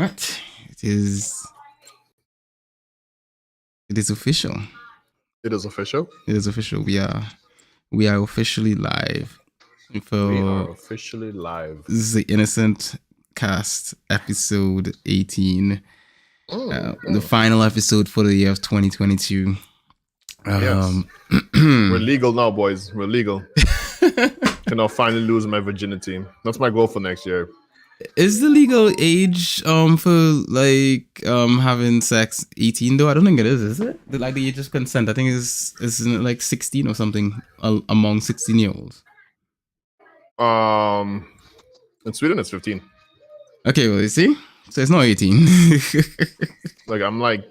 Right. It is official. It is official. It is official. We are officially live We are for officially live. The Innocent Cast episode 18. The final episode for the year of 2022. Yes. We're legal now, boys. We're legal. Can I finally lose my virginity? That's my goal for next year. Is the legal age for like having sex 18 though? I don't think it is it? Like the age of consent, I think isn't it like 16 or something among 16-year-olds? In Sweden it's 15. Okay, well you see? So it's not 18. Like I'm like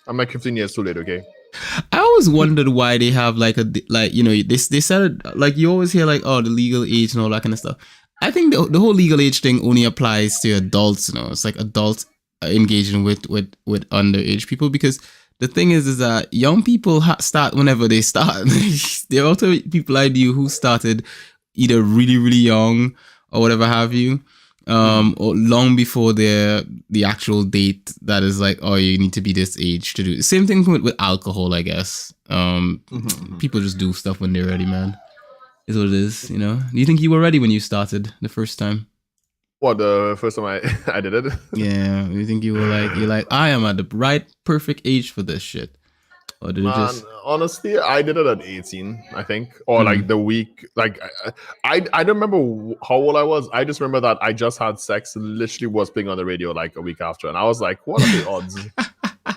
15 years too late, okay? I always wondered why they have like they said like you always hear like, oh, the legal age and all that kind of stuff. I think the whole legal age thing only applies to adults, it's like adults engaging with underage people, because the thing is that young people start whenever they start. There are also people I knew who started either really, really young or whatever have you, or long before the actual date that is like, oh, you need to be this age to do it. Same thing with alcohol, I guess. People just do stuff when they're ready, man. Is what it is, Do you think you were ready when you started the first time? What, the first time I did it? Yeah, you think you were you're like, I am at the right perfect age for this shit? Or did it just... Honestly, I did it at 18, I think, or like the week. Like I don't remember how old I was. I just remember that I just had sex. Literally was being on the radio like a week after, and I was like, what are the odds? I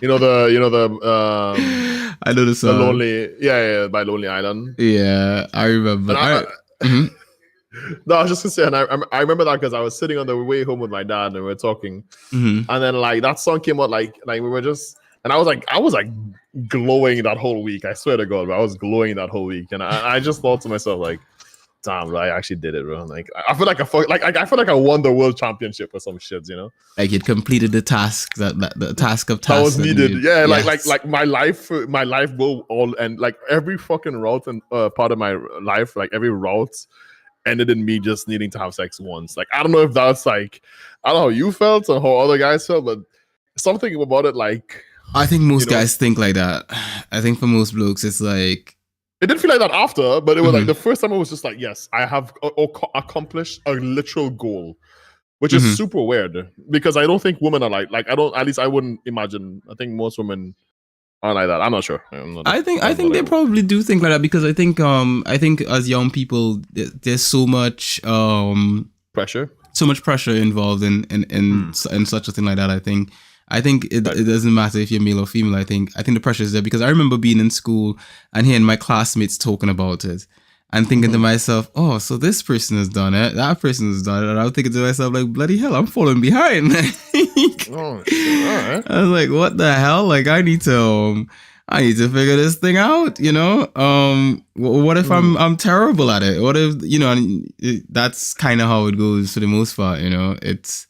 know the song. The Lonely, by Lonely Island. Yeah, I remember. No, I was just gonna say, and I remember that because I was sitting on the way home with my dad and we were talking, and then like that song came out, like we were just, and I was like glowing that whole week. I swear to God, bro, I was glowing that whole week, and I just thought to myself like, damn, bro, I actually did it, bro. Like I feel like I feel like I won the world championship or some shit, Like you'd completed the task the task of tasks that was needed. Yeah, yes. like my life will all, and like every fucking route and part of my life, like every route ended in me just needing to have sex once. Like I don't know if that's like, I don't know how you felt or how other guys felt, but something about it, like I think most guys think like that. I think for most blokes it's like, it didn't feel like that after, but it was like the first time it was just like, yes, I have accomplished a literal goal, which is super weird because I don't think women are like I don't, at least I wouldn't imagine. I think most women aren't like that. I'm not sure. I think they probably do think like that, because I think as young people there's so much pressure involved in such a thing like that. I think it doesn't matter if you're male or female. I think the pressure is there, because I remember being in school and hearing my classmates talking about it and thinking to myself, oh, so this person has done it, that person has done it, and I'm thinking to myself like, bloody hell, I'm falling behind. Oh, all right. I was like, what the hell? Like I need to figure this thing out, what if I'm terrible at it? What if, that's kind of how it goes for the most part, it's,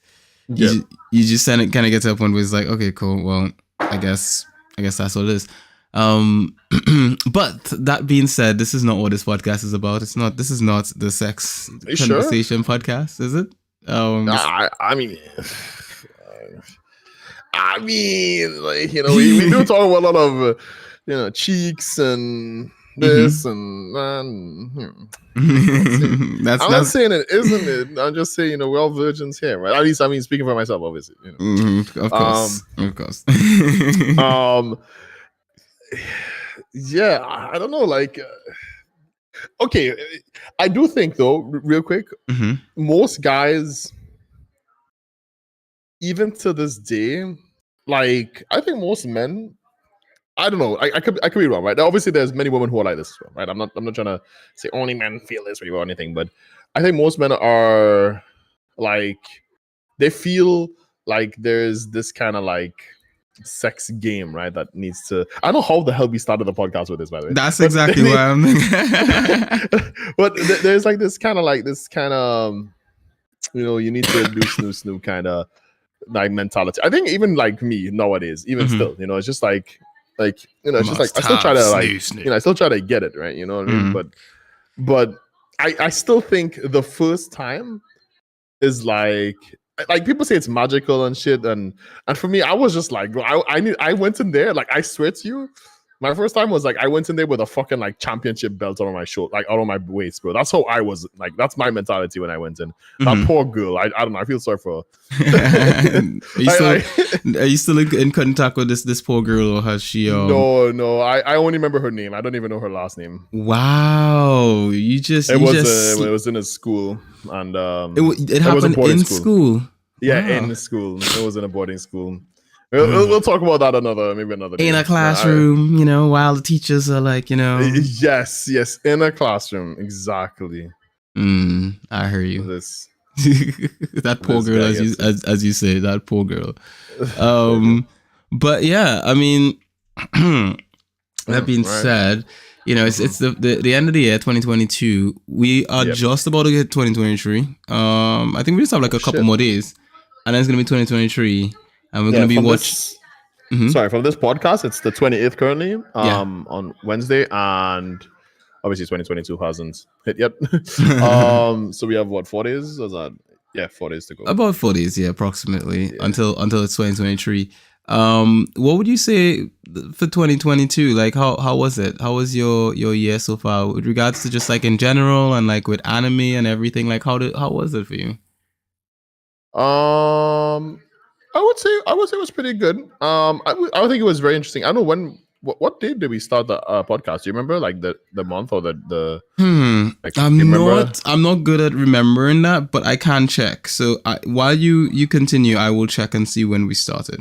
you just kind of get to a point where it's like, okay, cool, well, I guess that's what it is. But that being said, this is not what this podcast is about. This is not the sex conversation podcast, is it? I mean, like, we do talk about a lot of, cheeks and this and that. I'm not saying it isn't it. I'm just saying, we're all virgins here, right? At least, speaking for myself, obviously. Of course. Yeah, I don't know. Like, okay, I do think though, real quick, most guys, even to this day, like I think most men, I don't know, I could be wrong, right? Now, obviously, there's many women who are like this as well, right? I'm not trying to say only men feel this way or anything, but I think most men are like, they feel like there's this kind of like sex game, right? That needs to. I don't know how the hell we started the podcast with this, by the way. That's exactly why I'm. But there's like this kind of, you need to do snoo kind of like mentality. I think even like me nowadays, even still, it's just like it's just like I still try to like I still try to get it right, you know what I mean? But I still think the first time is like like people say it's magical and shit, and for me, I was just like, bro, I went in there, like I swear to you, my first time was like I went in there with a fucking like championship belt on my shoulder, like out on my waist, bro. That's how I was. Like that's my mentality when I went in. That poor girl, I don't know. I feel sorry for her. Are you still in contact with this poor girl, or has she? No. I only remember her name. I don't even know her last name. Wow, it was in a school, and it happened in school. Yeah, wow. In school. It was in a boarding school. We'll talk about that maybe another day. In a classroom, while the teachers are like, Yes, in a classroom, exactly. I hear you. That poor girl, as you say, that poor girl. But yeah, I mean, that being said, it's the end of the year, 2022. We are just about to get 2023. I think we just have like a couple more days, and then it's gonna be 2023. And we're going to be watching. Sorry, from this podcast, it's the 28th currently, on Wednesday, and obviously 2022 hasn't hit yet. So we have what, 4 days? Or is that 4 days to go? About 4 days, approximately, until it's 2023. What would you say for 2022? Like, how was it? How was your year so far with regards to just like in general and like with anime and everything? Like, how was it for you? I would say it was pretty good. I think it was very interesting. I don't know what day did we start the podcast? Do you remember, like the month or the? Like, I'm not good at remembering that, but I can check. So while you continue, I will check and see when we started.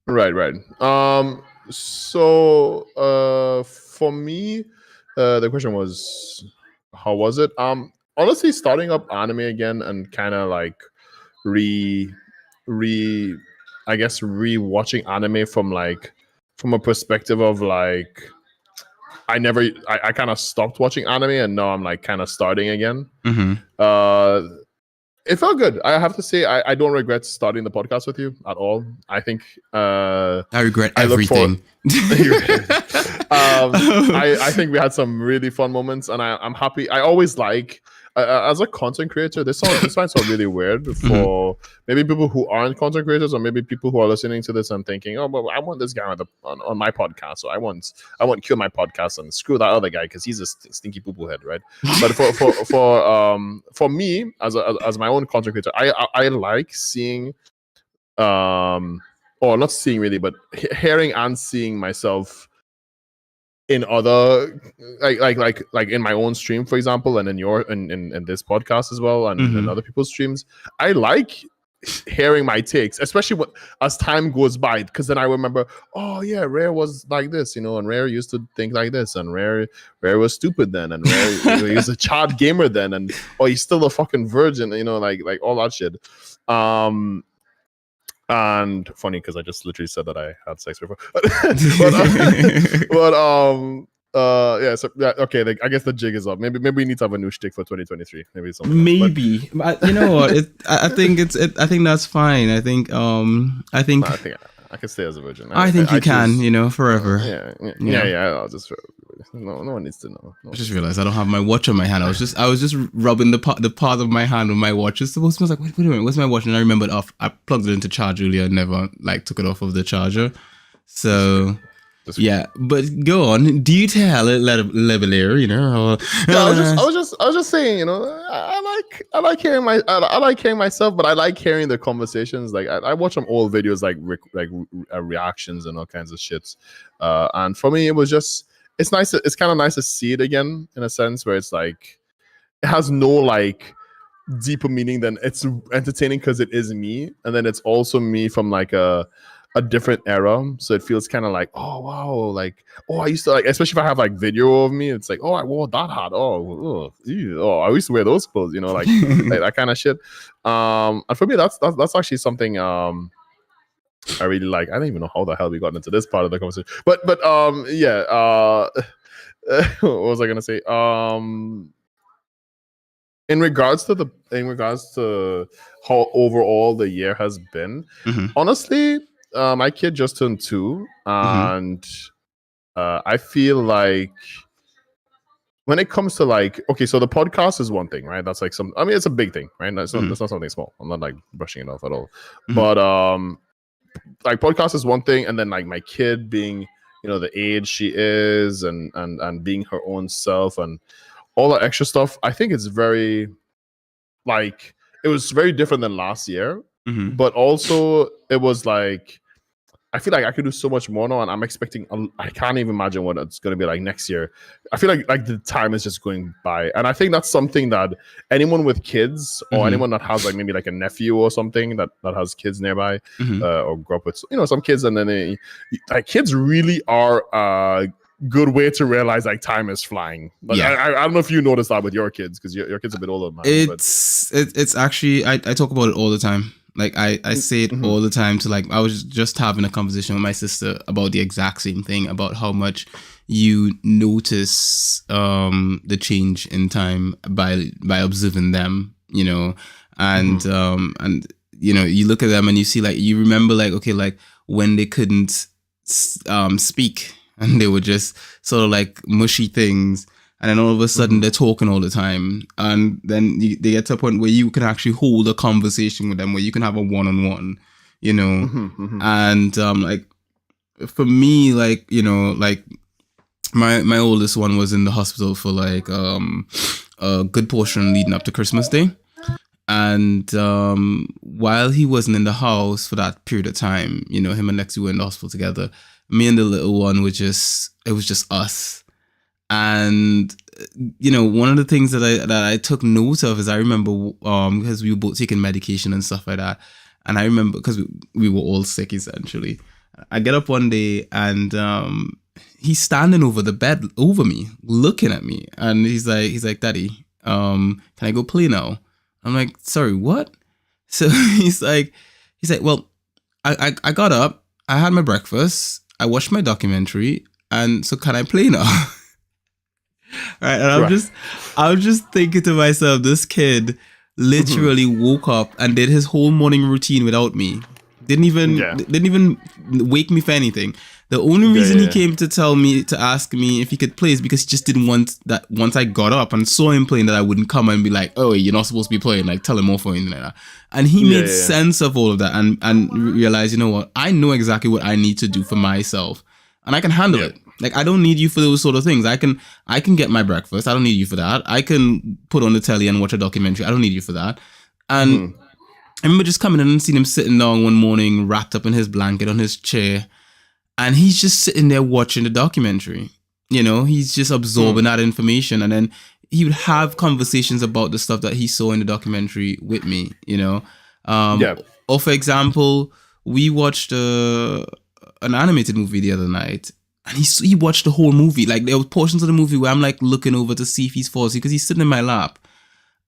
Right. So for me, the question was, how was it? Honestly, starting up anime again and kind of like re-watching anime from a perspective of like I kind of stopped watching anime and now I'm like kind of starting again. It felt good. I have to say I don't regret starting the podcast with you at all. I think I regret everything. I think we had some really fun moments, and I'm happy. I always like as a content creator, this might sound really weird for maybe people who aren't content creators, or maybe people who are listening to this and thinking, oh, well, I want this guy on my podcast, so I want kill my podcast and screw that other guy because he's a stinky poo-poo head, right? But for me as my own content creator, I like seeing or not seeing really, but hearing and seeing myself in other like in my own stream, for example, and in this podcast as well, and in other people's streams. I like hearing my takes, especially as time goes by, because then I remember, oh yeah, Rare was like this, and Rare used to think like this, and Rare was stupid then, and Rare he was a child gamer then, and he's still a fucking virgin, like all that shit. And funny because I just literally said that I had sex before. Okay. I guess the jig is up. Maybe we need to have a new shtick for 2023. Maybe something. Maybe, but you know what? I think that's fine. I think I can stay as a virgin. I think you can, forever. Yeah. I'll just. No one needs to know. I just realized I don't have my watch on my hand. I was just rubbing the part of my hand with my watch. It's supposed to be like, wait a minute, where's my watch? And I remembered I plugged it into charge earlier and never took it off of the charger. So yeah, but go on. Do you tell it Levelier, I was just saying, I like hearing myself, but I like hearing the conversations. Like I watch some old videos, like reactions and all kinds of shits. And for me, it was just. It's nice. It's kind of nice to see it again, in a sense where it's like it has no like deeper meaning than it's entertaining because it is me, and then it's also me from like a different era. So it feels kind of like, oh wow, like I used to like, especially if I have like video of me, it's like, oh, I wore that hat. Oh, I used to wear those clothes. Like that kind of shit. And for me, that's actually something. I really like. I don't even know how the hell we got into this part of the conversation, but yeah. What was I gonna say? In regards to how overall the year has been, honestly, my kid just turned 2, and I feel like when it comes to like, okay, so the podcast is one thing, right? That's like I mean, it's a big thing, right? That's not something small. I'm not like brushing it off at all. But like podcast is one thing, and then like my kid being, the age she is, and being her own self and all that extra stuff, I think it's very, like, it was very different than last year, but also it was like, I feel like I could do so much more now, and I'm expecting. I can't even imagine what it's going to be like next year. I feel like the time is just going by, and I think that's something that anyone with kids or anyone that has like maybe like a nephew or something that has kids nearby, or grew up with some kids, and then like kids really are a good way to realize like time is flying. But I don't know if you noticed that with your kids, because your kids are a bit older than mine. It's actually I talk about it all the time. Like I say it all the time to, like, I was just having a conversation with my sister about the exact same thing, about how much you notice the change in time by observing them, and you look at them and you see, like, you remember, like, okay, like when they couldn't speak and they were just sort of like mushy things. And then all of a sudden they're talking all the time. And then they get to a point where you can actually hold a conversation with them, where you can have a one-on-one, And like, for me, like, like my oldest one was in the hospital for like a good portion leading up to Christmas Day. And while he wasn't in the house for that period of time, him and Lexi were in the hospital together. Me and the little one it was just us. And one of the things that I took note of is, I remember because we were both taking medication and stuff like that, and I remember because we were all sick essentially. I get up one day and he's standing over the bed over me, looking at me, and he's like, "Daddy, can I go play now?" I'm like, "Sorry, what?" So he's like, "Well, I got up, I had my breakfast, I watched my documentary, and so can I play now?" Right, and I'm just thinking to myself, this kid literally woke up and did his whole morning routine without me. Didn't even wake me for anything. The only reason he came to ask me if he could play is because he just didn't want that once I got up and saw him playing, that I wouldn't come and be like, "Oh, you're not supposed to be playing," like tell him off or anything like that. And he made sense of all of that and realized, you know what, I know exactly what I need to do for myself, and I can handle it. Like, I don't need you for those sort of things. I can get my breakfast. I don't need you for that. I can put on the telly and watch a documentary. I don't need you for that. And I remember just coming in and seeing him sitting down one morning, wrapped up in his blanket on his chair, and he's just sitting there watching the documentary. He's just absorbing that information, and then he would have conversations about the stuff that he saw in the documentary with me. Or for example, we watched an animated movie the other night. And he watched the whole movie. Like, there were portions of the movie where I'm like looking over to see if he's falling asleep, because he's sitting in my lap.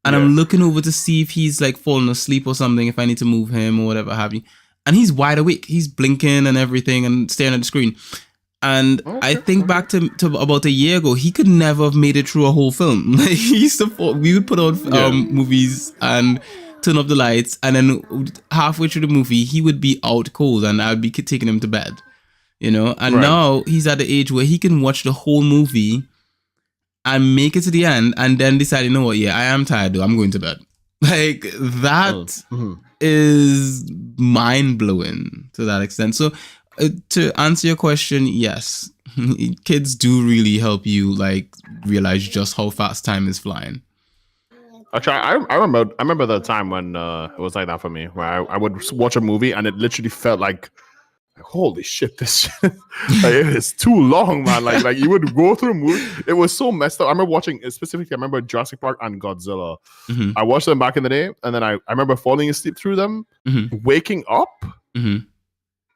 And I'm looking over to see if he's like falling asleep or something, if I need to move him or whatever have you. And he's wide awake. He's blinking and everything and staring at the screen. And I think back to about a year ago, he could never have made it through a whole film. Like, he used to we would put on movies and turn off the lights, and then halfway through the movie, he would be out cold and I'd be taking him to bed. And now he's at the age where he can watch the whole movie and make it to the end and then decide, you know what, I am tired though, I'm going to bed. Like, that is mind-blowing to that extent. So to answer your question, yes, kids do really help you like realize just how fast time is flying. Actually, I remember the time when it was like that for me, where I would watch a movie and it literally felt like, holy shit, this shit, like, it is too long, man. Like you would go through a movie. It was so messed up. I remember watching, specifically, I remember Jurassic Park and Godzilla. I watched them back in the day, and then I remember falling asleep through them, waking up.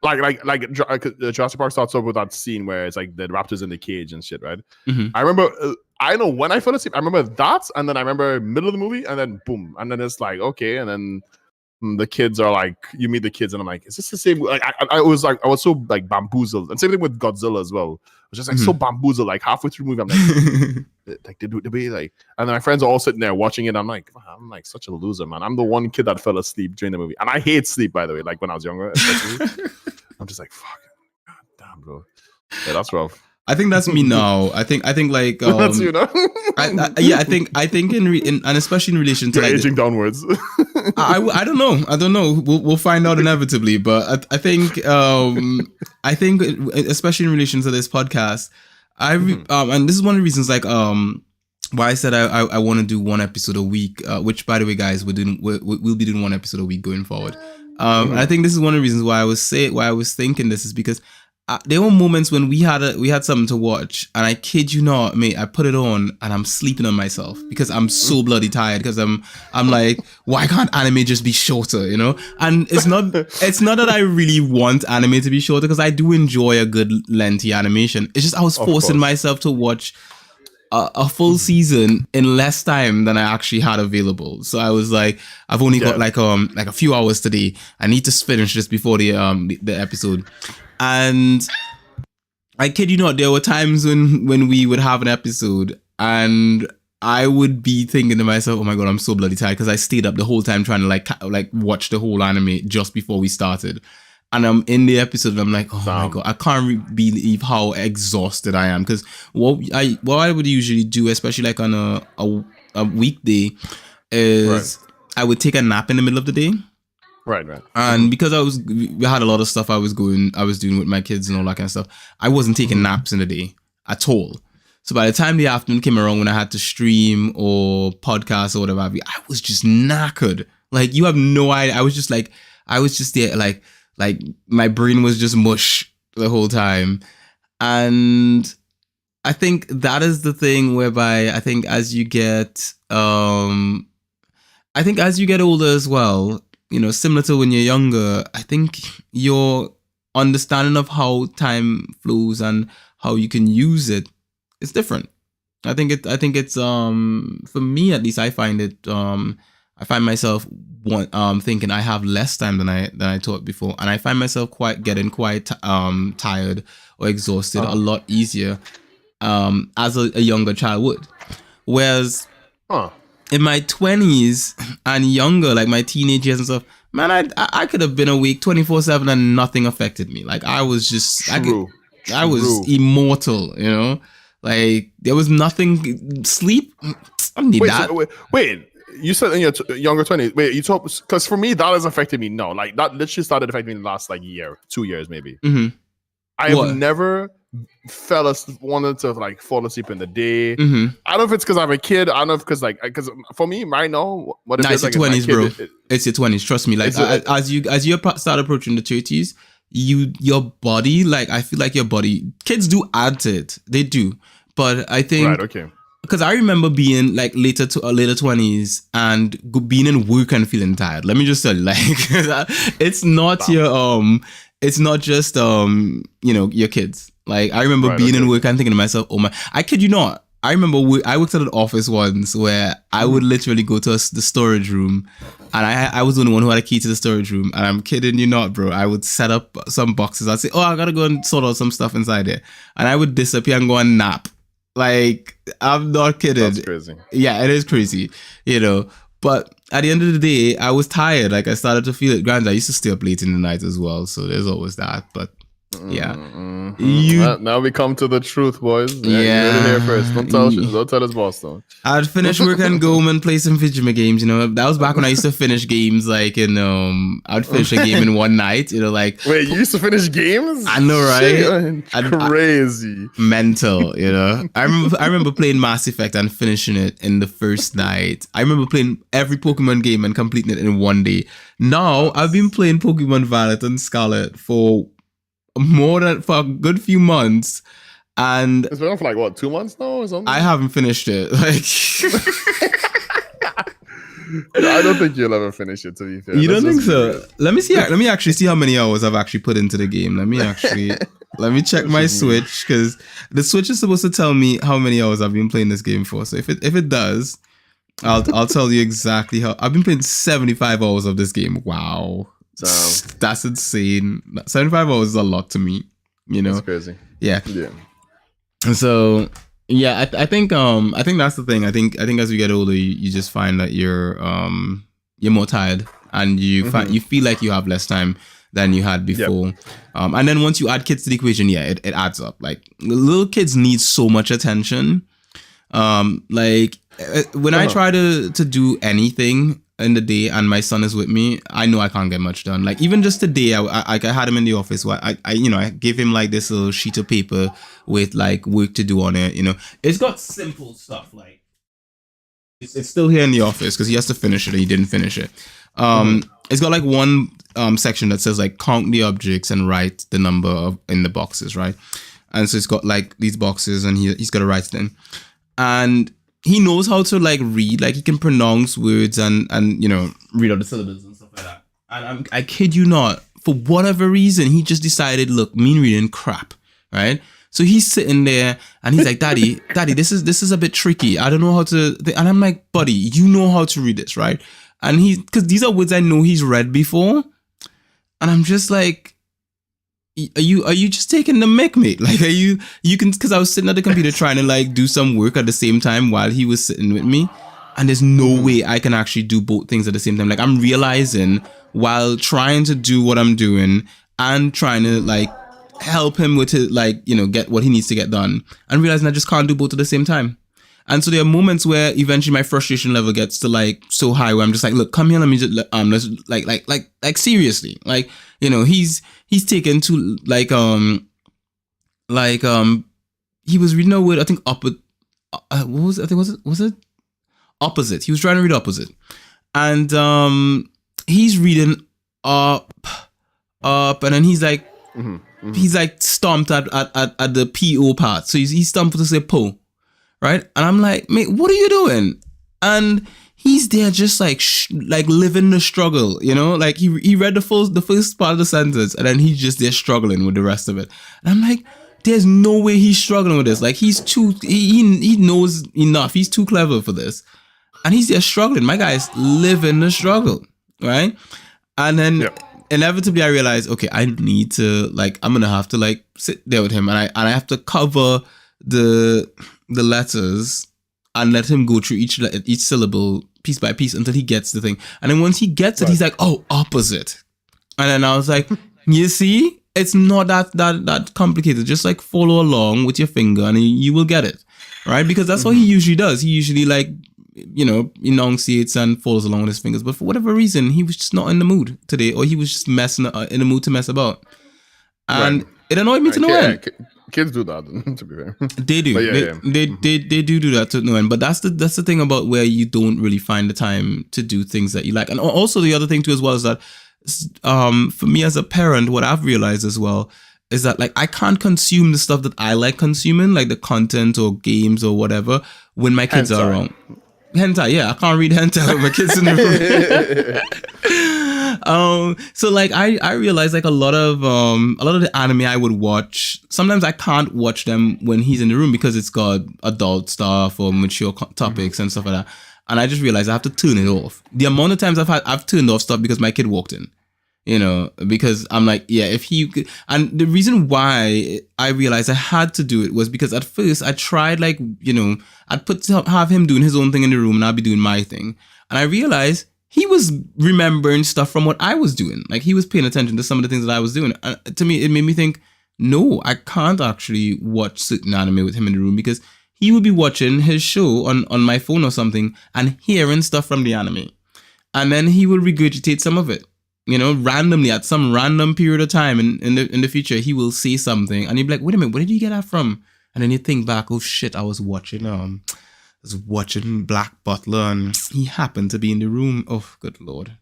Like Jurassic Park starts off with that scene where it's like the raptors in the cage and shit, right? I remember, I know when I fell asleep, I remember that, and then I remember middle of the movie, and then boom, and then it's like, okay, and then the kids are like, you meet the kids, and I'm like, is this the same? Like, I was so like bamboozled, and same thing with Godzilla as well. I was just like so bamboozled. Like halfway through the movie, I'm like, did we like? And then my friends are all sitting there watching it. I'm like such a loser, man. I'm the one kid that fell asleep during the movie, and I hate sleep, by the way. Like when I was younger, especially. I'm just like, fuck, God damn, bro. Yeah, that's rough. I think that's me now. I think like That's you know. yeah, I think and especially in relation to You're like aging downwards. I don't know. I don't know. We'll find out inevitably. But I think especially in relation to this podcast, and this is one of the reasons like why I said I want to do one episode a week. Which by the way, guys, we'll be doing one episode a week going forward. And I think this is one of the reasons why I was thinking this is because there were moments when we had something to watch, and I kid you not, mate, I put it on and I'm sleeping on myself because I'm so bloody tired. Because I'm like, why can't anime just be shorter, you know? And it's not that I really want anime to be shorter, because I do enjoy a good lengthy animation. It's just I was forcing myself to watch a full season in less time than I actually had available. So I was like, I've only got like a few hours today. I need to finish this before the episode. And I kid you not, there were times when we would have an episode and I would be thinking to myself, oh my God, I'm so bloody tired, because I stayed up the whole time trying to like watch the whole anime just before we started. And I'm in the episode and I'm like, oh my God, I can't believe how exhausted I am. Because what I would usually do, especially like on a weekday, is I would take a nap in the middle of the day. Right. And because we had a lot of stuff I was doing with my kids and all that kind of stuff, I wasn't taking naps in the day at all. So by the time the afternoon came around when I had to stream or podcast or whatever, I was just knackered. Like, you have no idea. I was just there, like my brain was just mush the whole time. And I think that is the thing whereby I think as you get older as well, you know, similar to when you're younger, I think your understanding of how time flows and how you can use it is different. I think it's for me at least, I find myself thinking I have less time than I thought before, and I find myself getting quite tired or exhausted a lot easier as a younger child would. Whereas in my 20s and younger, like my teenage years and stuff, man, I could have been awake 24/7 and nothing affected me. Like, I was just I was immortal, you know. Like, there was nothing. Sleep, I don't need that. Wait. You said in your younger 20s. Wait, you talk, because for me that has affected me. No, like that literally started affecting me in the last like year, 2 years maybe. Mm-hmm. I've never wanted to like fall asleep in the day. Mm-hmm. I don't know if it's because I'm a kid. I don't know if because for me right now, what it it's like your 20s, bro. It's your 20s. Trust me. Like, as you start approaching the 30s, your body, like, I feel like your body, kids do add to it. They do, but I think because I remember being like later 20s and being in work and feeling tired. Let me just tell you, like, it's not it's not just you know, your kids. Like, I remember being in work and thinking to myself, oh my, I kid you not, I remember I worked at an office once where I would literally go to the storage room, and I was the only one who had a key to the storage room, and I'm kidding you not, bro. I would set up some boxes. I'd say, oh, I gotta go and sort out some stuff inside there, and I would disappear and go and nap. Like, I'm not kidding. That's crazy. Yeah, it is crazy, you know. But at the end of the day, I was tired. Like, I started to feel it. Granted, I used to stay up late in the night as well, so there's always that. But yeah, now we come to the truth, boys. Yeah, you heard it here first. Don't tell us, boss. Though I'd finish work and go home and play some video games. You know, that was back when I used to finish games. Like, in I'd finish a game in one night. You know, like, wait, you used to finish games? I know, right? Crazy, mental. You know, I remember playing Mass Effect and finishing it in the first night. I remember playing every Pokemon game and completing it in one day. Now I've been playing Pokemon Violet and Scarlet for a good few months, and it's been on for like what, 2 months now or something? I haven't finished it. Like, I don't think you'll ever finish it, to be fair. You don't think so? Let me actually see how many hours I've actually put into the game. Let me check my Switch, because the Switch is supposed to tell me how many hours I've been playing this game for. So if it does, I'll tell you exactly how. I've been playing 75 hours of this game. Wow. That's insane. 75 hours is a lot to me, you know. That's crazy. Yeah. So yeah, I think that's the thing. I think as we get older, you just find that you're more tired, and you feel like you have less time. than you had Yep. before. And then once you add kids to the equation, yeah, it adds up. Like little kids need so much attention. When I try to do anything in the day and my son is with me, I know I can't get much done. Like even just today, I had him in the office. Where I gave him like this little sheet of paper with like work to do on it. It's got simple stuff like it's still here in the office because he has to finish it. And he didn't finish it. It's got like one section that says like count the objects and write the number in the boxes, right? And so it's got like these boxes and he's got to write it in. And he knows how to like read, like he can pronounce words and read out the syllables and stuff like that. And I kid you not, for whatever reason, he just decided, look, me reading crap, right? So he's sitting there and he's like, Daddy, this is a bit tricky. I don't know how to. And I'm like, buddy, you know how to read this, right? And because these are words I know he's read before, and I'm just like, are you just taking the mic, mate? Like, because I was sitting at the computer trying to like do some work at the same time while he was sitting with me, and there's no way I can actually do both things at the same time. Like I'm realizing while trying to do what I'm doing and trying to like help him with his get what he needs to get done, and realizing I just can't do both at the same time. And so there are moments where eventually my frustration level gets to like so high where I'm just like, look, come here, let me just let's like seriously, like he's taken to he was reading a word, I think was it opposite. He was trying to read opposite, and he's reading up, and then he's like he's like stumped at the PO part, so he's stumped to say po. Right? And I'm like, mate, what are you doing? And he's there just like living the struggle, like he read the first part of the sentence and then he's just there struggling with the rest of it. And I'm like, there's no way he's struggling with this. Like he knows enough. He's too clever for this. And he's there struggling. My guy's living the struggle, right? And then inevitably I realized, okay, I need to I'm gonna have to sit there with him and I have to cover the letters and let him go through each syllable piece by piece until he gets the thing. And then once he gets it, he's like, oh, opposite. And then I was like, you see, it's not that complicated. Just like follow along with your finger and you will get it, right? Because that's what he usually does. He usually enunciates and follows along with his fingers. But for whatever reason, he was just not in the mood today, or he was just in the mood to mess about. And it annoyed me to no end. Kids do that, to be fair. They do. They do that to no end. But that's the thing about where you don't really find the time to do things that you like. And also the other thing too as well is that for me as a parent, what I've realized as well is that I can't consume the stuff that I like consuming, like the content or games or whatever, when my kids are around. Hentai, yeah, I can't read hentai with my kids in the room. So I realized a lot of the anime I would watch, sometimes I can't watch them when he's in the room because it's got adult stuff or mature topics and stuff like that. And I just realized I have to turn it off. The amount of times I've turned off stuff because my kid walked in. Because I'm like, yeah, if he could. And the reason why I realized I had to do it was because at first I tried I'd have him doing his own thing in the room and I'd be doing my thing. And I realized he was remembering stuff from what I was doing. Like he was paying attention to some of the things that I was doing. And to me, it made me think, no, I can't actually watch certain anime with him in the room because he would be watching his show on my phone or something and hearing stuff from the anime. And then he will regurgitate some of it. Randomly at some random period of time in the future, he will say something and he'll be like, wait a minute, where did you get that from? And then you think back, oh shit, I was watching Black Butler and he happened to be in the room. Oh, good lord.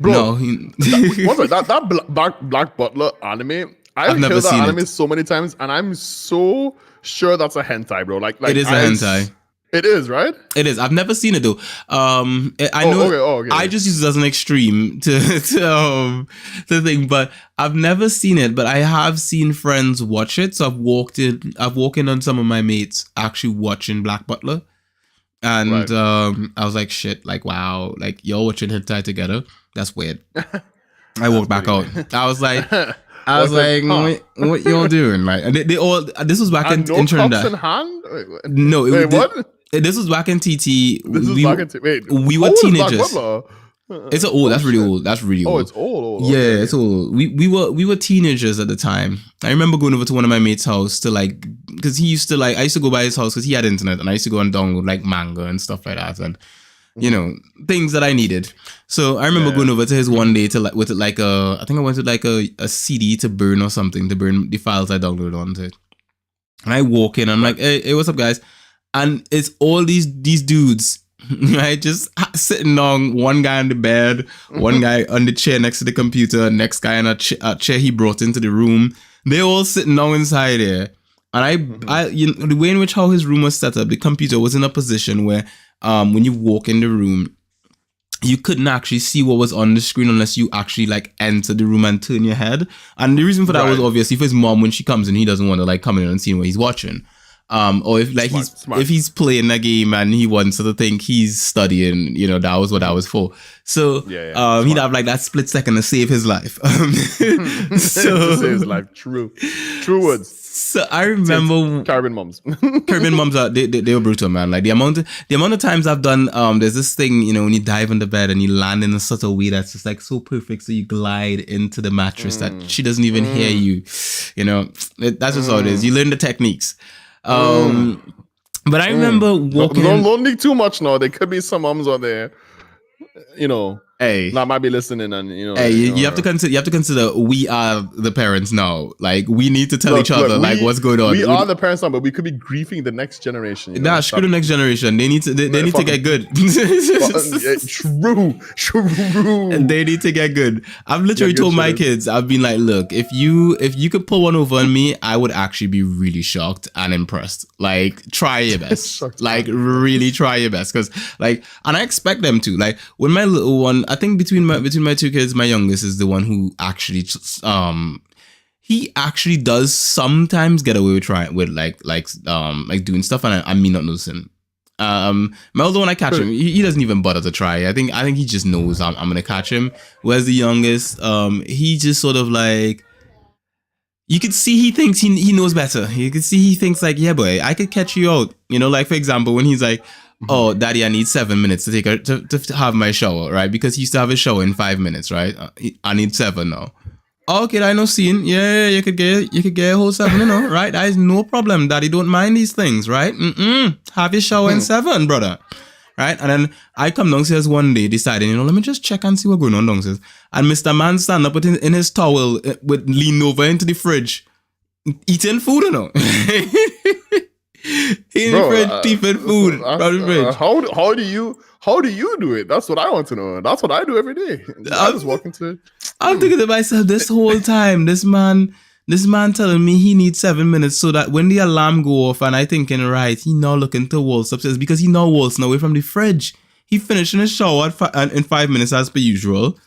Bro, that Black Butler anime, I've never seen that anime so many times and I'm so sure that's a hentai, bro. It is a hentai. It is, right? It is. I've never seen it though. I know. Okay. I just use it as an extreme to thing, but I've never seen it. But I have seen friends watch it. So I've walked in on some of my mates actually watching Black Butler, and I was like, shit, wow, y'all watching hentai together? That's weird. I walked back out. I was like. What y'all doing? And they all. This was back in Trinidad. Cups in hand? No, what? This was back in TT. We were teenagers. It's a old. That's really old. That's really old. Oh, it's old. Yeah, Okay. it's old. We were teenagers at the time. I remember going over to one of my mates' house to like, because he used to like, I used to go by his house because he had internet, and I used to go and download like manga and stuff like that, and you know, things that I needed. So I remember going over to his one day to like with like I think I went with like a CD to burn or something, to burn the files I downloaded onto it. And I walk in, I'm like, hey, what's up, guys? And it's all these dudes, right? Just sitting down, one guy on the bed, one guy on the chair next to the computer, next guy on a chair he brought into the room. They all sitting down inside there. And I you know, the way in which how his room was set up, the computer was in a position where when you walk in the room, you couldn't actually see what was on the screen unless you actually like enter the room and turn your head. And the reason for that was obviously for his mom, when she comes in, he doesn't want to like come in and see what he's watching. Or if like if he's playing a game and he wants to think he's studying, you know, that was what that was for. So he'd have like that split second to save his life. To save his life. True words. So I remember Caribbean moms. Caribbean moms are they were brutal, man. Like the amount of times I've done there's this thing, you know, when you dive on the bed and you land in a such a way that's just like so perfect, so you glide into the mattress that she doesn't even hear you. You know, that's just how it is. You learn the techniques. But I remember walking. Don't need too much now. There could be some moms out there, you know. Hey, that might be listening, and you know. Hey, you have to consider. You have to consider. We are the parents now. Like we need to tell each other like what's going on. We are the parents now, but we could be griefing the next generation. Nah, screw the next generation. They need to. They need to get good. True. And they need to get good. I've literally told my kids. I've been like, look, if you could pull one over on me, I would actually be really shocked and impressed. Like, try your best. Like, really try your best, because like, and I expect them to. Like, when my little one. I think between my two kids, my youngest is the one who actually he actually does sometimes get away with trying with like doing stuff, and I mean not noticing. My older one, I catch him, he doesn't even bother to try. I think he just knows I'm gonna catch him. Whereas the youngest, he just sort of like, you could see he thinks he knows better. You could see he thinks like, yeah, boy, I could catch you out. You know, like for example, when he's like, oh, daddy, I need 7 minutes to take to have my shower, right? Because he used to have his shower in 5 minutes, right? I need 7 now. Okay, I know, scene. Yeah, you could get a whole 7, you know, right? That is no problem, daddy. Don't mind these things, right? Have your shower in 7, brother, right? And then I come downstairs one day, deciding, you know, let me just check and see what's going on downstairs. And Mr. Man stand up in his towel, with lean over into the fridge, eating food, you know. In the fridge, keeping food from the fridge. How do you do it? That's what I want to know. That's what I do every day. I just walk into. I'm thinking to myself this whole time. This man telling me he needs 7 minutes so that when the alarm go off, and I thinking, right, he now looking to waltz upstairs because he now waltzing away from the fridge. He finishing his shower in 5 minutes as per usual,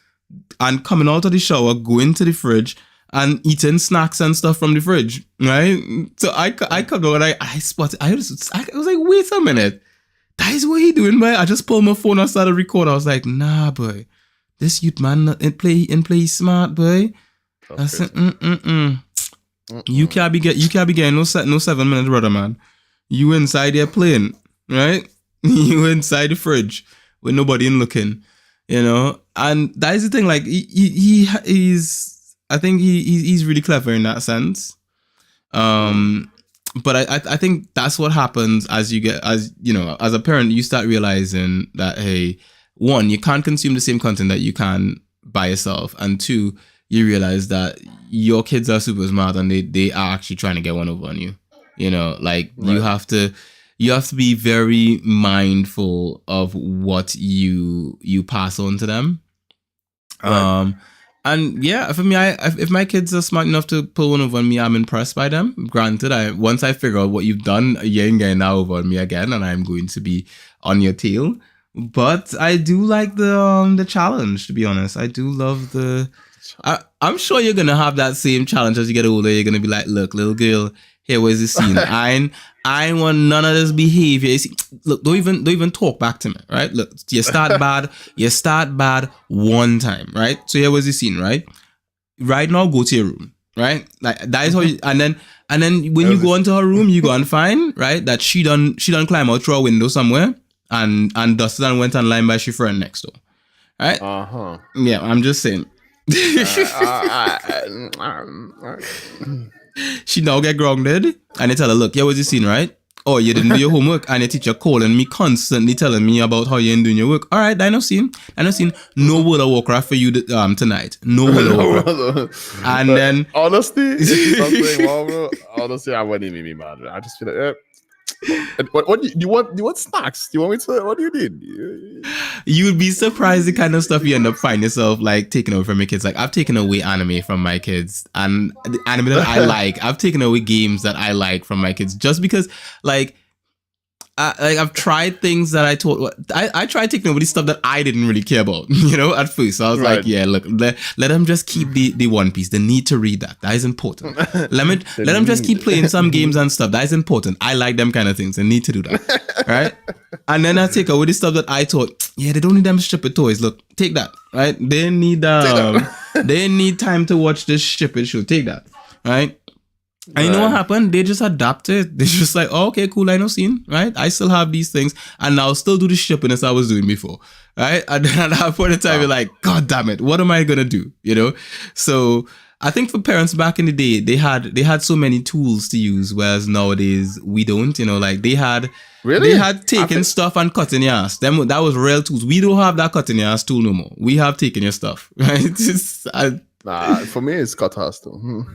and coming out of the shower, going to the fridge and eating snacks and stuff from the fridge, right? So I come down and I spotted. I was like, wait a minute, that is what he doing, boy. I just pulled my phone and started recording. I was like, nah, boy, this youth man play smart, boy. I said, You can't be getting no 7 minutes, brother, man. You inside there playing, right? You inside the fridge with nobody in looking, you know. And that is the thing. Like he's. I think he's really clever in that sense. But I think that's what happens as a parent, you start realizing that, hey, one, you can't consume the same content that you can by yourself, and two, you realize that your kids are super smart and they are actually trying to get one over on you. You know, like right. you have to be very mindful of what you pass on to them. Right. And yeah, for me, if my kids are smart enough to pull one over on me, I'm impressed by them. Granted, once I figure out what you've done, you ain't getting that over on me again, and I'm going to be on your tail. But I do like the challenge, to be honest. I do love I'm sure you're gonna have that same challenge as you get older. You're gonna be like, look, little girl, here was the scene. I want none of this behavior. You see, look, don't even talk back to me, right? Look, you start bad one time, right? So here was the scene, right? Right now, go to your room, right? Like that is how you, and then when you go into her room, you go and find, right, that she done climb out through a window somewhere and dusted and went and lined by she friend next door. Right? Uh-huh. Yeah, I'm just saying. She now get grounded and they tell her, look, yeah, what you seen, right? Oh, you didn't do your homework and your teacher calling me constantly telling me about how you ain't doing your work. All right, I know seen. No World of Warcraft for you tonight. No World of Warcraft. And then honestly, if you start saying wrong, bro, honestly, I wouldn't even be mad. I just feel like, what do you want? Do you want snacks? Do you want me to? What do you need? You would be surprised the kind of stuff you end up finding yourself like taking away from your kids. Like I've taken away anime from my kids, and the anime that I like. I've taken away games that I like from my kids just because, like. I've tried things that I tried taking over the stuff that I didn't really care about, at first. So I was like, yeah, look, let them just keep the One Piece. They need to read that. That is important. Let them just keep playing some games and stuff. That is important. I like them kind of things. They need to do that. Right? And then I take away the stuff that I thought, yeah, they don't need them stupid toys. Look, take that. Right? They need they need time to watch this stupid show. Take that. Right? And you know what happened? They just adapted. They're just like, oh, okay, cool, I know scene, right? I still have these things, and I'll still do the shipping as I was doing before, right? And then at that point in time, you're like, God damn it, what am I gonna do? So I think for parents back in the day, they had so many tools to use, whereas nowadays we don't. Like they had taken stuff and cutting your ass. That was real tools. We don't have that cutting your ass tool no more. We have taken your stuff, right? For me, it's cut ass too.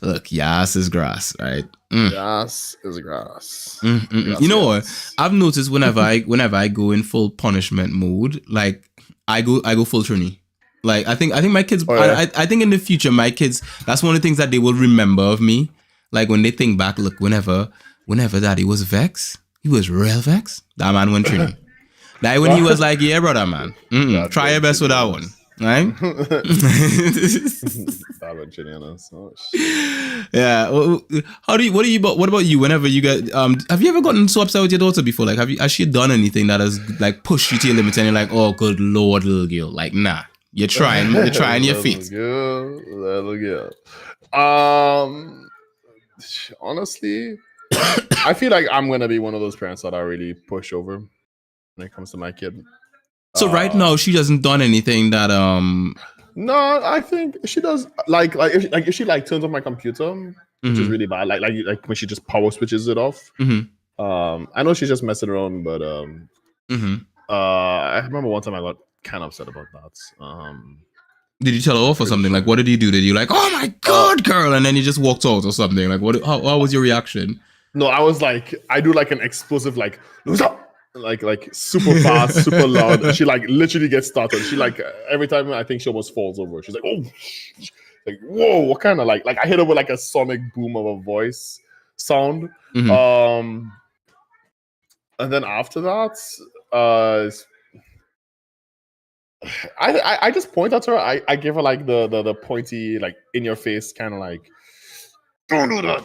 Look, yas is grass, right? Yas is grass. You know what? I've noticed whenever I go in full punishment mode, like I go full Trini. Like I think my kids. Oh, yeah. I think in the future, my kids. That's one of the things that they will remember of me. Like when they think back, look, whenever Daddy was vex, he was real vex. That man went Trini. Like when he was like, yeah, brother, man, try your best with that one. Right? Yeah. What about you? Whenever you get, have you ever gotten so upset with your daughter before? Like, has she done anything that has like pushed you to your limits and you're like, oh, good Lord, little girl. Like, nah, you're trying your feet. Little girl. Honestly, I feel like I'm gonna be one of those parents that I really push over when it comes to my kid. So right now she hasn't done anything that No, I think she does. Like if she turns on my computer, which is really bad. Like when she just power switches it off. I know she's just messing around, but I remember one time I got kind of upset about that. Did you tell her off or something? Like, what did you do? Did you like, oh my God, girl, and then you just walked out or something? Like, what? How was your reaction? No, I was like, I do like an explosive like. Like super fast, super loud. And she like literally gets started. She like every time I think she almost falls over. She's like, oh, like whoa, what kind of like I hit her with like a sonic boom of a voice sound. And then after that, I just point at her. I give her like the pointy like in your face kind of like don't do that.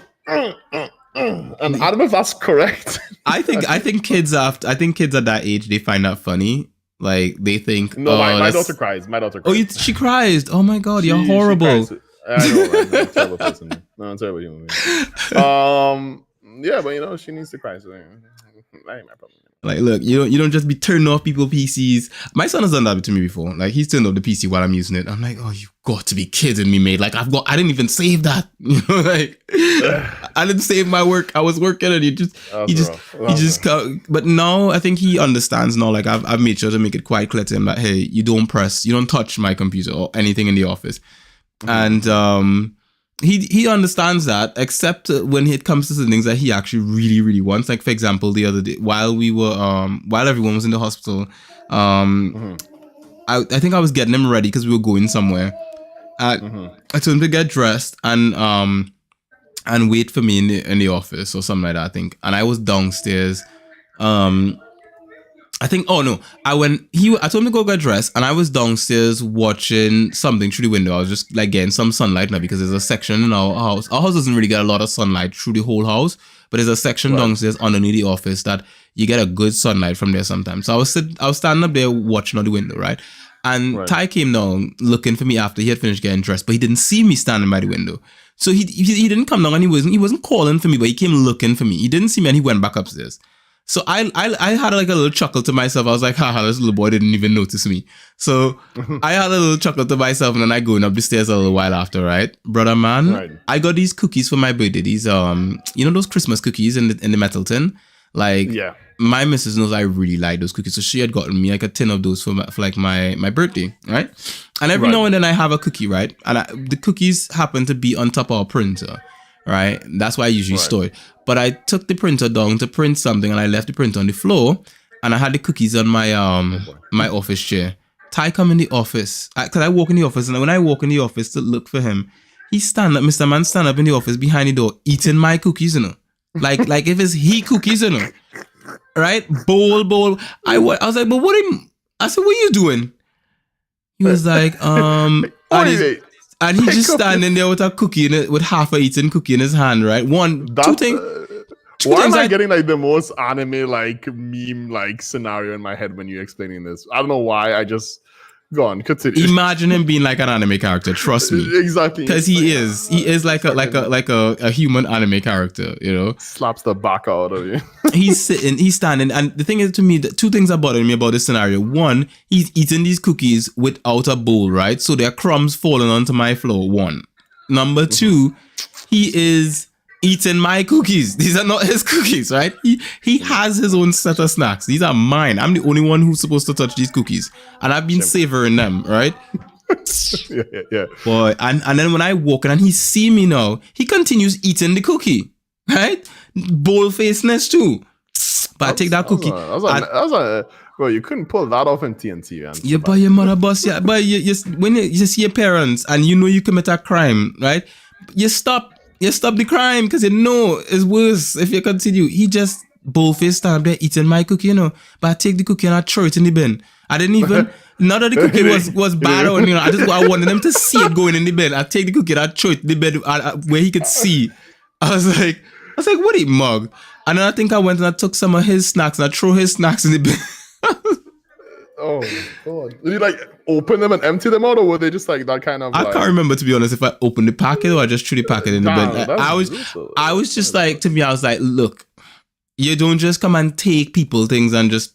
And I don't know if that's correct. I think kids at that age they find that funny. Like they think, no, my daughter cries. My daughter cries. Oh, she cries. Oh my God, you're horrible. I know, right? I'm a terrible person. No, I'm a terrible human being. Yeah, but she needs to cry. So that ain't my problem. Like, look, you don't just be turning off people's PCs. My son has done that to me before. Like, he's turned off the PC while I'm using it. I'm like, oh, you got to be kidding me, mate. Like, I didn't even save that. Like, I didn't save my work. I was working and he just. But now I think he understands now. Like, I've made sure to make it quite clear to him that, hey, you don't touch my computer or anything in the office. And he understands that, except when it comes to the things that he actually really, really wants. Like, for example, the other day, while everyone was in the hospital, I think I was getting him ready because we were going somewhere. I told him to get dressed and wait for me in the office or something like that, I think. And I was downstairs. I told him to go get dressed, and I was downstairs watching something through the window. I was just like getting some sunlight now because there's a section in our house. Our house doesn't really get a lot of sunlight through the whole house, but there's a section downstairs underneath the office that you get a good sunlight from there sometimes. So I was standing up there watching out the window, right? And Ty came down looking for me after he had finished getting dressed, but he didn't see me standing by the window. So he didn't come down and he wasn't calling for me, but he came looking for me. He didn't see me and he went back upstairs. So I had like a little chuckle to myself. I was like, haha, this little boy didn't even notice me. So I had a little chuckle to myself, and then I going up the stairs a little while after, right? Brother man, Right. I got these cookies for my birthday. These you know those Christmas cookies in the metal tin? Like Yeah. my missus knows I really like those cookies. So she had gotten me like a tin of those for like my birthday, right? And every Right. now and then I have a cookie, right? And the cookies happen to be on top of our printer, right? That's why I usually Right. store it. But I took the printer down to print something, and I left the printer on the floor, and I had the cookies on my my office chair. Ty come in the office, cause I walk in the office, and when I walk in the office to look for him, he stand up, Mr. Man stand up in the office behind the door, eating my cookies, you know, like if it's he cookies, you know, right? Bowl. I was like, but what? I said, what are you doing? He was like, and he just standing there with a cookie in it, with half a eaten cookie in his hand, right? Two things. Why am I getting like the most anime like meme like scenario in my head when you're explaining this? I don't know why. I just go on, continue. Imagine him being like an anime character. Trust me, exactly, because he is like a human anime character. You know, slaps the back out of you. he's standing, and the thing is, to me, the two things are bothering me about this scenario. One, he's eating these cookies without a bowl, right? So there are crumbs falling onto my floor. One. Number two, he is eating my cookies. These are not his cookies, right? He has his own set of snacks. These are mine. I'm the only one who's supposed to touch these cookies, and I've been savoring them, right? yeah. Boy, and then when I walk in and he see me now, he continues eating the cookie, right? Bold facedness too. But I take that cookie. Bro, you couldn't pull that off in TNT, man. Yeah, but your mother boss, yeah. But when you see your parents and you know you commit a crime, right? You stop the crime because you know it's worse if you continue. He just bold-faced stand there eating my cookie, you know. But I take the cookie and I throw it in the bin. I didn't even, not that the cookie was bad or, you know, I wanted them to see it going in the bin. I take the cookie and I throw it in the bin where he could see. I was like, what a mug. And then I think I went and I took some of his snacks and I threw his snacks in the bin. Oh God! Did you like open them and empty them out, or were they just like that kind of? I can't remember, to be honest, if I opened the packet or I just threw the packet in the bin. I was just like, to me, I was like, look, you don't just come and take people things and just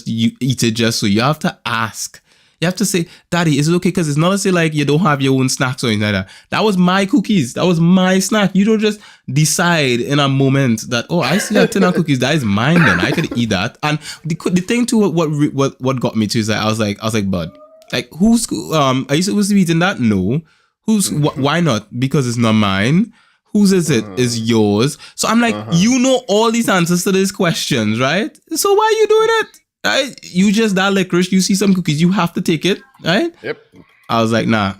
you eat it just so. You have to ask. You have to say, Daddy, is it okay? Because it's not to say like you don't have your own snacks or anything like that. That was my cookies. That was my snack. You don't just decide in a moment that, oh, I see a tin of cookies. That is mine. Then I could eat that. And the thing too, what got me to is that I was like, bud, like who's are you supposed to be eating that? No. Why not? Because it's not mine. Whose is it? Is yours. So I'm like, you know all these answers to these questions, right? So why are you doing it? Right? You just that licorice, you see some cookies, you have to take it, right? Yep. I was like, nah,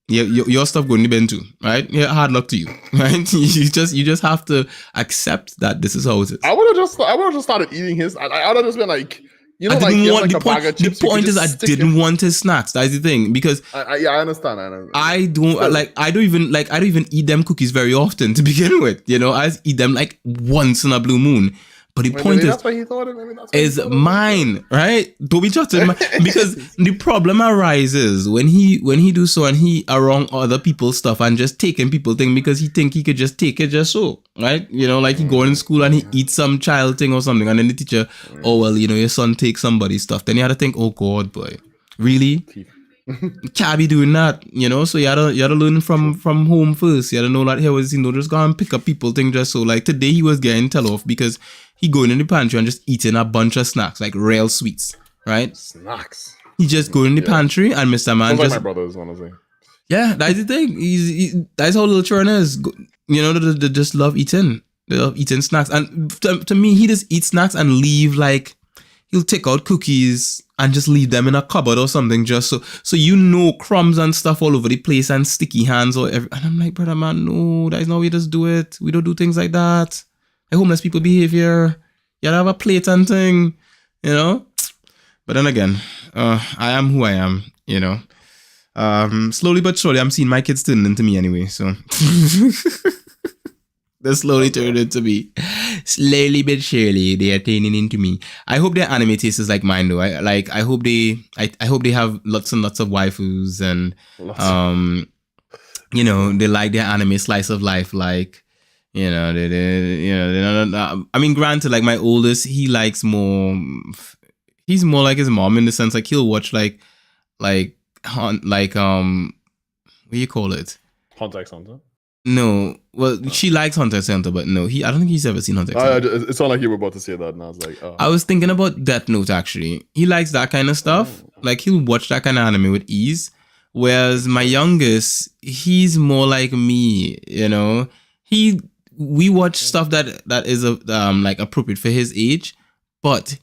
your stuff going to the bin too, right? Yeah, hard luck to you, right? you just have to accept that this is how it is. I would have just started eating his. I would have just been like, you know, like a bag of chips. The point is, I didn't want his snacks. That's the thing, because I understand. I don't even eat them cookies very often to begin with. You know, I just eat them like once in a blue moon. But the point is mine, right? Don't be judging because the problem arises when he do so and he around other people's stuff and just taking people thing because he think he could just take it just so, right? You know, like he go in school and he eats some child thing or something, and then the teacher, oh well, you know, your son takes somebody's stuff. Then you had to think, oh God, boy, really? Can't be doing that, you know. So you had to learn from home first. You had to know that he was, you know, just go and pick up people thing just so. Like today he was getting tell off because he going in the pantry and just eating a bunch of snacks, like real sweets, right? Snacks. He just go in the pantry and Mr. Man just like my brothers, honestly. Yeah, that's the thing. That's how little children is. You know, they just love eating. They love eating snacks. And to me, he just eats snacks and leave, like, he'll take out cookies and just leave them in a cupboard or something just so you know, crumbs and stuff all over the place and sticky hands or and I'm like, brother man, no, that is not how we just do it. We don't do things like that. Like homeless people behavior. You gotta have a plate and thing, you know? But then again, I am who I am, you know? Slowly but surely, I'm seeing my kids turning into me anyway, so... They're slowly turning into me. Slowly but surely, they are turning into me. I hope their anime taste is like mine, though. I hope they have lots and lots of waifus and, you know, they like their anime slice of life, like, You know, they're not, I mean, granted, like my oldest, he likes more. He's more like his mom in the sense like he'll watch like what do you call it? Hunter x Hunter. No, well, she likes Hunter x Hunter, but no, I don't think he's ever seen Hunter x Hunter. It sounded like you were about to say that, and I was like, oh. I was thinking about Death Note actually. He likes that kind of stuff. Like he'll watch that kind of anime with ease. Whereas my youngest, he's more like me. You know, we watch stuff that is like appropriate for his age, but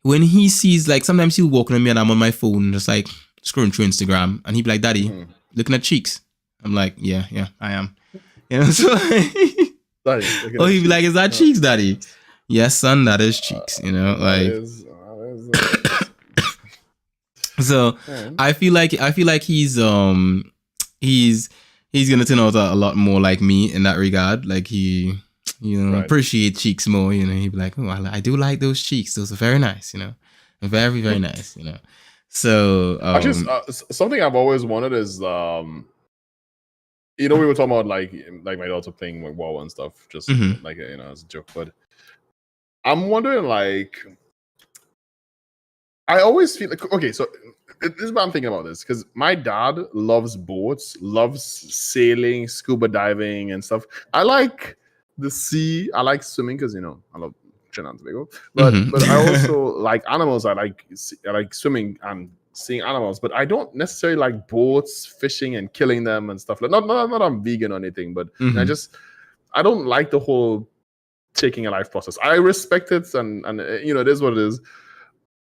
when he sees like sometimes he'll walk on me and I'm on my phone just like scrolling through Instagram and he'd be like, "Daddy, looking at cheeks." I'm like, "Yeah, I am." You know, so oh, he'd be like, "Is that cheeks, Daddy?" Yes, son, that is cheeks. You know, like. So I feel like he's gonna turn out a lot more like me in that regard. Like he, appreciate cheeks more. You know, he'd be like, "Oh, I do like those cheeks. Those are very nice. You know, very very nice. You know." So actually, something I've always wanted is, we were talking about like my daughter playing like WoW and stuff, just like as a joke. But I'm wondering, like, I always feel like, okay, so this is what I'm thinking about this, because my dad loves boats, loves sailing, scuba diving and stuff. I like the sea. I like swimming because, I love Trinidad and Tobago. But I also like animals. I like swimming and seeing animals, but I don't necessarily like boats, fishing and killing them and stuff. Like, not I'm vegan or anything, but I don't like the whole taking a life process. I respect it and it is what it is.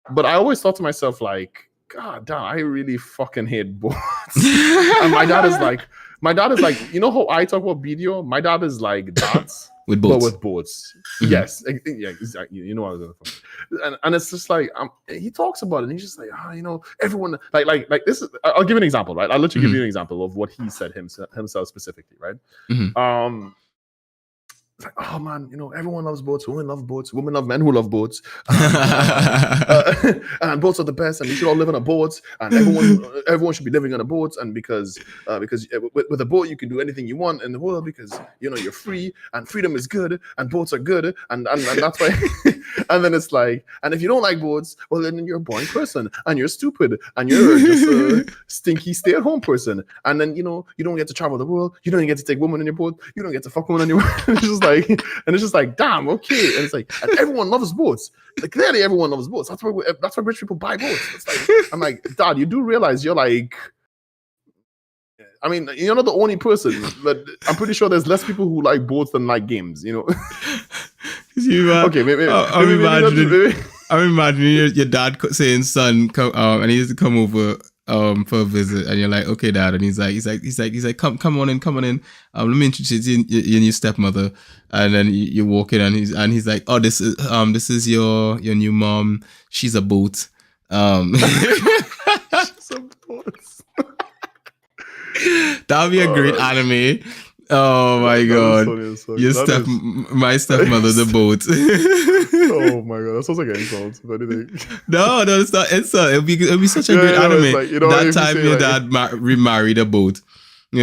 But I always thought to myself, like, God damn, I really fucking hate boats. And my dad is like, you know how I talk about BDO? My dad is like that, with boats. But with boats. Yes, yeah, exactly. You know what I was going and it's just like, he talks about it, and he's just like, everyone, like this is. I'll give an example, right? I'll let you give you an example of what he said himself specifically, right? It's like, oh man, everyone loves boats. Women love boats. Women love men who love boats. And boats are the best, and we should all live on a boat. And everyone should be living on a boat. And because with a boat you can do anything you want in the world, because you're free, and freedom is good, and boats are good, and that's why. And then it's like, and if you don't like boats, well then you're a boring person, and you're stupid, and you're just a stinky stay-at-home person. And then you don't get to travel the world. You don't get to take women in your boat. You don't get to fuck women on your boat. It's just like, damn, okay. And it's like, and everyone loves boats. Like, clearly everyone loves boats. That's why rich people buy boats. It's like, I'm like, Dad, you do realize you're like, I mean, you're not the only person, but I'm pretty sure there's less people who like boats than like games, Okay, maybe. I'm imagining your dad saying, "Son, come," and he has to come over for a visit, and you're like, "Okay, Dad," and he's like, come on in. Let me introduce you your new stepmother, and then you walk in, and he's like, "Oh, this is your new mom. She's a boat." She's a boat. That would be a great anime. Oh my god! My stepmother's a boat. Oh my god, that sounds like an insult. If anything. No, it's not insult. It'll be such a great anime. Like, that time your dad remarried a boat. What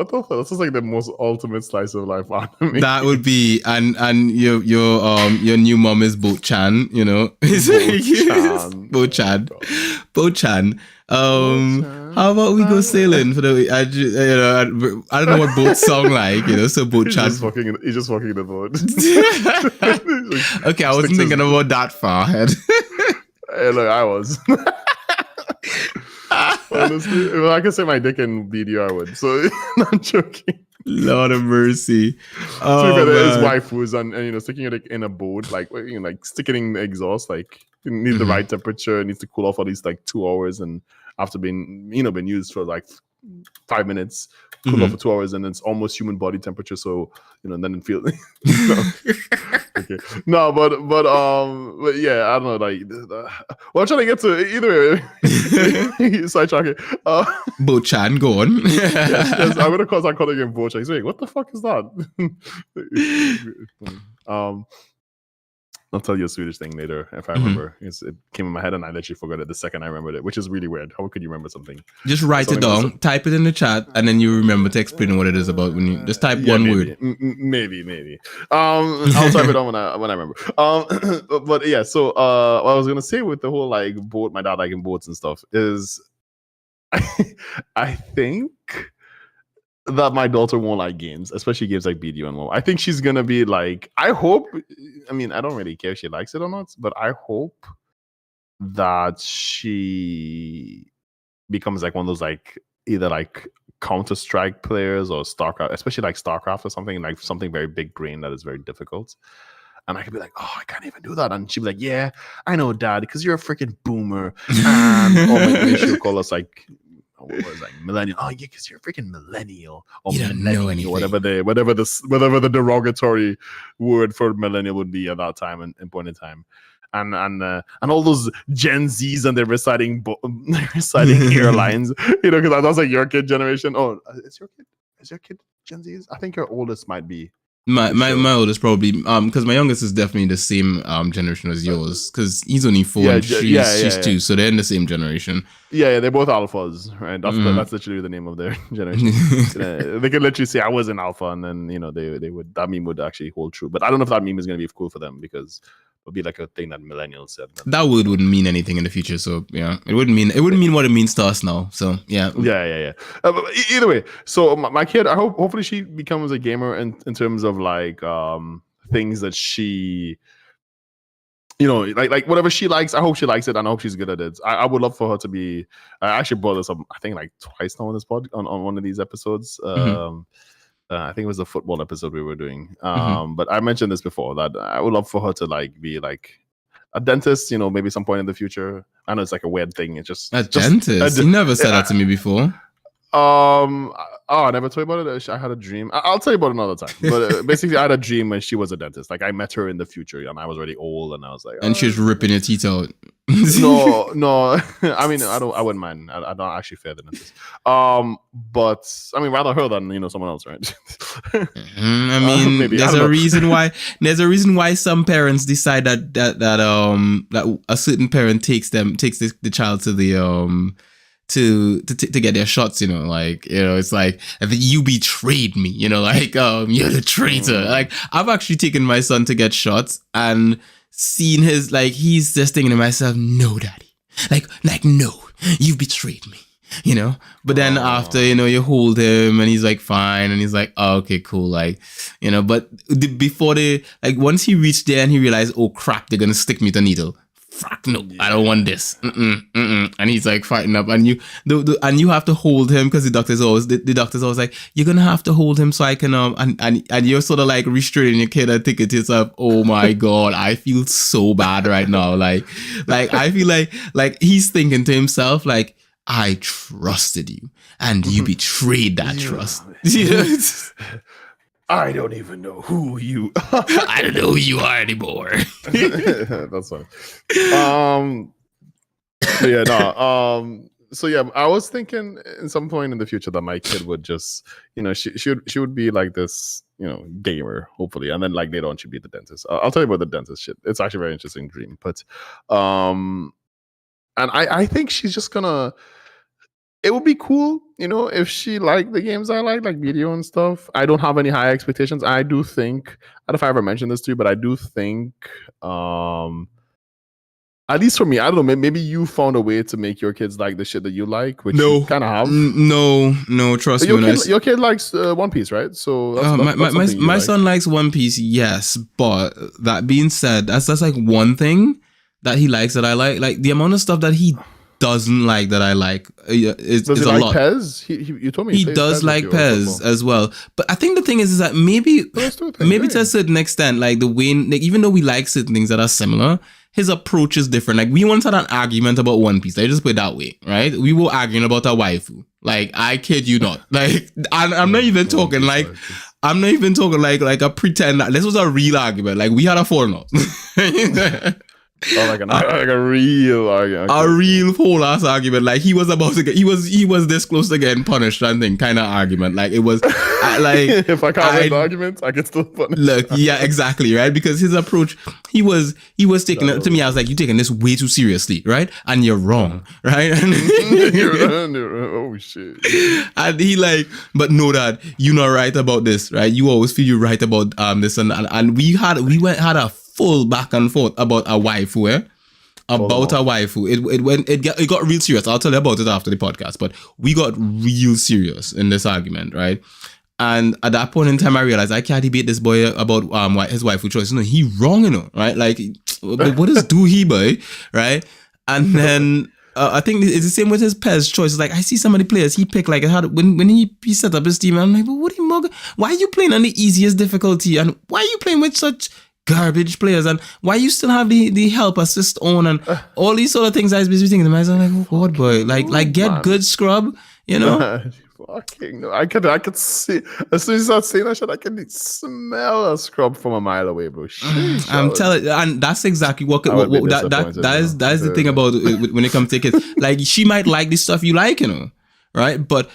the fuck? That sounds like the most ultimate slice of life anime. That would be, and your new mom is Boat-chan. Boat-chan. How about we go sailing for the week? I don't know what boats sound like, so Boat-chan. He's just walking the boat. Okay, I wasn't thinking about that far ahead. Hey, look, I was. Honestly, if I could say my dick in BDR, I would. So, not joking. Lord of mercy. His wife was sticking it in a boat, like sticking in the exhaust, like it needs the right temperature, it needs to cool off at least like 2 hours, and after being been used for like 5 minutes, cool off for 2 hours, and it's almost human body temperature. So then it feels okay. No, but yeah, I don't know. Like, well, I'm trying to get to either way. Sidetracking. Boat-chan, go on. yes, I'm gonna start calling him Boat-chan. He's like, what the fuck is that? I'll tell you a Swedish thing later if I remember. It came in my head and I literally forgot it the second I remembered it, which is really weird. How could you remember something? Just write it down, type it in the chat, and then you remember to explain what it is about when you just type one word. Maybe. I'll type it down when I remember. But yeah, so what I was gonna say with the whole like boat, my dad liking boats and stuff is, I think that my daughter won't like games, especially games like BDO and WoW. I think she's gonna be like, I hope. I mean, I don't really care if she likes it or not, but I hope that she becomes like one of those like either like Counter-Strike players or StarCraft, especially like StarCraft or something, like something very big brain that is very difficult. And I could be like, oh, I can't even do that. And she'd be like, yeah, I know, Dad, because you're a freaking boomer. And or maybe she'll call us like, what was like millennial? Oh yeah, because you're a freaking millennial or you don't know anything. whatever the derogatory word for millennial would be at that time and point in time. And all those Gen Zs and they're reciting airlines, because that was like your kid generation. Oh, is your kid Gen Zs? I think your oldest might be. My oldest probably because my youngest is definitely the same generation as yours because he's only 4 and she's 2, so they're in the same generation. Yeah, they're both alphas, right? That's literally the name of their generation. They could literally say I was an alpha, and then they would, that meme would actually hold true. But I don't know if that meme is going to be cool for them because it would be like a thing that millennials said. That word wouldn't mean anything in the future, so yeah, it wouldn't mean what it means to us now. So yeah. But either way, so my kid, I hope hopefully she becomes a gamer in terms of like things that she, like whatever she likes. I hope she likes it, and I hope she's good at it. I would love for her to be. I actually brought this up, I think like twice now on this pod on one of these episodes. I think it was the football episode we were doing. But I mentioned this before that I would love for her to like be like a dentist, maybe some point in the future. I know it's like a weird thing. It's just dentist. You never said that to me before. I never told you about it. I had a dream. I'll tell you about it another time. But basically, I had a dream when she was a dentist. Like I met her in the future, and I was already old, and I was like, and she was ripping your teeth out. No. I mean, I wouldn't mind. I don't actually fear the dentist. But I mean, rather her than someone else, right? I mean, maybe. There's a reason why. There's a reason why some parents decide that a certain parent takes the child to the to get their shots, it's like, you betrayed me, you're the traitor. Like I've actually taken my son to get shots and seen his, like, he's just thinking to myself, no, daddy, like no, you've betrayed me, but then after, you hold him and he's like fine, and he's like, oh, okay, cool, like, but before once he reached there and he realized, oh crap, they're gonna stick me with a needle. Fuck no, I don't want this. And he's like fighting up, and you have to hold him because the doctor's always like, you're gonna have to hold him so I can and you're sort of like restraining your kid and thinking to yourself, oh my god, I feel so bad right now. Like I feel like he's thinking to himself like, I trusted you and you betrayed that trust. I don't even know who you I don't know who you are anymore. That's funny. So yeah, I was thinking in some point in the future that my kid would just, she would be like this, gamer, hopefully, and then like later on she'd be the dentist. I'll tell you about the dentist shit. It's actually a very interesting dream, but and I think she's just gonna. It would be cool, if she liked the games I like video and stuff. I don't have any high expectations. I do think, I don't know if I ever mentioned this to you, but I do think, at least for me, I don't know, maybe you found a way to make your kids like the shit that you like, which you kind of have. No, trust me. Your kid likes One Piece, right? So that's my son likes One Piece, yes. But that being said, that's like one thing that he likes that I like. Like the amount of stuff that he doesn't like that I like is a lot. Pez? You told me he does like Pez as well. But I think the thing is that maybe to a certain extent, like the way, like, even though we like certain things that are similar, his approach is different. Like we once had an argument about One Piece. I just put it that way, right? We were arguing about a waifu. Like I kid you not. Like I'm not even talking like a pretend. This was a real argument. Like we had a falling out. Oh, like a real argument. A real whole ass argument. Like he was about to get, he was this close to getting punished. I think kind of argument. Like it was, like if I can't win the argument, I get still punished. Look, yeah, exactly, right? Because his approach, he was taking it to me. I was like, you're taking this way too seriously, right? And you're wrong, right? Oh shit. And he like, but know that you're not right about this, right? You always feel you're right about this and we had a full back and forth about a waifu, about a waifu. It got real serious. I'll tell you about it after the podcast, but we got real serious in this argument, right? And at that point in time, I realized I can't debate this boy about his waifu choice. No, he wrong, right? Like, what is do he, boy, right? And then I think it's the same with his PES choices. Like I see some of the players he picked, like when he set up his team, I'm like, but what are you mug? Why are you playing on the easiest difficulty? And why are you playing with such garbage players? And why you still have the help assist on and all these sort of things? I was busy thinking to myself, like, oh God, boy, like get good scrub, you know? Fucking no. I could see as soon as you start saying that shit, I can smell a scrub from a mile away, bro. Sheesh, I'm telling, and that's exactly what that is the thing about when it comes to kids. Like she might like the stuff you like, you know, right? But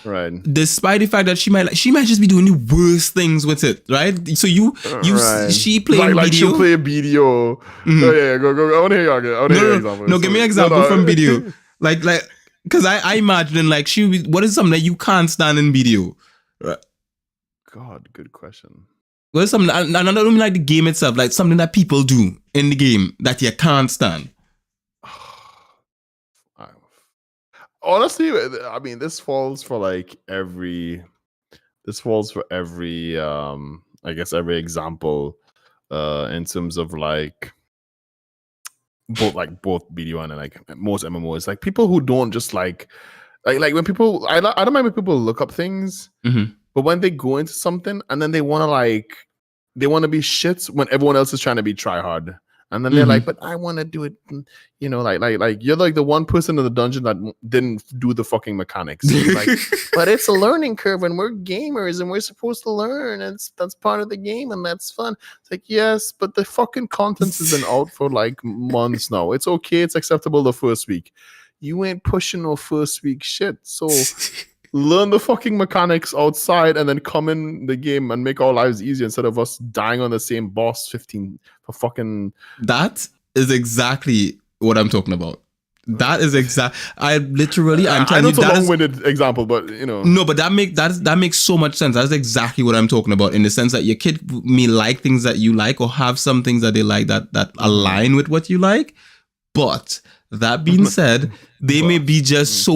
despite the fact that she might just be doing the worst things with it, right? So she playing like video. she'll play video. Mm-hmm. Oh yeah, go. I want to hear your example. No, give me an example from video. Like. Because I imagine like what is something that you can't stand in video? Right. God, good question. What is something, and I don't mean like the game itself, like something that people do in the game that you can't stand. Honestly, I mean, this falls for every I guess every example in terms of both video and like most MMOs, like people who don't just like when people I don't mind when people look up things, but when they go into something and then they want to be shit when everyone else is trying to be try hard, and then they're like, but I want to do it, you know, like you're like the one person in the dungeon that didn't do the fucking mechanics. Like, but it's a learning curve and we're gamers and we're supposed to learn, and that's part of the game and that's fun. It's like, yes, but the fucking content has been out for like months now. It's okay, it's acceptable the first week. You ain't pushing no first week shit. So learn the fucking mechanics outside and then come in the game and make our lives easier instead of us dying on the same boss 15 for fucking. That is exactly what I'm talking about. That is I'm telling you, it's a long-winded example, but you know. No, but that makes so much sense. That's exactly what I'm talking about, in the sense that your kid may like things that you like or have some things that they like that align with what you like. But that being said, they may just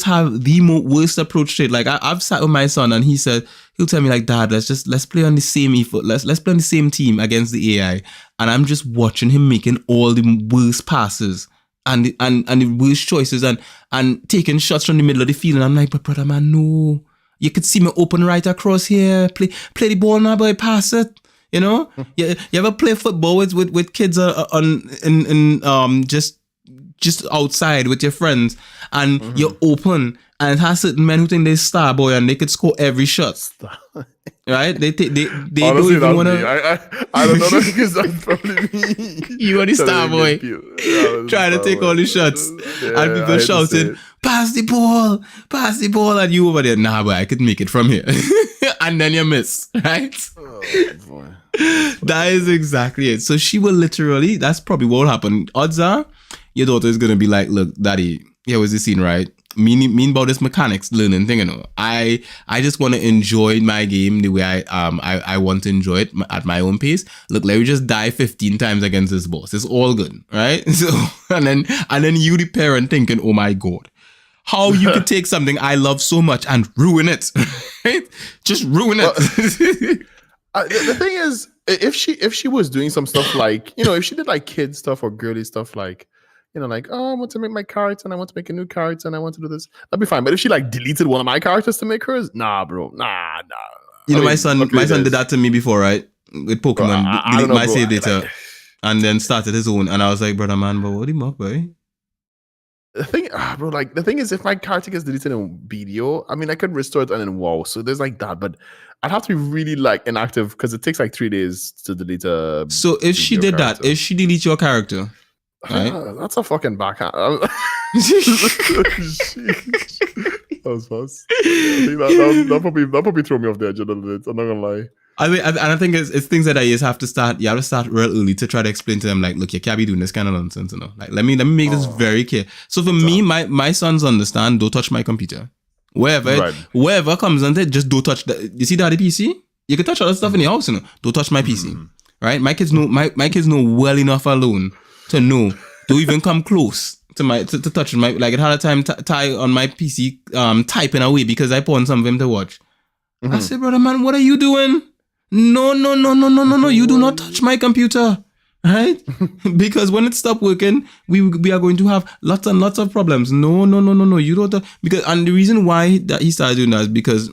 have the worst approach to it. Like I've sat with my son and he'll tell me like, Dad, let's play on the same let's play on the same team against the AI. And I'm just watching him making all the worst passes and the worst choices and taking shots from the middle of the field. And I'm like, but brother man, no. You could see me open right across here. Play the ball now, boy, pass it. You know? You ever play football with kids just outside with your friends and you're open, and it has certain men who think they're star boy and they could score every shot. Right? They honestly, don't even want to. I don't know that because that's probably me. You are the star boy trying to take all the shots, and people shouting, pass the ball, and you over there, nah boy, I could make it from here. And then you miss, right? Oh, boy. That is exactly it. So she will literally, that's probably what will happen. Odds are your daughter is gonna be like, look, daddy, here was the scene, right? Mean about this mechanics learning thing, you know. I just want to enjoy my game the way I want to enjoy it at my own pace. Look, let me just die 15 times against this boss. It's all good, right? So and then you, the parent, thinking, oh my God, how you could take something I love so much and ruin it, right? Just ruin it. The thing is, if she was doing some stuff like, you know, if she did like kid stuff or girly stuff, like, you know, like, oh, I want to make my character and I want to make a new character and I want to do this, that'd be fine. But if she like deleted one of my characters to make hers, nah, bro, nah. You know, my son did that to me before, right? With Pokemon, delete my save data, and then started his own. And I was like, brother, man, but what him up, boy? The thing is, if my character gets deleted in video, I mean, I could restore it and then WoW. So there's like that, but I'd have to be really like inactive because it takes like 3 days to delete a. So if she did that, if she delete your character, Right? That's a fucking backhand. That was fast. Yeah, I think that probably throw me off the edge a little bit. I'm not gonna lie. I think it's things that I just have to start. You have to start real early to try to explain to them, like, look, you can't be doing this kind of nonsense, you know. Like, let me make this very clear. So for me, my sons understand. Don't touch my computer. Wherever comes on it, just don't touch. You see that the PC? You can touch other stuff in the house, you know. Don't touch my PC, right? My kids know. My kids know well enough alone to know. Don't even come close to touch my. Like, it had a time tie on my PC, typing away because I pawned some of him to watch. I said, brother man, what are you doing? No. You do not touch my computer. Right? Because when it stopped working, we are going to have lots and lots of problems. No. You don't. Because, and the reason why that he started doing that is because,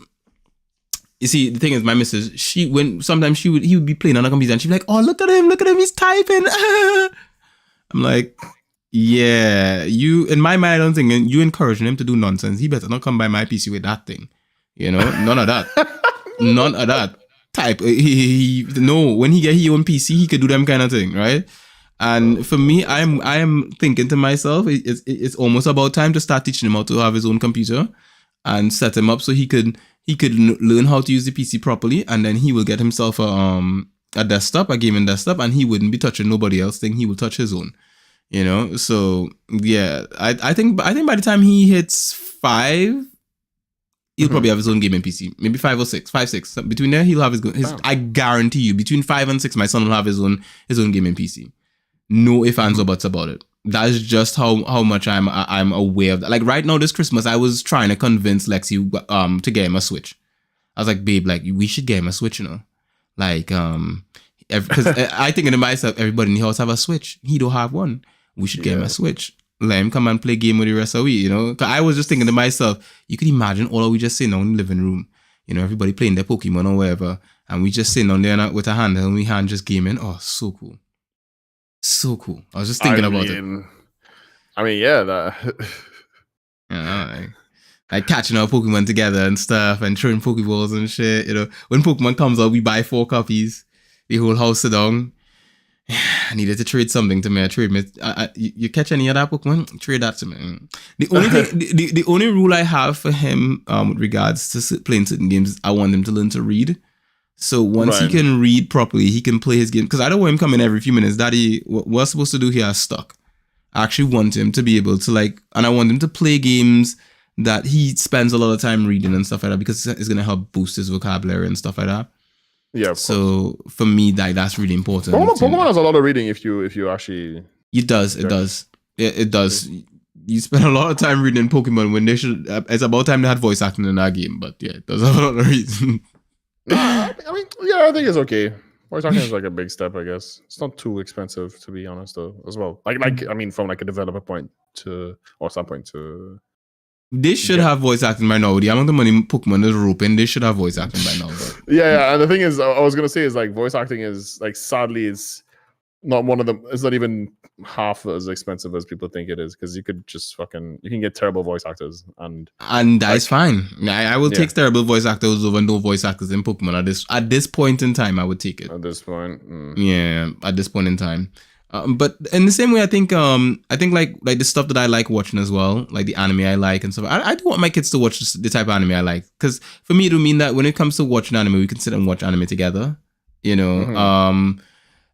you see, the thing is, my missus, sometimes he would be playing on a computer and she'd be like, oh, look at him, he's typing. I'm like, yeah, in my mind, I don't think you encouraging him to do nonsense. He better not come by my PC with that thing. You know, none of that. None of that. Type. No, when he get his own PC, he could do them kind of thing, right? And for me, I am thinking to myself, it's almost about time to start teaching him how to have his own computer and set him up so he could learn how to use the PC properly, and then he will get himself a desktop, a gaming desktop, and he wouldn't be touching nobody else's thing. He will touch his own. You know, so yeah, I think by the time he hits 5. He'll probably have his own gaming PC. Maybe 5 or 6. 5, 6. Between there, he'll have his I guarantee you, between 5 and 6, my son will have his own gaming PC. No ifs, ands, or buts about it. That's just how much I'm aware of that. Like right now, this Christmas, I was trying to convince Lexi to get him a Switch. I was like, babe, like, we should get him a Switch, you know? Like, because I think to myself, everybody in the house have a Switch. He don't have one. We should get him a Switch. Let him come and play game with the rest of the week, you know? Because I was just thinking to myself, you could imagine all of we just sitting down in the living room, you know, everybody playing their Pokemon or whatever, and we just sitting down there with a handheld and we hand just gaming. Oh, so cool. So cool. I was just thinking about it. I mean, yeah, that... You know, like catching our Pokemon together and stuff and throwing Pokeballs and shit, you know? When Pokemon comes out, we buy 4 copies. The whole house sit down. I needed to trade something to me. You catch any of that Pokemon? Trade that to me. The only thing, the only rule I have for him with regards to playing certain games, I want him to learn to read. So once he can read properly, he can play his game. Because I don't want him coming every few minutes. Daddy, what we're supposed to do here is stuck. I actually want him to be able to and I want him to play games that he spends a lot of time reading and stuff like that, because it's going to help boost his vocabulary and stuff like that. Yeah. So for me, that's really important. Pokemon has a lot of reading if you actually. It does. It does. You spend a lot of time reading Pokemon when they should. It's about time they had voice acting in that game. But yeah, it does have a lot of reason. I mean, yeah, I think it's okay. Voice acting is like a big step, I guess. It's not too expensive, to be honest, though, as well. Like I mean, from like a developer point standpoint to. They should have voice acting by now. The amount of money Pokemon is roping, they should have voice acting by now. But. Yeah. And the thing is, I was gonna say is like voice acting is like, sadly, it's not one of them. It's not even half as expensive as people think it is, because you could just you can get terrible voice actors and that's fine. I will take terrible voice actors over no voice actors in Pokemon at this point in time. I would take it. At this point, yeah, at this point in time. But in the same way, I think like the stuff that I like watching as well, like the anime I like and stuff. I do want my kids to watch the type of anime I like, because for me it would mean that when it comes to watching anime, we can sit and watch anime together. You know,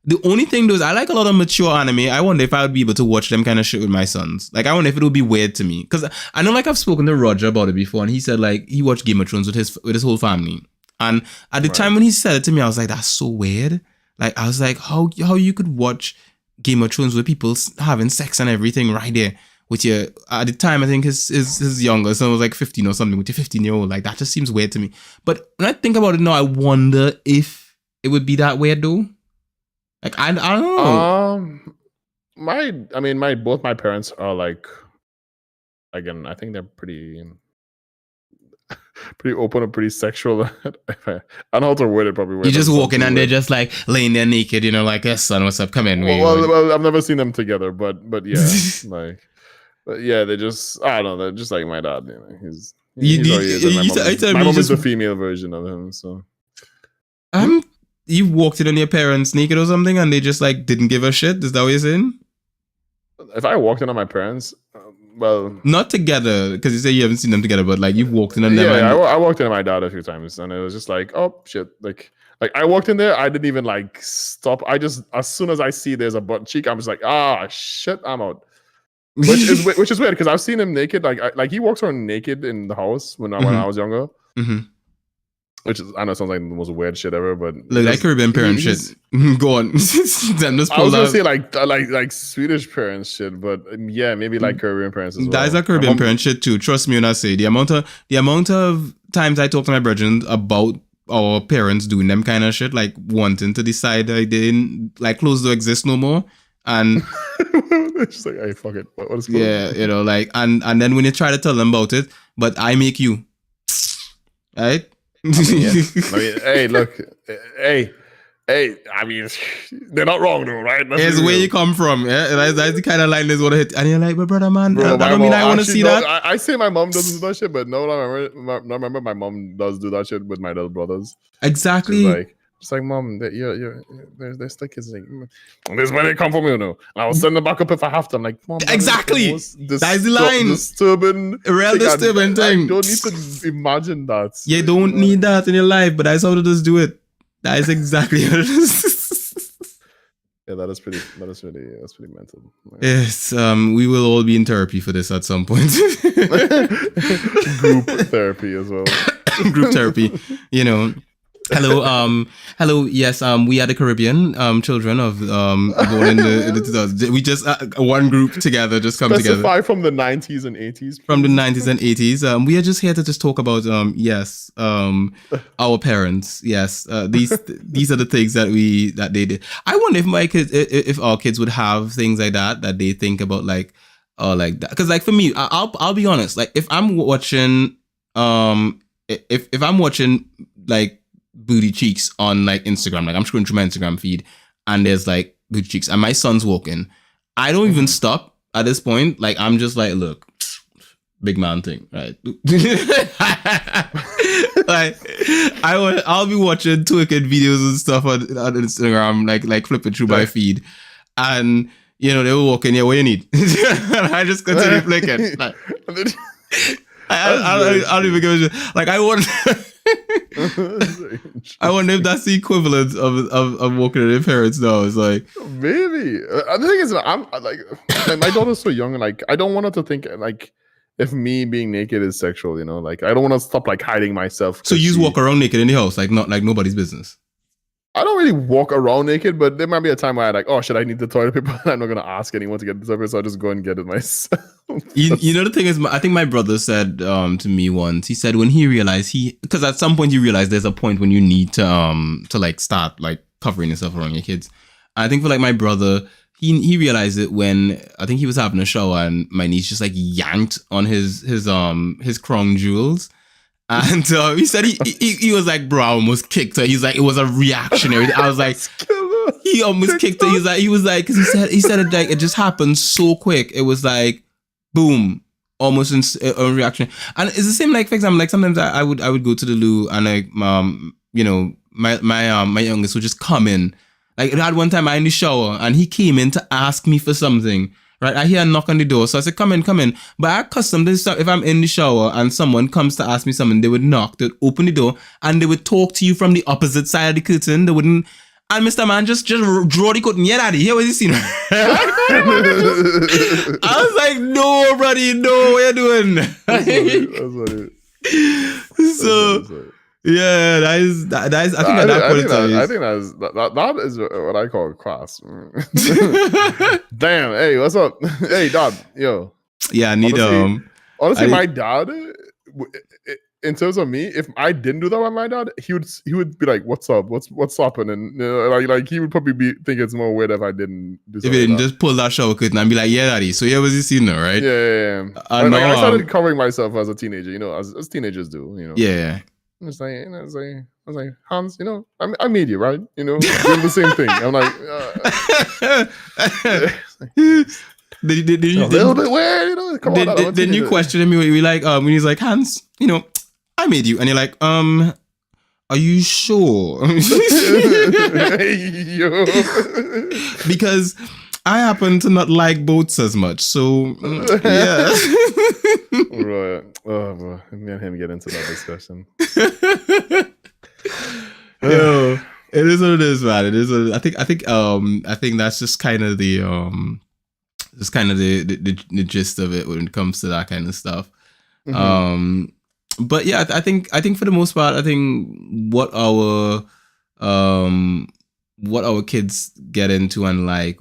the only thing though is I like a lot of mature anime. I wonder if I would be able to watch them kind of shit with my sons. Like I wonder if it would be weird to me, because I know like I've spoken to Roger about it before, and he said like he watched Game of Thrones with his whole family, and at the time when he said it to me, I was like, that's so weird. Like I was like, how you could watch Game of Thrones with people having sex and everything right there with your, at the time I think his younger son was like 15 or something, with your 15-year-old. Like that just seems weird to me. But when I think about it now, I wonder if it would be that weird though. Like I don't know. Both my parents are like, again, I think they're pretty open and pretty sexual. I don't know how to word it properly. You just walk in and they're just like laying there naked, you know, like, yes, son, what's up? Come in. Well, I've never seen them together, but yeah, but yeah, they just, I don't know, they're just like my dad. You know, he's my mom is the female version of him. So, you walked in on your parents naked or something, and they just like didn't give a shit. Is that what you're saying? If I walked in on my parents, well, Not together, because you say you haven't seen them together, but like you've walked in on them. yeah, And I walked in on my dad a few times, and it was just like, oh shit, like I walked in there, I didn't even like stop. I just as soon as I see there's a butt cheek, I'm just like, ah shit, I'm out. Which is weird because I've seen him naked, like he walks around naked in the house when I was younger. Mm-hmm. Which is, I know, sounds like the most weird shit ever, but Look, like Caribbean parent shit. Go on. Them just I was pull gonna out. say like Swedish parents shit, but yeah, maybe like Caribbean parents as well. That is a Caribbean parent shit too. Trust me when I say the amount of times I talk to my brethren about our parents doing them kind of shit, like wanting to decide that they didn't like clothes don't exist no more. And it's just like, hey, fuck it. What is clothes? yeah, you know, like and then when you try to tell them about it, but I make you. Right? I mean, hey, look, hey, I mean, they're not wrong though, right? It's where you come from. Yeah, that's the kind of line that's what I hit. And you're like, but brother, man, Bro, that don't mean I want to see that. I say my mom doesn't do that shit, but no, I remember my mom does do that shit with my little brothers. Exactly. It's like, mom, there's the kids like, this is where they come from, you know. And I will send them back up if I have to. I'm like, mom, exactly. That's the line. Real disturbing thing. I don't need to imagine that. You don't need that in your life, but that's how to just do it. That is exactly what it is. Yeah, that's pretty mental. Yes, we will all be in therapy for this at some point. Group therapy as well. Group therapy, you know. Hello. Yes, we are the Caribbean children of born in the 2000s. We just one group together, just come together. Specify from the 90s and 80s. From the 90s and 80s. We are just here to just talk about our parents. Yes, these are the things that they did. I wonder if my kids, if our kids would have things like that they think about, like, or like that. Because like for me, I'll be honest. Like if I'm watching if I'm watching like booty cheeks on like Instagram, like I'm scrolling through my Instagram feed and there's like booty cheeks and my son's walking, I don't even stop at this point. Like I'm just like, look, big man thing, right? Like I'll be watching twerking videos and stuff on Instagram, like flipping through my feed, and you know they were walking, yeah, what you need? And I just continue flicking. Like, I don't even give a shit. Like I wonder if that's the equivalent of walking with their parents now. It's like maybe. The thing is, I'm like my daughter's so young, and like I don't want her to think like if me being naked is sexual, you know. Like I don't want to stop like hiding myself. So you just walk around naked in the house, like not like nobody's business. I don't really walk around naked, but there might be a time where I like, oh shit, I need the toilet paper. I'm not gonna ask anyone to get the toilet paper, so I just go and get it myself. You know the thing is, I think my brother said to me once. He said when he realized because at some point you realize there's a point when you need to like start like covering yourself around your kids. And I think for like my brother, he realized it when I think he was having a shower and my niece just like yanked on his crown jewels. And he said he was like, bro, I almost kicked her. He's like, it was a reactionary. I was like, he almost kicked her. He was like, because he said it like it just happened so quick. It was like, boom, almost a reaction. And it's the same, like for example, like sometimes I would go to the loo and like you know my youngest would just come in. Like it had one time I in the shower and he came in to ask me for something. Right, I hear a knock on the door, so I said, "Come in." But I accustomed to this. If I'm in the shower and someone comes to ask me something, they would knock, they'd open the door, and they would talk to you from the opposite side of the curtain. They wouldn't. And Mr. Man just draw the curtain. Yeah, daddy, here was the scene. I was like, "No, buddy, no, what you doing?" That's funny. So. Yeah, that is. I think that is what I call class. Damn. Hey, what's up? Hey, dad. Yo. Yeah, I need honestly, my dad. In terms of me, if I didn't do that with my dad, he would be like, "What's up? What's happening?" You know, like he would probably think it's more weird if I didn't do something. If you didn't just pull that shower curtain and be like, "Yeah, daddy." So here was the scene, now, right? Yeah. I started covering myself as a teenager. You know, as teenagers do. You know. Yeah. I was like, Hans, you know, I made you, right? You know, doing the same thing. I'm like, a little bit weird, you know. Come on, then you question him. You like, when he's like, Hans, you know, I made you, and you're like, are you sure? Because I happen to not like boats as much, so yeah. Right. Oh, bro. Me and him get into that discussion. Yo, it is what it is, man. It is. I think that's just kind of the the gist of it when it comes to that kind of stuff. Mhm. But yeah, I think for the most part, I think what our kids get into and like,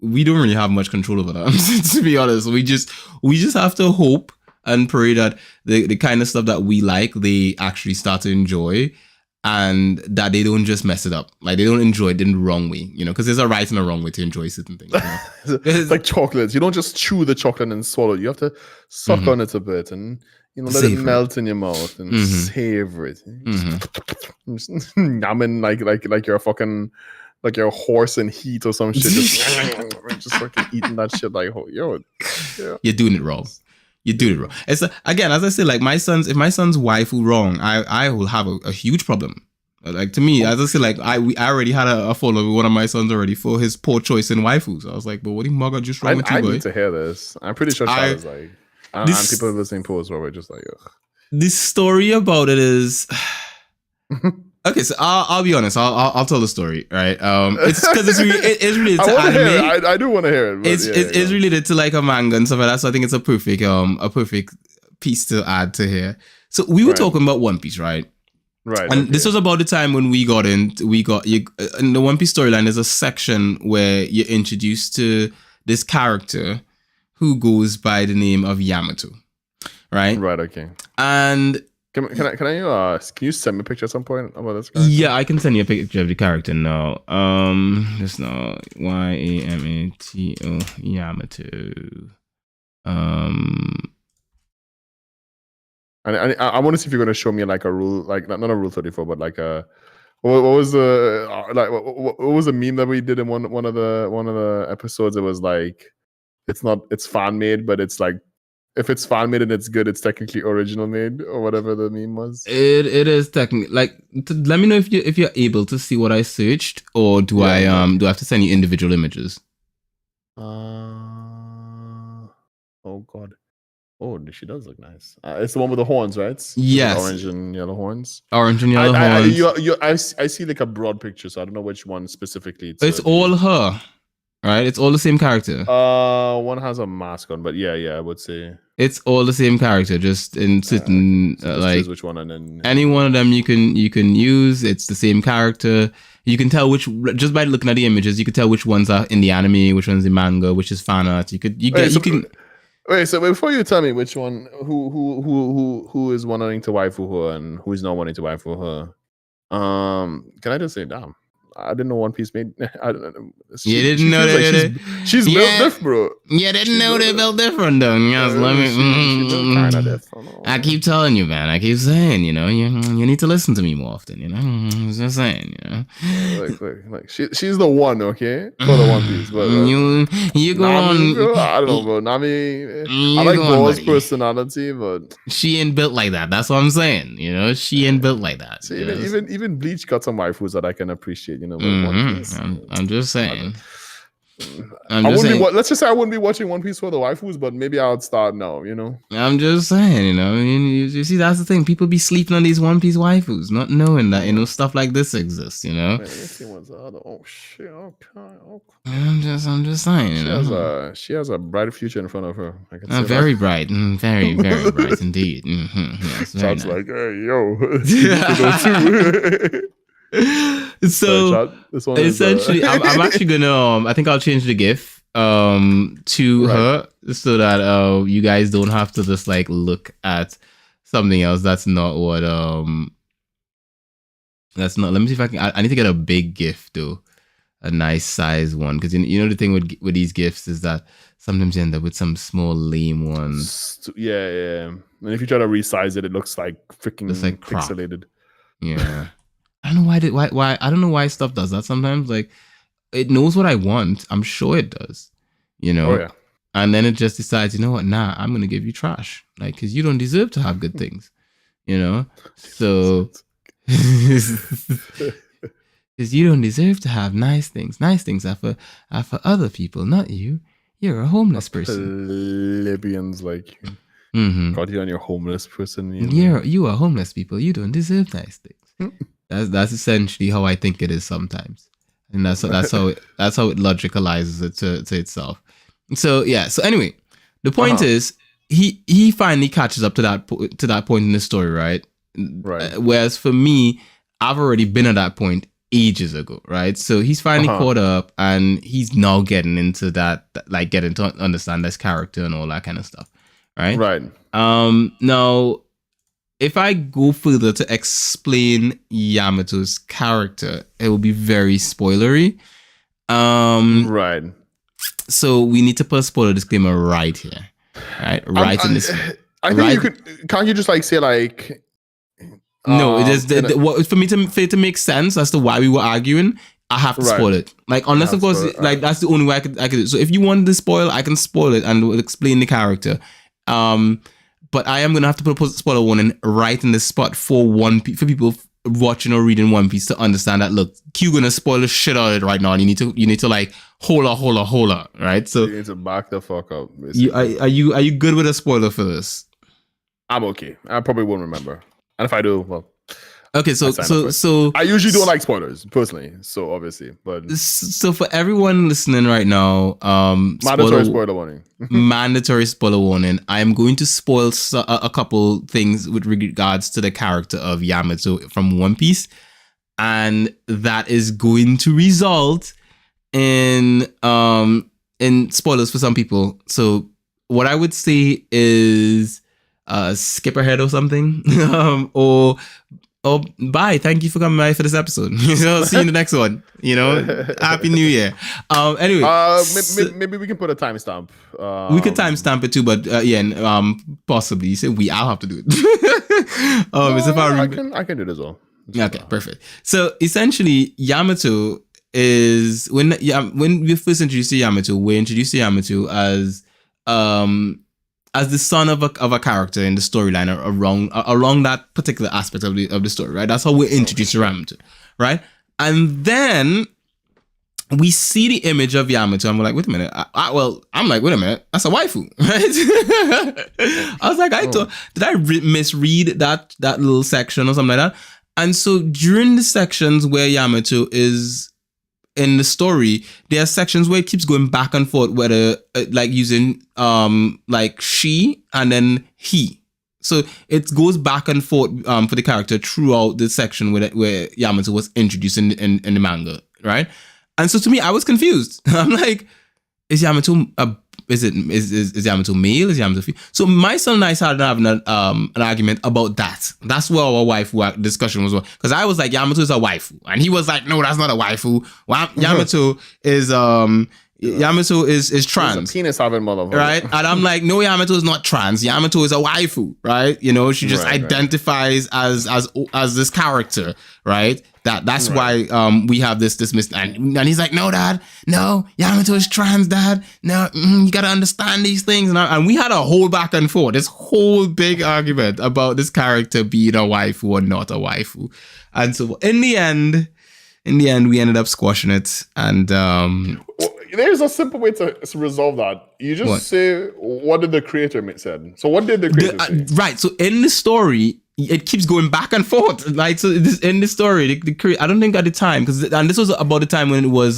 we don't really have much control over that. To be honest, we just have to hope and pray that the kind of stuff that we like, they actually start to enjoy, and that they don't just mess it up. Like they don't enjoy it in the wrong way, you know, because there's a right and a wrong way to enjoy certain things. You know? It's like chocolates. You don't just chew the chocolate and swallow it. You have to suck on it a bit and let it melt in your mouth and savor it. I mean, like you're a fucking like you're a horse in heat or some shit. Just fucking eating that shit like yo. Yeah. You're doing it wrong. You do it wrong. It's again, as I said, like if my son's waifu wrong, I will have a huge problem. Like to me, as I said, like I already had a follow with one of my sons already for his poor choice in waifus. So I was like, but what the mugger just wrong with you, boy? I need to hear this. I'm pretty sure Chad is like, and people have the same pose where we're just like, ugh. The story about it is. Okay, so I'll be honest. I'll tell the story, right? It's because it's related to anime. I do want to hear it. It's related to like a manga and stuff like that. So I think it's a perfect piece to add to here. So we were talking about One Piece, right? Right. And this was about the time when we got in the One Piece storyline. There's a section where you're introduced to this character who goes by the name of Yamato, right? Right. Okay. And can you send me a picture at some point about this character? Yeah, I can send you a picture of the character now. Just now, Yamato. Yamato. And I want to see if you're going to show me like a rule, like not a rule 34, but like a what was the what was the meme that we did in one of the episodes? It was like it's fan made, but it's like if it's fan made and it's good, it's technically original made or whatever the meme was. It is technically like. Let me know if you're able to see what I searched, or do I have to send you individual images? Oh god. Oh, she does look nice. It's the one with the horns, right? Yes. Orange and yellow horns. Orange and yellow horns. I see like a broad picture, so I don't know which one specifically. It's all her, right? It's all the same character. One has a mask on, but yeah, I would say it's all the same character, just in certain like which one, and then any one of them you can use. It's the same character. You can tell which just by looking at the images. You can tell which ones are in the anime, which one's in manga, which is fan art. Wait, so before you tell me which one, who is wanting to waifu her and who is not wanting to waifu her, can I just say, damn, I didn't know One Piece made. I don't know. You didn't know that she's built different, bro. You didn't know they built different, though. Yes, let me. Kind of different. I keep telling you, man. I keep saying, you need to listen to me more often. I'm just saying, Like she's the one, okay, for the One Piece. But you go Nami, on. Bro, I don't know, bro. Nami, I like Boa's personality, but she ain't built like that. That's what I'm saying. She ain't built like that. So even Bleach got some waifus that I can appreciate. I'm just saying. Let's just say I wouldn't be watching One Piece for the waifus, but maybe I would start now. I'm just saying. You see, that's the thing. People be sleeping on these One Piece waifus, not knowing that stuff like this exists. Wait, let me see what's the other. Oh shit! Okay. I'm just saying. She has a bright future in front of her. I can say very bright, very very bright indeed. Yes, Sounds nice. Like, hey yo, so this one essentially, I'm actually gonna. I think I'll change the GIF to her so that you guys don't have to just like look at something else. That's not what That's not. Let me see if I can. I need to get a big GIF though, a nice size one, because the thing with these GIFs is that sometimes you end up with some small lame ones. Yeah. And if you try to resize it, it looks like freaking pixelated. Yeah. I don't know why I don't know why stuff does that sometimes. Like, it knows what I want. I'm sure it does. Oh, yeah. And then it just decides, you know what? Nah, I'm gonna give you trash. Like, because you don't deserve to have good things. So Because you don't deserve to have nice things. Nice things are for other people, not you. You're a homeless person. Plebeians like you. Mm-hmm. God, you're a homeless person. You You are homeless people. You don't deserve nice things. That's essentially how I think it is sometimes, and that's how it logicalizes it to itself. So yeah. So anyway, the point is he finally catches up to that point in the story, right? Right. Whereas for me, I've already been at that point ages ago, right? So he's finally caught up, and he's now getting into that, like getting to understand this character and all that kind of stuff, right? Right. Now, if I go further to explain Yamato's character, it will be very spoilery. Right. So we need to put a spoiler disclaimer right here, right? Right in this. I think you could. Can't you just like say like? No, it is for it to make sense as to why we were arguing. I have to spoil it. Like, unless of course, like that's the only way I could do it. So if you want to spoil, I can spoil it and explain the character. But I am gonna have to put a spoiler warning right in the spot for people watching or reading One Piece to understand that. Look, Q gonna spoil the shit out of it right now, and you need to like hold on, right? So you need to back the fuck up. Are you good with a spoiler for this? I'm okay. I probably won't remember, and if I do, well. Okay, so I usually don't like spoilers personally, so obviously, but so for everyone listening right now, mandatory spoiler warning. Mandatory spoiler warning. I am going to spoil a couple things with regards to the character of Yamato from One Piece, and that is going to result in spoilers for some people. So what I would say is skip ahead or something, or bye. Thank you for coming by for this episode. See you in the next one. Happy New Year. Anyway, maybe we can put a timestamp. We could timestamp it too, but possibly. You say I'll have to do it. I can do it as well. Okay, perfect. So essentially, Yamato is when we first introduced to Yamato, we're introduced to Yamato as the son of a character in the storyline along that particular aspect of the story, right? That's how we're introduced to Yamato, right? And then we see the image of Yamato, and we're like, wait a minute. Wait a minute, that's a waifu, right? I was like, did I misread that little section or something like that? And so during the sections where Yamato is in the story, there are sections where it keeps going back and forth, whether like using like she and then he. So it goes back and forth for the character throughout the section where Yamato was introduced in the manga, right? And so to me, I was confused. I'm like, is Yamato is Yamato male? Is Yamato female? So my son and I started having an argument about that. That's where our waifu discussion was, because I was like, Yamato is a waifu, and he was like, no, that's not a waifu. Yamato is Yamato is trans. Penis having motherfucker. Right? And I'm like, no, Yamato is not trans. Yamato is a waifu, right? She just identifies as this character, right? That's why we have this and he's like, no, Dad, no, Yamato is trans, Dad. No, you gotta understand these things. And we had a whole back and forth, this whole big argument about this character being a waifu or not a waifu. And so in the end, we ended up squashing it. And there's a simple way to resolve that. You just say, what did the creator said? So what did the creator say? Right. So in the story, it keeps going back and forth. Like, so in the story, I don't think at the time, and this was about the time when it was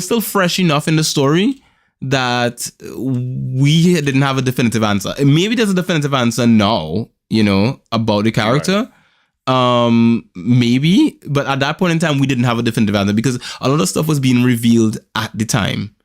still fresh enough in the story that we didn't have a definitive answer. Maybe there's a definitive answer now, about the character. Right. Maybe, but at that point in time, we didn't have a definitive answer because a lot of stuff was being revealed at the time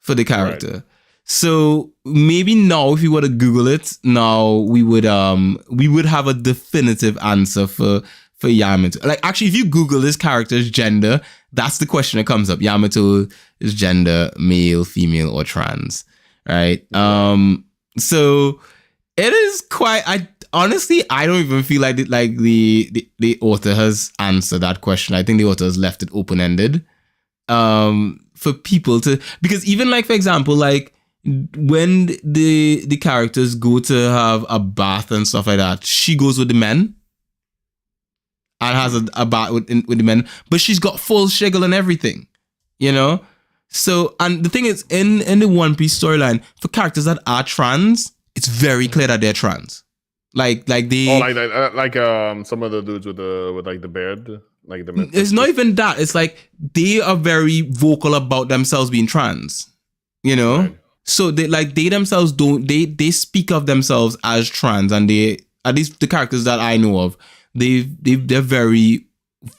for the character. Right. So maybe now, if you were to Google it, now we would have a definitive answer for Yamato. Like, actually, if you Google this character's gender, that's the question that comes up. Yamato is gender male, female, or trans, right? So it is quite. Honestly, I don't even feel like the author has answered that question. I think the author has left it open ended for people to, because even like, for example, like, when the characters go to have a bath and stuff like that, she goes with the men. and has a bat with the men, but she's got full shiggle and everything, you know. So, and the thing is, in the One Piece storyline, for characters that are trans, it's very clear that they're trans. Like they. Oh, like some of the dudes with like the beard, like the. It's not even that. It's like they are very vocal about themselves being trans, you know. Right. So they themselves don't they speak of themselves as trans, and they, at least the characters that I know of, they're very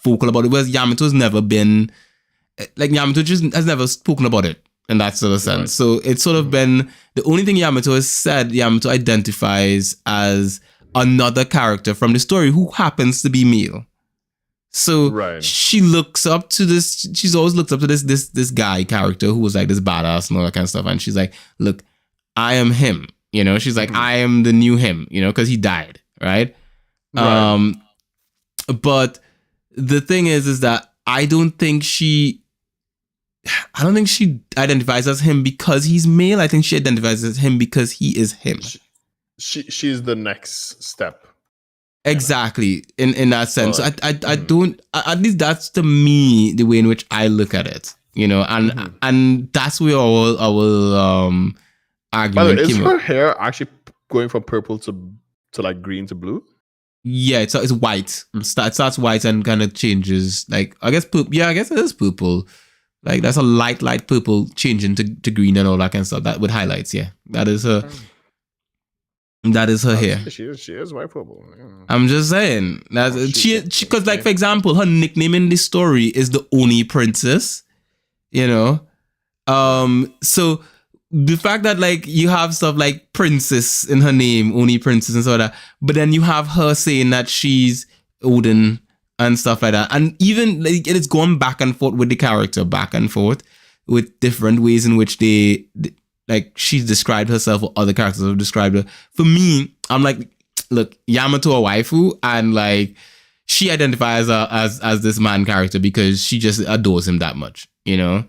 vocal about it. Whereas Yamato's never been, like, Yamato just has never spoken about it in that sort of sense. Right. So it's sort of been the only thing Yamato has said. Yamato identifies as another character from the story who happens to be male. So she looks up to this. She's always looked up to this guy character who was like this badass and all that kind of stuff. And she's like, "Look, I am him." You know, she's like, "I am the new him." You know, because he died, right? But the thing is that I don't think she identifies as him because he's male. I think she identifies as him because he is him. She's the next step. Exactly, in that sense. So I don't, at least that's to me the way in which I look at it, you know, and that's where our argument. By the way, is her hair actually going from purple to like green to blue? Yeah, it's white. It starts white and kind of changes, like, I guess purple. Yeah, I guess it is purple. Like, that's a light purple changing to green and all that kind of stuff. That with highlights. Yeah, that is her. That is her hair. She is white purple. Yeah. I'm just saying. She because, like, for example, her nickname in this story is the Oni Princess. You know, so the fact that, like, you have stuff like Princess in her name, Oni Princess and so that, but then you have her saying that she's Odin and stuff like that, and even, like, it's gone back and forth with the character, back and forth with different ways in which they like, she's described herself, or other characters have described her. For me, I'm like, look, Yamato a waifu, and, like, she identifies as this man character because she just adores him that much, you know?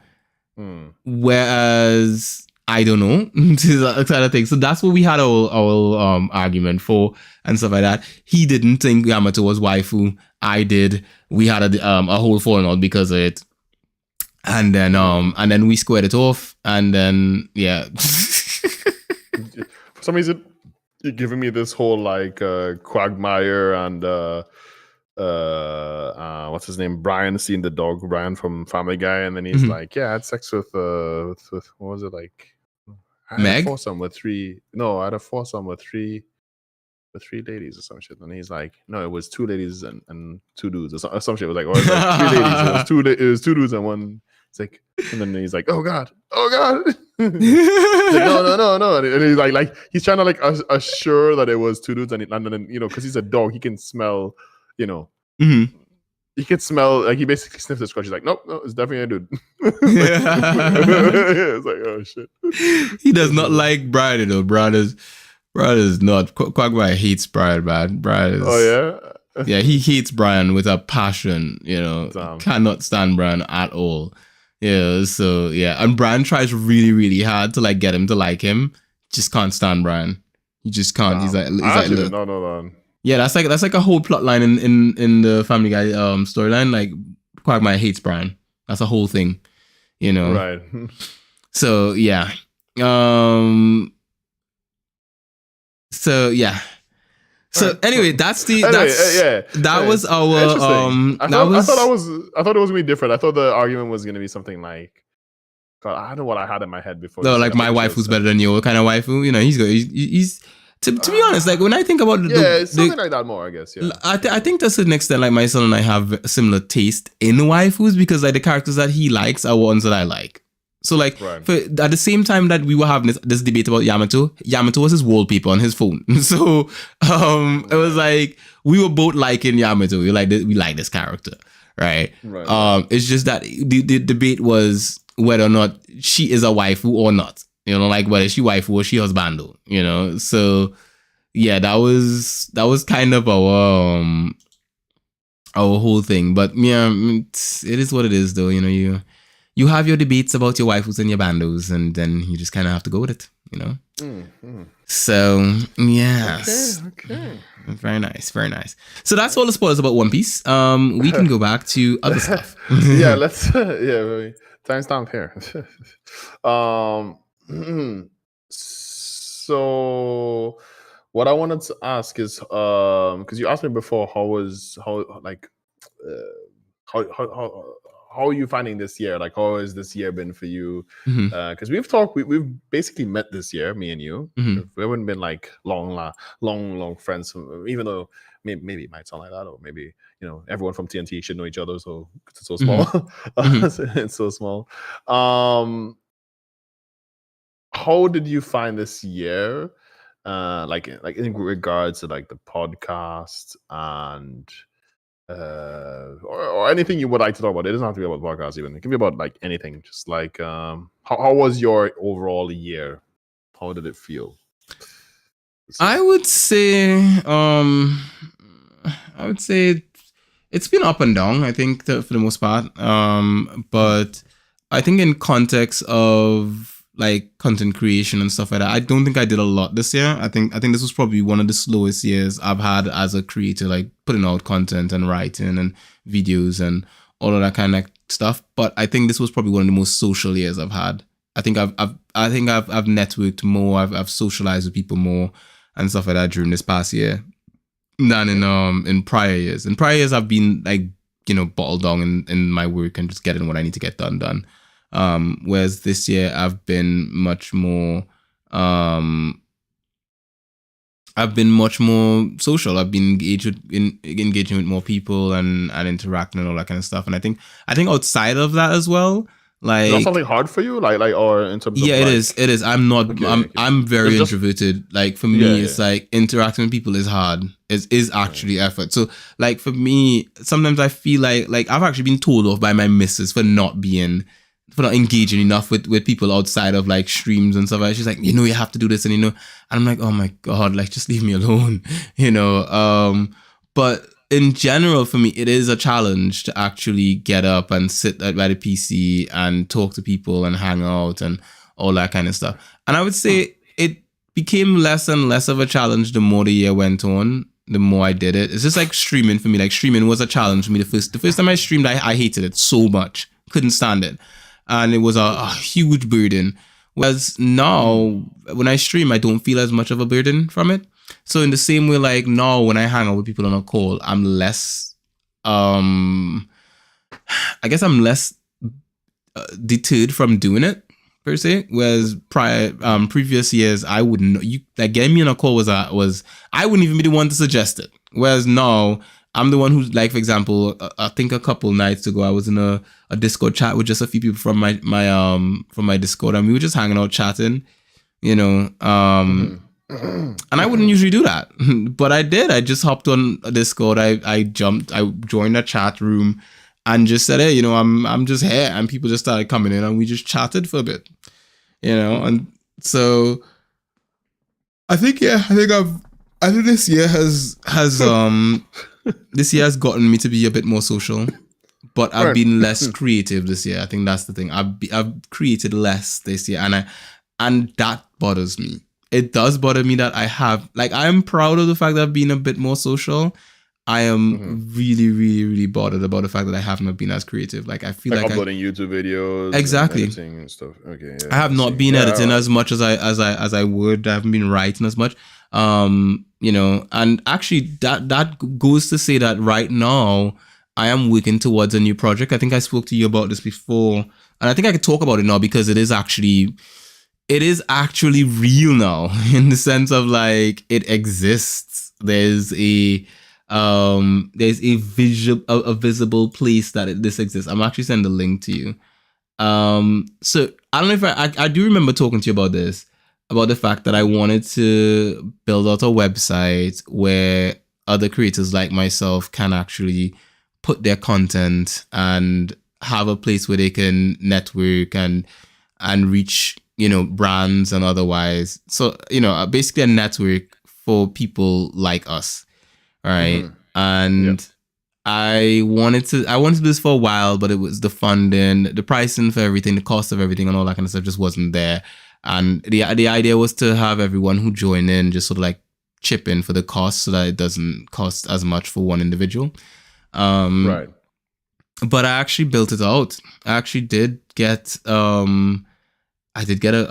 Whereas, I don't know, that kind of thing. So that's what we had our argument for and stuff like that. He didn't think Yamato was waifu. I did. We had a whole falling out because of it. And then we squared it off, and then for some reason you're giving me this whole, like, Quagmire and what's his name, Brian, seeing the dog Brian from Family Guy, and then he's like, yeah, I had sex with what was it, like, I had a foursome with three ladies or some shit, and he's like, no, it was 2 ladies and 2 dudes or some shit. It was like, or it was like 3 ladies, it was 2 dudes and 1. It's like, and then he's like, oh god. Like, no, and he's like he's trying to, like, assure that it was 2 dudes, and then, you know, because he's a dog, he can smell, you know, he can smell, like, he basically sniffs the scratch. He's like, nope, no, it's definitely a dude. It's like, oh shit. He does not like Brian, you know. Brian is not. Quagmire hates Brian, man. Brian is, oh yeah. Yeah, he hates Brian with a passion, you know. Cannot stand Brian at all. Yeah, so yeah, and Brian tries really, really hard to, like, get him to like him. Just can't stand Brian. He just can't. He's like, no. Yeah, that's like a whole plot line in the Family Guy storyline. Like, Quagmire hates Brian. That's a whole thing, you know. Right. So yeah. So yeah. So anyway, that was our I thought it was gonna be different. I thought the argument was gonna be something like, God, I don't know what I had in my head before. No, like, my waifu's better than your kind of waifu. You know, he's to be honest, like, when I think about it's something like that more, I guess. Yeah, I think to a certain extent, like, my son and I have similar taste in waifus because, like, the characters that he likes are ones that I like. So, like, at the same time that we were having this debate about Yamato was his wallpaper on his phone. So, it was like we were both liking Yamato. We like this character, right? It's just that the debate was whether or not she is a waifu or not. You know, like, whether she waifu or she husbando. You know, so yeah, that was kind of our whole thing. But yeah, it is what it is, though. You know, you have your debates about your waifus and your bandos, and then you just kind of have to go with it, you know. So yes, Okay. very nice, very nice. So that's all the spoilers about One Piece. We can go back to other stuff. Yeah, let's timestamp here. So what I wanted to ask is because you asked me before how are you finding this year? Like, how has this year been for you? Because we've basically met this year, me and you. We haven't been like long friends. Even though maybe it might sound like that, or maybe everyone from TNT should know each other. So it's so small. It's so small. How did you find this year? Like in regards to like the podcast and or anything you would like to talk about. It doesn't have to be about podcasts even. It can be about like anything. Just like how was your overall year? How did it feel? I would say it's been up and down, I think, for the most part. But I think in context of like content creation and stuff like that, I don't think I did a lot this year. I think this was probably one of the slowest years I've had as a creator, like putting out content and writing and videos and all of that kind of stuff. But I think this was probably one of the most social years I've had. I think I've networked more. I've socialized with people more and stuff like that during this past year than in prior years. In prior years, I've been like bottled down in my work and just getting what I need to get done. Whereas this year I've been much more social. I've been engaging with more people and interacting and all that kind of stuff. And I think outside of that as well, like, is that something hard for you, like or in terms of it is. I'm not. Okay. I'm very introverted. Like for me, it's like interacting with people is hard. Is actually effort. So like for me, sometimes I feel like I've actually been told off by my missus for not engaging enough with people outside of like streams and stuff. She's like, you have to do this, and I'm like, oh my god, like just leave me alone, But in general, for me, it is a challenge to actually get up and sit by the PC and talk to people and hang out and all that kind of stuff. And I would say it became less and less of a challenge the more the year went on. The more I did it, it's just like streaming for me. Like streaming was a challenge for me. The first time I streamed, I hated it so much, couldn't stand it. And it was a huge burden. Whereas now, when I stream, I don't feel as much of a burden from it. So in the same way, like now, when I hang out with people on a call, I'm less, I guess I'm less deterred from doing it, per se. Whereas previous years, I wouldn't, getting me on a call was, I wouldn't even be the one to suggest it. Whereas now, I'm the one who's, like, for example, I think a couple nights ago, I was in a Discord chat with just a few people from my Discord, and we were just hanging out chatting, and I wouldn't usually do that, but I did. I just hopped on a Discord. I joined a chat room and just said, hey, I'm just here, and people just started coming in, and we just chatted for a bit, and so I think this year has this year has gotten me to be a bit more social, but I've been less creative this year. I think that's the thing. I've created less this year, and that bothers me. It does bother me that I'm proud of the fact that I've been a bit more social. I am really, really, really bothered about the fact that I have not been as creative. Like I feel like uploading YouTube videos, exactly, and editing and stuff. Okay, yeah, I have not been editing as much as I would. I haven't been writing as much. And actually that goes to say that right now I am working towards a new project. I think I spoke to you about this before, and I think I could talk about it now because it is actually real now, in the sense of like it exists. There's a visible place that this exists. I'm actually sending the link to you. So I don't know if I do remember talking to you about this, about the fact that I wanted to build out a website where other creators like myself can actually put their content and have a place where they can network and reach, brands and otherwise. So, basically a network for people like us. Right. And I wanted to do this for a while, but it was the funding, the pricing for everything, the cost of everything, and all that kind of stuff just wasn't there. And the idea was to have everyone who joined in just sort of like chip in for the cost, so that it doesn't cost as much for one individual. Right. But I actually built it out. I actually did get a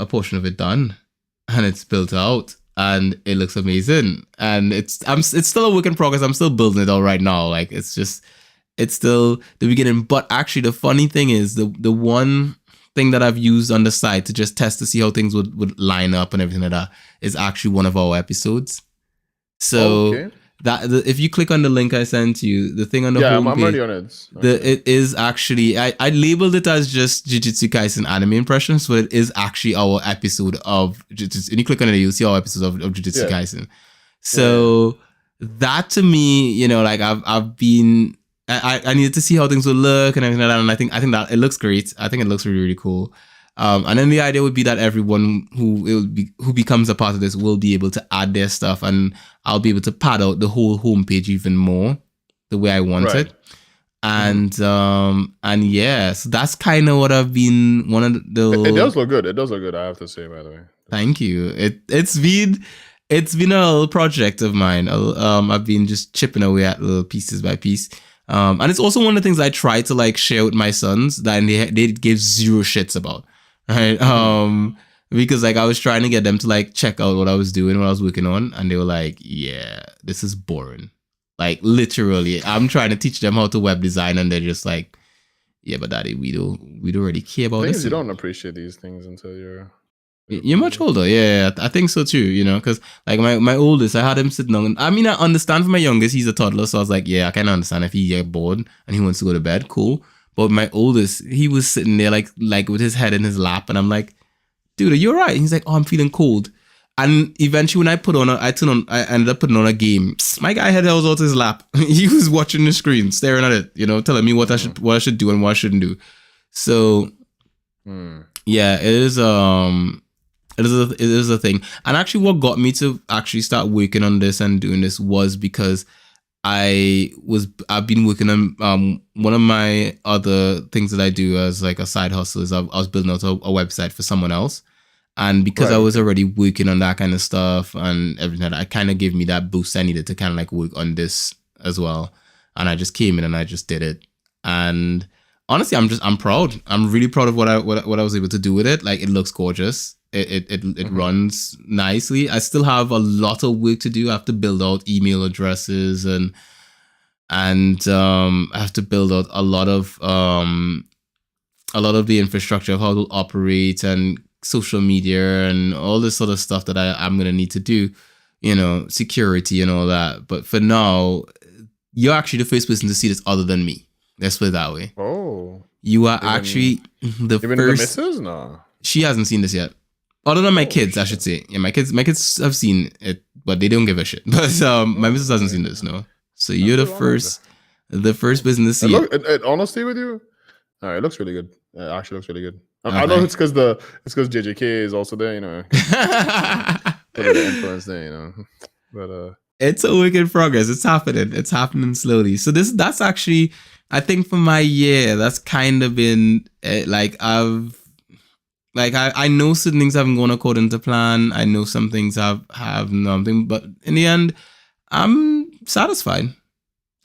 portion of it done, and it's built out, and it looks amazing. And it's still a work in progress. I'm still building it out right now. Like it's still the beginning. But actually, the funny thing is the one thing that I've used on the site to just test to see how things would line up and everything like that is actually one of our episodes. So Okay. if you click on the link I sent you, the thing on the Yeah, I'm homepage, already on it. Okay. it is actually I labeled it as just Jujutsu Kaisen anime impressions, but it is actually our episode of Jujutsu. And you click on it, you'll see our episode of Jujutsu Kaisen. So that to me, you know, like I've been I needed to see how things would look and everything like that, and I think that it looks great. I think it looks really, really cool. And then the idea would be that everyone who becomes a part of this will be able to add their stuff, and I'll be able to pad out the whole homepage even more the way I want it. And yeah, so that's kind of what I've been one of the. It does look good. It does look good. I have to say, by the way. Thank you. It's been a little project of mine. I've been just chipping away at little pieces by piece. And it's also one of the things I try to like share with my sons that they gave zero shits about. Right. Because like I was trying to get them to like check out what I was doing, what I was working on, and they were like, yeah, this is boring. Like literally, I'm trying to teach them how to web design, and they're just like, yeah, but daddy, we don't really care about this. You don't appreciate these things until you're much older. Yeah, I think so too, you know, because like my oldest, I had him sitting down. I mean, I understand for my youngest, he's a toddler, so I was like, yeah, I kind of understand if he get bored and he wants to go to bed, cool. But my oldest, he was sitting there like with his head in his lap, and I'm like, dude, are you alright? He's like, oh, I'm feeling cold. And eventually when I ended up putting on a game. My guy had held out his lap. He was watching the screen, staring at it, you know, telling me what I should do and what I shouldn't do. So yeah, it is a thing. And actually what got me to actually start working on this and doing this was because I've been working on one of my other things that I do as like a side hustle is I was building out a website for someone else, and because I was already working on that kind of stuff and everything, that kind of gave me that boost I needed to kind of like work on this as well. And I just came in and I just did it, and honestly, I'm proud. I'm really proud of what I was able to do with it. Like it looks gorgeous. It runs nicely. I still have a lot of work to do. I have to build out email addresses and I have to build out a lot of the infrastructure of how to operate and social media and all this sort of stuff that I'm gonna need to do, you know, security and all that. But for now, you're actually the first person to see this other than me. Let's put it that way. Oh, you are actually the first. The missus? No, she hasn't seen this yet. Other than my kids, I should say. Yeah, my kids have seen it, but they don't give a shit. But my missus hasn't seen this, no. So you're the first person to see it. Honestly, with you, all right, it looks really good. It actually looks really good. I know it's because JJK is also there, you know. Put a bit of influence there, you know. But it's a work in progress. It's happening. It's happening slowly. So that's actually, I think for my year, that's kind of been like I know certain things haven't gone according to plan. I know some things have nothing, but in the end, I'm satisfied.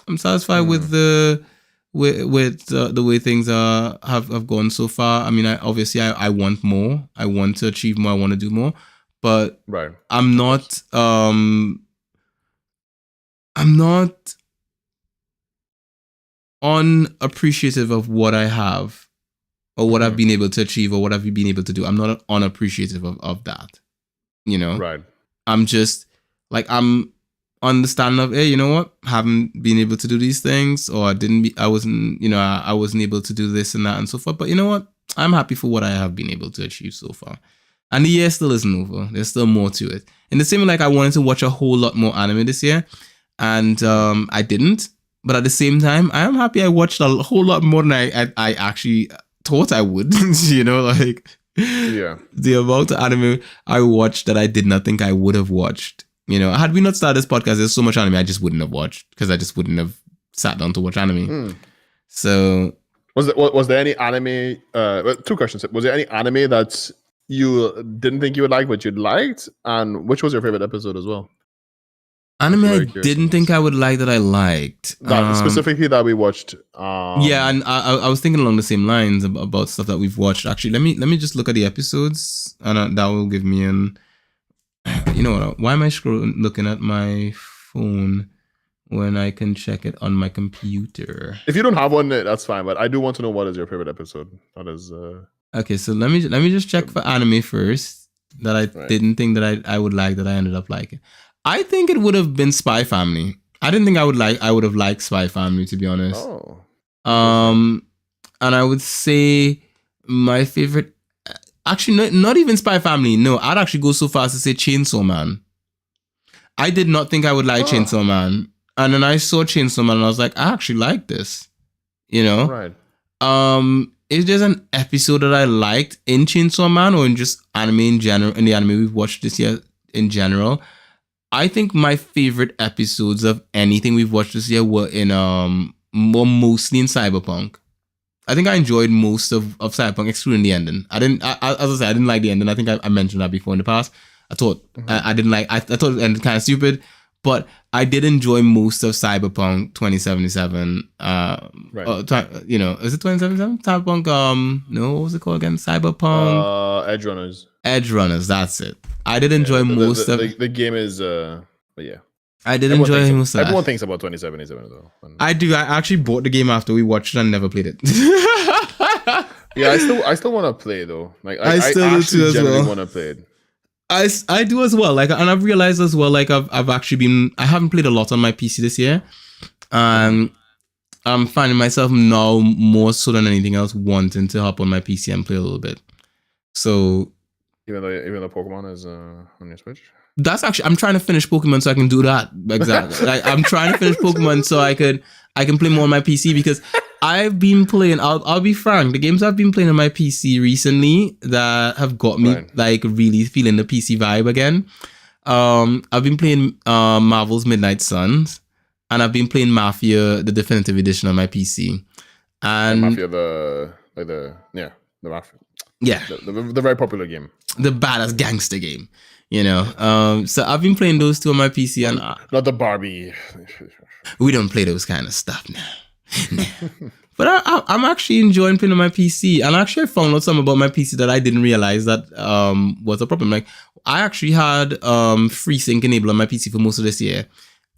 I'm satisfied with the way things have gone so far. I mean, I want more. I want to achieve more. I want to do more, but I'm not unappreciative of what I have or what I've been able to achieve or what I've been able to do. I'm not unappreciative of that, you know? Right. I'm just like, I'm understanding of, hey, you know what? Haven't been able to do these things, or I wasn't able to do this and that and so forth. But you know what? I'm happy for what I have been able to achieve so far. And the year still isn't over. There's still more to it. In the same way, like I wanted to watch a whole lot more anime this year, and I didn't. But at the same time, I am happy I watched a whole lot more than I actually thought I would. You know, like the amount of anime I watched that I did not think I would have watched. You know, had we not started this podcast, there's so much anime I just wouldn't have watched because I just wouldn't have sat down to watch anime. Hmm. So Was there any anime? Two questions. Was there any anime that you didn't think you would like, but you'd liked, and which was your favorite episode as well? anime I very curious didn't on think this. I would like that I liked. That specifically that we watched. Yeah, and I was thinking along the same lines about stuff that we've watched. Actually, let me just look at the episodes, and that will give me an. You know what? Why am I looking at my phone when I can check it on my computer? If you don't have one, that's fine. But I do want to know what is your favorite episode. That is. Okay, so let me just check for anime first that I didn't think that I would like that I ended up liking. I think it would have been Spy Family. I didn't think I would have liked Spy Family, to be honest. Oh. And I would say my favorite, actually not even Spy Family. No, I'd actually go so far as to say Chainsaw Man. I did not think I would like Chainsaw Man, and then I saw Chainsaw Man and I was like, I actually like this. You know, right? Is there an episode that I liked in Chainsaw Man or in just anime in general? In the anime we've watched this year in general, I think my favorite episodes of anything we've watched this year were in mostly in Cyberpunk. I think I enjoyed most of Cyberpunk, excluding the ending. As I said, I didn't like the ending. I think I mentioned that before in the past. I thought I didn't like. I thought it ended kind of stupid, but I did enjoy most of Cyberpunk 2077. You know, is it 2077? Cyberpunk. No, what was it called again? Cyberpunk. Edge Runners. Edge Runners. That's it. I did enjoy most of the game is. But yeah. I did enjoy most of that. Everyone thinks about 2077 as well. I do. I actually bought the game after we watched it and never played it. Yeah, I still want to play though. Like I still do too as well. Want to play it. I do as well. Like, and I've realized as well. Like, I've actually been. I haven't played a lot on my PC this year. I'm finding myself now more so than anything else wanting to hop on my PC and play a little bit. So even though Pokemon is on your Switch. That's actually, I'm trying to finish Pokemon so I can do that. Exactly. Like, I'm trying to finish Pokemon so I can play more on my PC because I've been playing, I'll be frank, the games I've been playing on my PC recently that have got me like really feeling the PC vibe again. I've been playing Marvel's Midnight Suns and I've been playing Mafia, the definitive edition on my PC. And Mafia, the Mafia. Yeah. The very popular game. The badass gangster game. You know, so I've been playing those two on my PC and not the Barbie. We don't play those kind of stuff now. But I'm actually enjoying playing on my PC, and actually I found out something about my PC that I didn't realize that was a problem. Like I actually had FreeSync enabled on my PC for most of this year,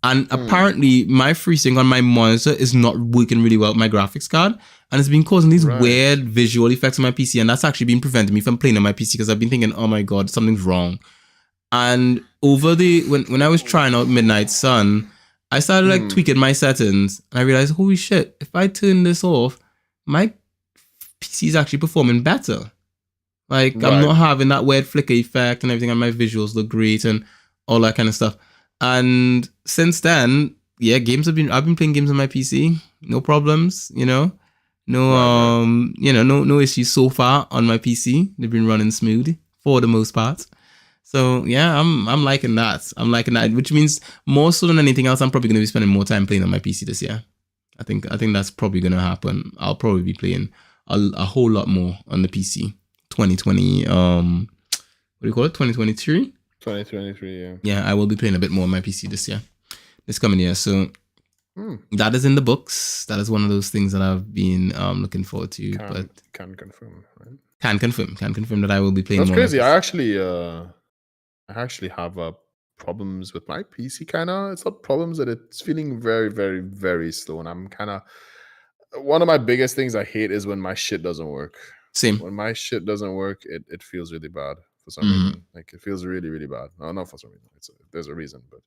and apparently my FreeSync on my monitor is not working really well with my graphics card, and it's been causing these weird visual effects on my PC, and that's actually been preventing me from playing on my PC because I've been thinking, oh my god, something's wrong. And over when I was trying out Midnight Sun, I started like tweaking my settings and I realized, holy shit, if I turn this off, my PC is actually performing better. Like I'm not having that weird flicker effect and everything, and my visuals look great and all that kind of stuff. And since then, yeah, I've been playing games on my PC, no problems, you know. No issues so far on my PC. They've been running smooth for the most part. So yeah, I'm liking that. I'm liking that, which means more so than anything else, I'm probably going to be spending more time playing on my PC this year. I think that's probably going to happen. I'll probably be playing a whole lot more on the PC. 2020, what do you call it? 2023? 2023, yeah. Yeah, I will be playing a bit more on my PC this coming year. So that is in the books. That is one of those things that I've been looking forward to. Can confirm, right? Can confirm that I will be playing more. That's crazy. I actually have problems with my PC, kind of. It's not problems that it's feeling very, very, very slow. And I'm kind of... One of my biggest things I hate is when my shit doesn't work. Same. When my shit doesn't work, it feels really bad for some reason. Like, it feels really, really bad. No, not for some reason. There's a reason, but...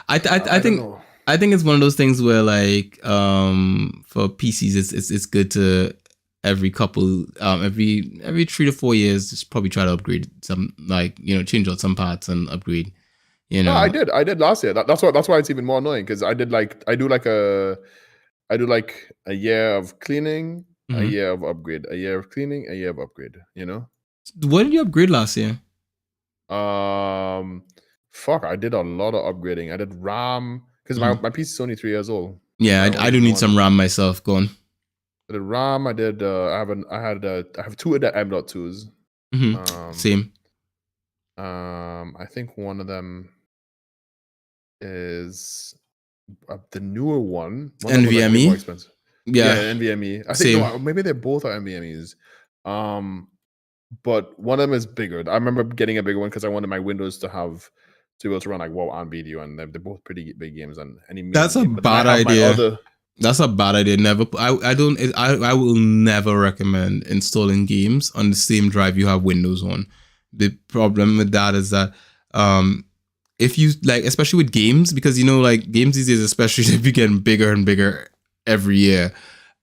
I think it's one of those things where, like, for PCs, it's good to... every 3 to 4 years, just probably try to upgrade some, like, you know, change out some parts and upgrade, you know. No, I did last year. That's why it's even more annoying, because I do a year of cleaning, a year of upgrade, a year of cleaning, a year of upgrade, you know. What did you upgrade last year? I did a lot of upgrading. I did RAM, because my PC is only 3 years old. Yeah, I do need some RAM myself. Go on. The RAM I did. I have two of the M.2s. Same. I think one of them is the newer one. One of them was like a bit more NVMe. expensive. Yeah, NVMe. I think same. no, maybe they both are NVMe's. But one of them is bigger. I remember getting a bigger one because I wanted my Windows to be able to run like WoW and video, and they're both pretty big games and any medium That's a game. But then bad I have idea. my other. That's a bad idea. Never. I will never recommend installing games on the same drive you have Windows on. The problem with that is that if you like, especially with games, because you know, like games these days, especially they be getting bigger and bigger every year,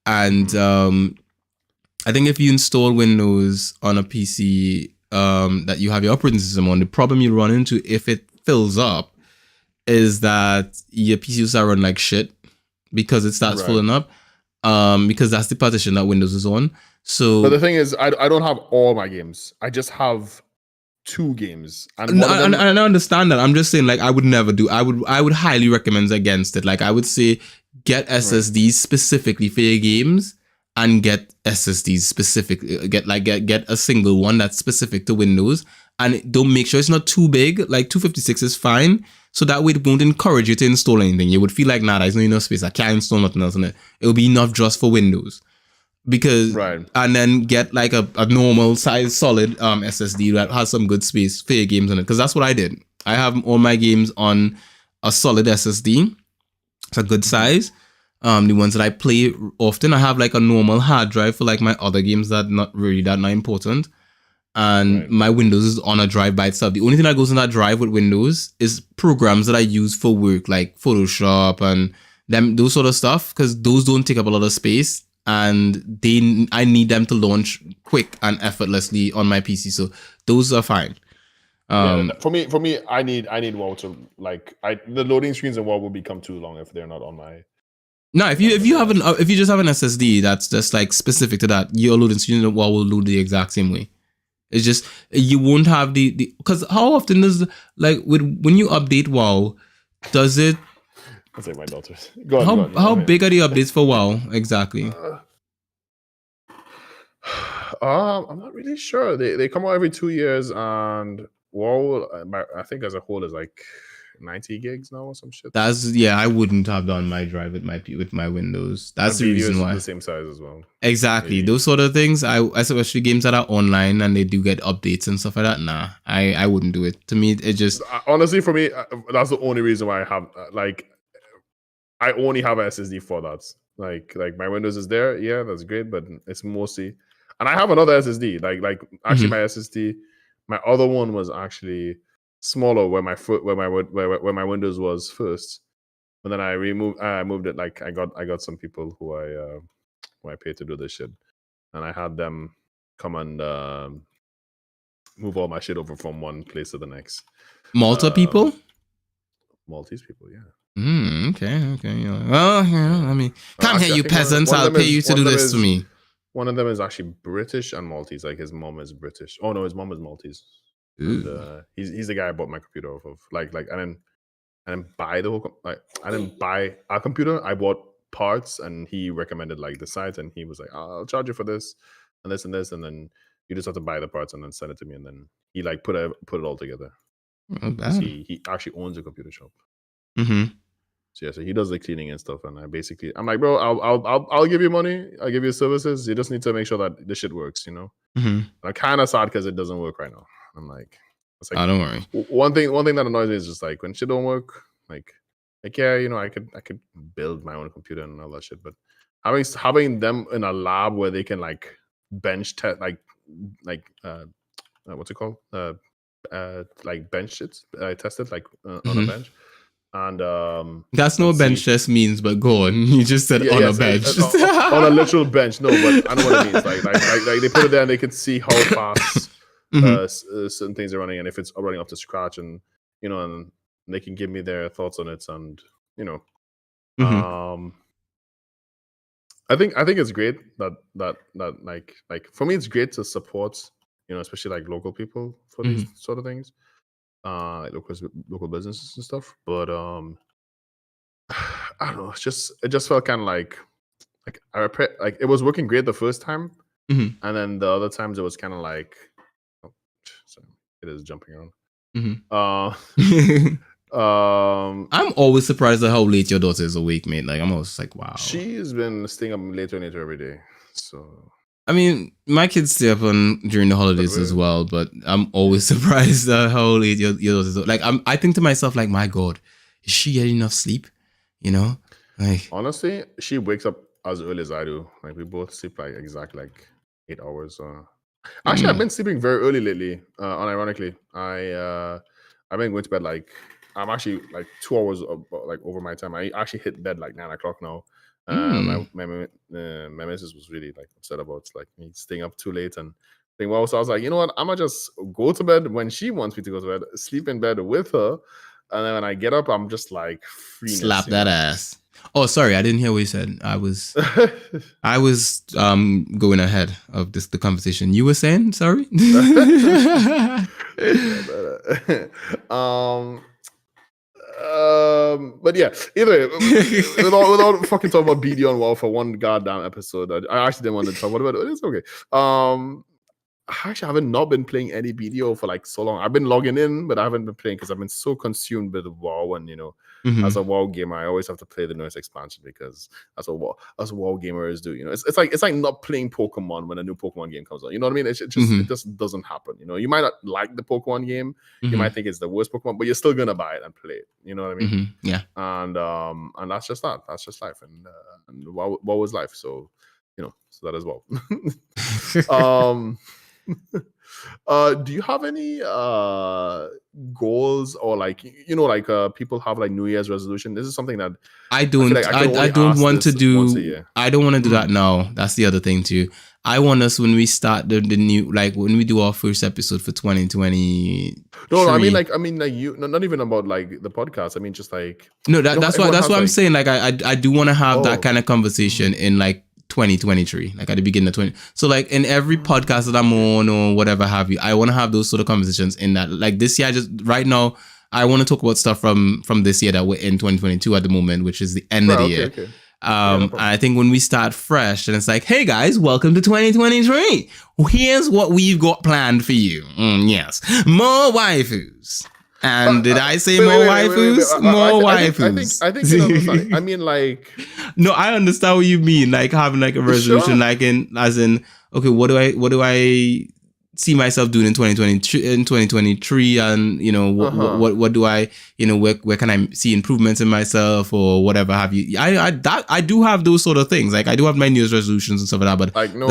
and I think if you install Windows on a PC that you have your operating system on, the problem you run into if it fills up is that your PC will start running like shit because it starts filling up. Because that's the partition that Windows is on. So, but the thing is, I don't have all my games. I just have 2 games, and one of them. I understand that. I'm just saying, like, I would never do. I would highly recommend against it. Like, I would say get SSDs specifically for your games, and get SSDs specific. Get a single one that's specific to Windows, and don't make sure it's not too big. Like 256 is fine. So that way it won't encourage you to install anything. You would feel like, nah, there's no enough space. I can't install nothing else in it. It'll be enough just for Windows. Because and then get like a normal size solid SSD that has some good space for your games in it. Because that's what I did. I have all my games on a solid SSD. It's a good size. The ones that I play often, I have like a normal hard drive for like my other games that not important. And my Windows is on a drive by itself. The only thing that goes in that drive with Windows is programs that I use for work, like Photoshop and those sort of stuff, because those don't take up a lot of space, and I need them to launch quick and effortlessly on my PC. So those are fine. For me, I need WoW to the loading screens in WoW will become too long if they're not on my. No, if you just have an SSD that's just like specific to that, your loading screen in WoW will load the exact same way. It's just you won't have the because how often does when you update WoW, does it? That's like my daughters. Go on. How big are the updates for WoW exactly? I'm not really sure. They come out every 2 years, and WoW, I think as a whole is like 90 gigs now or some shit. I wouldn't have done my drive with my Windows. That's the reason why. The same size as well. Exactly. Maybe. Those sort of things. Especially games that are online and they do get updates and stuff like that. Nah, I wouldn't do it. To me, it just honestly for me, that's the only reason why I have I only have an SSD for that. Like my Windows is there. Yeah, that's great, but it's mostly. And I have another SSD. Actually, my SSD, my other one was actually smaller where my Windows was first. But then I moved it. Like I got some people who I paid to do this shit, and I had them come and move all my shit over from one place to the next. Malta people. Maltese people, yeah. Okay. Well, I mean, come here, you peasants. I'll pay you to do this to me. One of them is actually British and Maltese. Like his mom is British. Oh no, his mom is Maltese. And, he's the guy I bought my computer off of. I didn't buy the whole. I didn't buy our computer. I bought parts, and he recommended the site, and he was like, "I'll charge you for this, and this, and this, and then you just have to buy the parts and then send it to me." And then he put it all together. He actually owns a computer shop. So yeah, so he does the cleaning and stuff, and I'm like, bro, I'll give you money, I'll give you services. You just need to make sure that the shit works, you know. I'm kind of sad because it doesn't work right now. I'm like, oh, don't worry. One thing that annoys me is just when shit don't work, yeah, you know, I could build my own computer and all that shit, but having them in a lab where they can bench test, what's it called, bench shit, test it on a bench. And that's no bench test means, but go on. You just said on a bench. On a literal bench. No, but I know what it means. Like they put it there and they can see how fast certain things are running, and if it's running up to scratch, and you know, and they can give me their thoughts on it, and you know, I think it's great that for me it's great to support, you know, especially local people for these sort of things. Local businesses and stuff, but I don't know. It just felt kind of like like it was working great the first time, Mhm. and then the other times it was kind of like, oh, sorry, it is jumping around. Mhm. Uh, I'm always surprised at how late your daughter is awake, mate. Like I'm always like, wow. she's been staying up later and later every day. So I mean, my kids stay up on during the holidays as well, but I'm always surprised at how late your daughter is. Like I think to myself, like, my God, is she getting enough sleep? You know, like honestly, she wakes up as early as I do. Like we both sleep like exactly like 8 hours. Actually, I've been sleeping very early lately. Unironically, I've been going to bed like I'm actually like 2 hours like over my time. I actually hit bed like 9 o'clock now. My missus was really like upset about like me staying up too late and thing. Well, so I was like, you know what? I'm gonna just go to bed when she wants me to go to bed, sleep in bed with her, and then when I get up, I'm just like freeness. slap that ass. Oh, sorry, I didn't hear what you said. I was going ahead of the conversation. You were saying, sorry? But yeah, either without fucking talking about BD on WoW for one goddamn episode. I actually didn't want to talk about it, but it's okay. I actually haven't not been playing any BDO for like so long. I've been logging in, but I haven't been playing because I've been so consumed with WoW. And as a WoW gamer, I always have to play the newest expansion because that's what WoW gamers do. It's like not playing Pokemon when a new Pokemon game comes out. You know what I mean? It just doesn't happen. You might not like the Pokemon game. You might think it's the worst Pokemon, but you're still gonna buy it and play it. You know what I mean? Yeah. And that's just that. That's just life. And WoW was life. So so that as well. Do you have any goals or like people have like New Year's resolution? This is something that I don't want to do. I don't want to do that now. That's the other thing too. I want us when we start the new, like when we do our first episode for 2020. No, I mean like you, not even about like the podcast. I mean just like that's what I'm saying. Like I do want to have that kind of conversation in like 2023, like at the beginning of 20. So like in every podcast that I'm on or whatever have you, I want to have those sort of conversations in that. Like this year, just right now, I want to talk about stuff from this year that we're in 2022 at the moment, which is the end of the year. Okay. And I think when we start fresh, and it's like, hey guys, welcome to 2023. Here's what we've got planned for you. Yes, more waifus. And did I say more waifus? More waifus. I think I mean, like, no, I understand what you mean. Like having like a resolution, like as in, okay, what do I see myself doing in 2023, and what do I, where can I see improvements in myself or whatever have you? I do have those sort of things. Like I do have my New Year's resolutions and stuff like that, but like no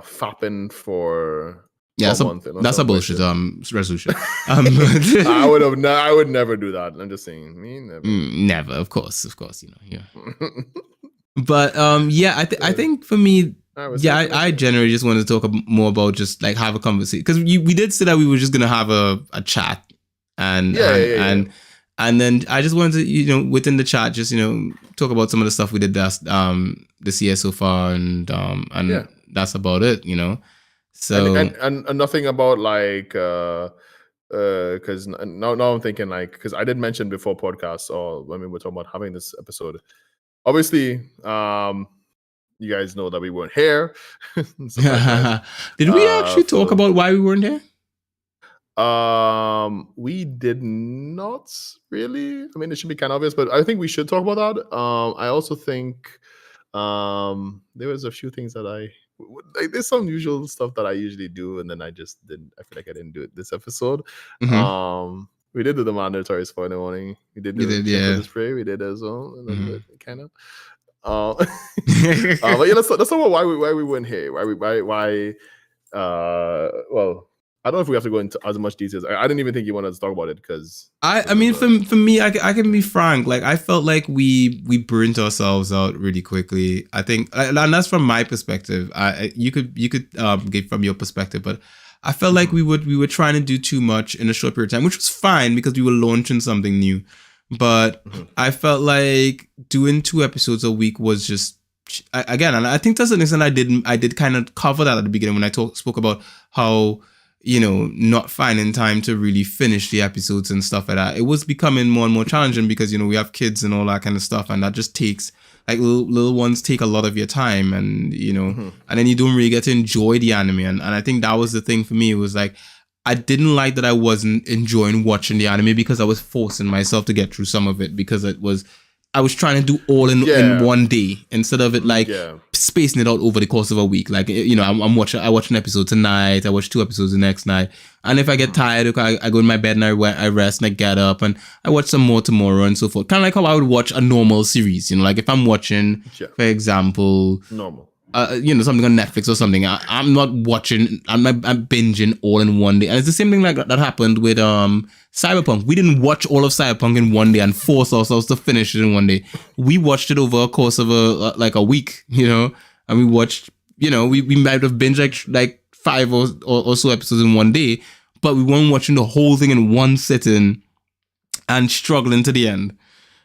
fapping for. Yeah, that's a bullshit resolution. I would never do that. I'm just saying, me never. Never, of course, yeah. But I think for me, I generally just wanted to talk more about just like have a conversation, because we did say that we were just gonna have a chat, and then I just wanted to within the chat just talk about some of the stuff we did this year so far, and that's about it. So and nothing about like because now I'm thinking like, because I did mention before podcasts or when we were talking about having this episode, obviously you guys know that we weren't here. Did we actually talk about why we weren't here? We did not really. I mean, it should be kind of obvious, but I think we should talk about that. I also think there was a few things that there's some usual stuff that I usually do, and then I just didn't. I feel like I didn't do it this episode. We did the mandatory spoiler warning. We did the spray. We did as well, kind of. But yeah, let's talk about why we weren't here. Why? Well, I don't know if we have to go into as much details. I didn't even think you wanted to talk about it because I mean, for me, I can be frank. Like I felt like we burnt ourselves out really quickly. I think, and that's from my perspective. You could get from your perspective, but I felt like we were trying to do too much in a short period of time, which was fine because we were launching something new. But I felt like doing 2 episodes a week was just, again, and I think that's an extent I did kind of cover that at the beginning when I spoke about how not finding time to really finish the episodes and stuff like that. It was becoming more and more challenging because, we have kids and all that kind of stuff. And that just takes, like, little ones take a lot of your time, and, and then you don't really get to enjoy the anime. And I think that was the thing for me. It was like, I didn't like that I wasn't enjoying watching the anime because I was forcing myself to get through some of it because I was trying to do all in one day instead of it like spacing it out over the course of a week. Like, I watch an episode tonight, I watch 2 episodes the next night. And if I get tired, I go in my bed and I rest and I get up and I watch some more tomorrow and so forth. Kind of like how I would watch a normal series, like if I'm watching, for example, normal. Something on Netflix or something. I'm not watching. I'm binging all in one day, and it's the same thing like that happened with Cyberpunk. We didn't watch all of Cyberpunk in one day and force ourselves to finish it in one day. We watched it over a course of a week, and we watched. We might have binged like 5 or so episodes in one day, but we weren't watching the whole thing in one sitting and struggling to the end.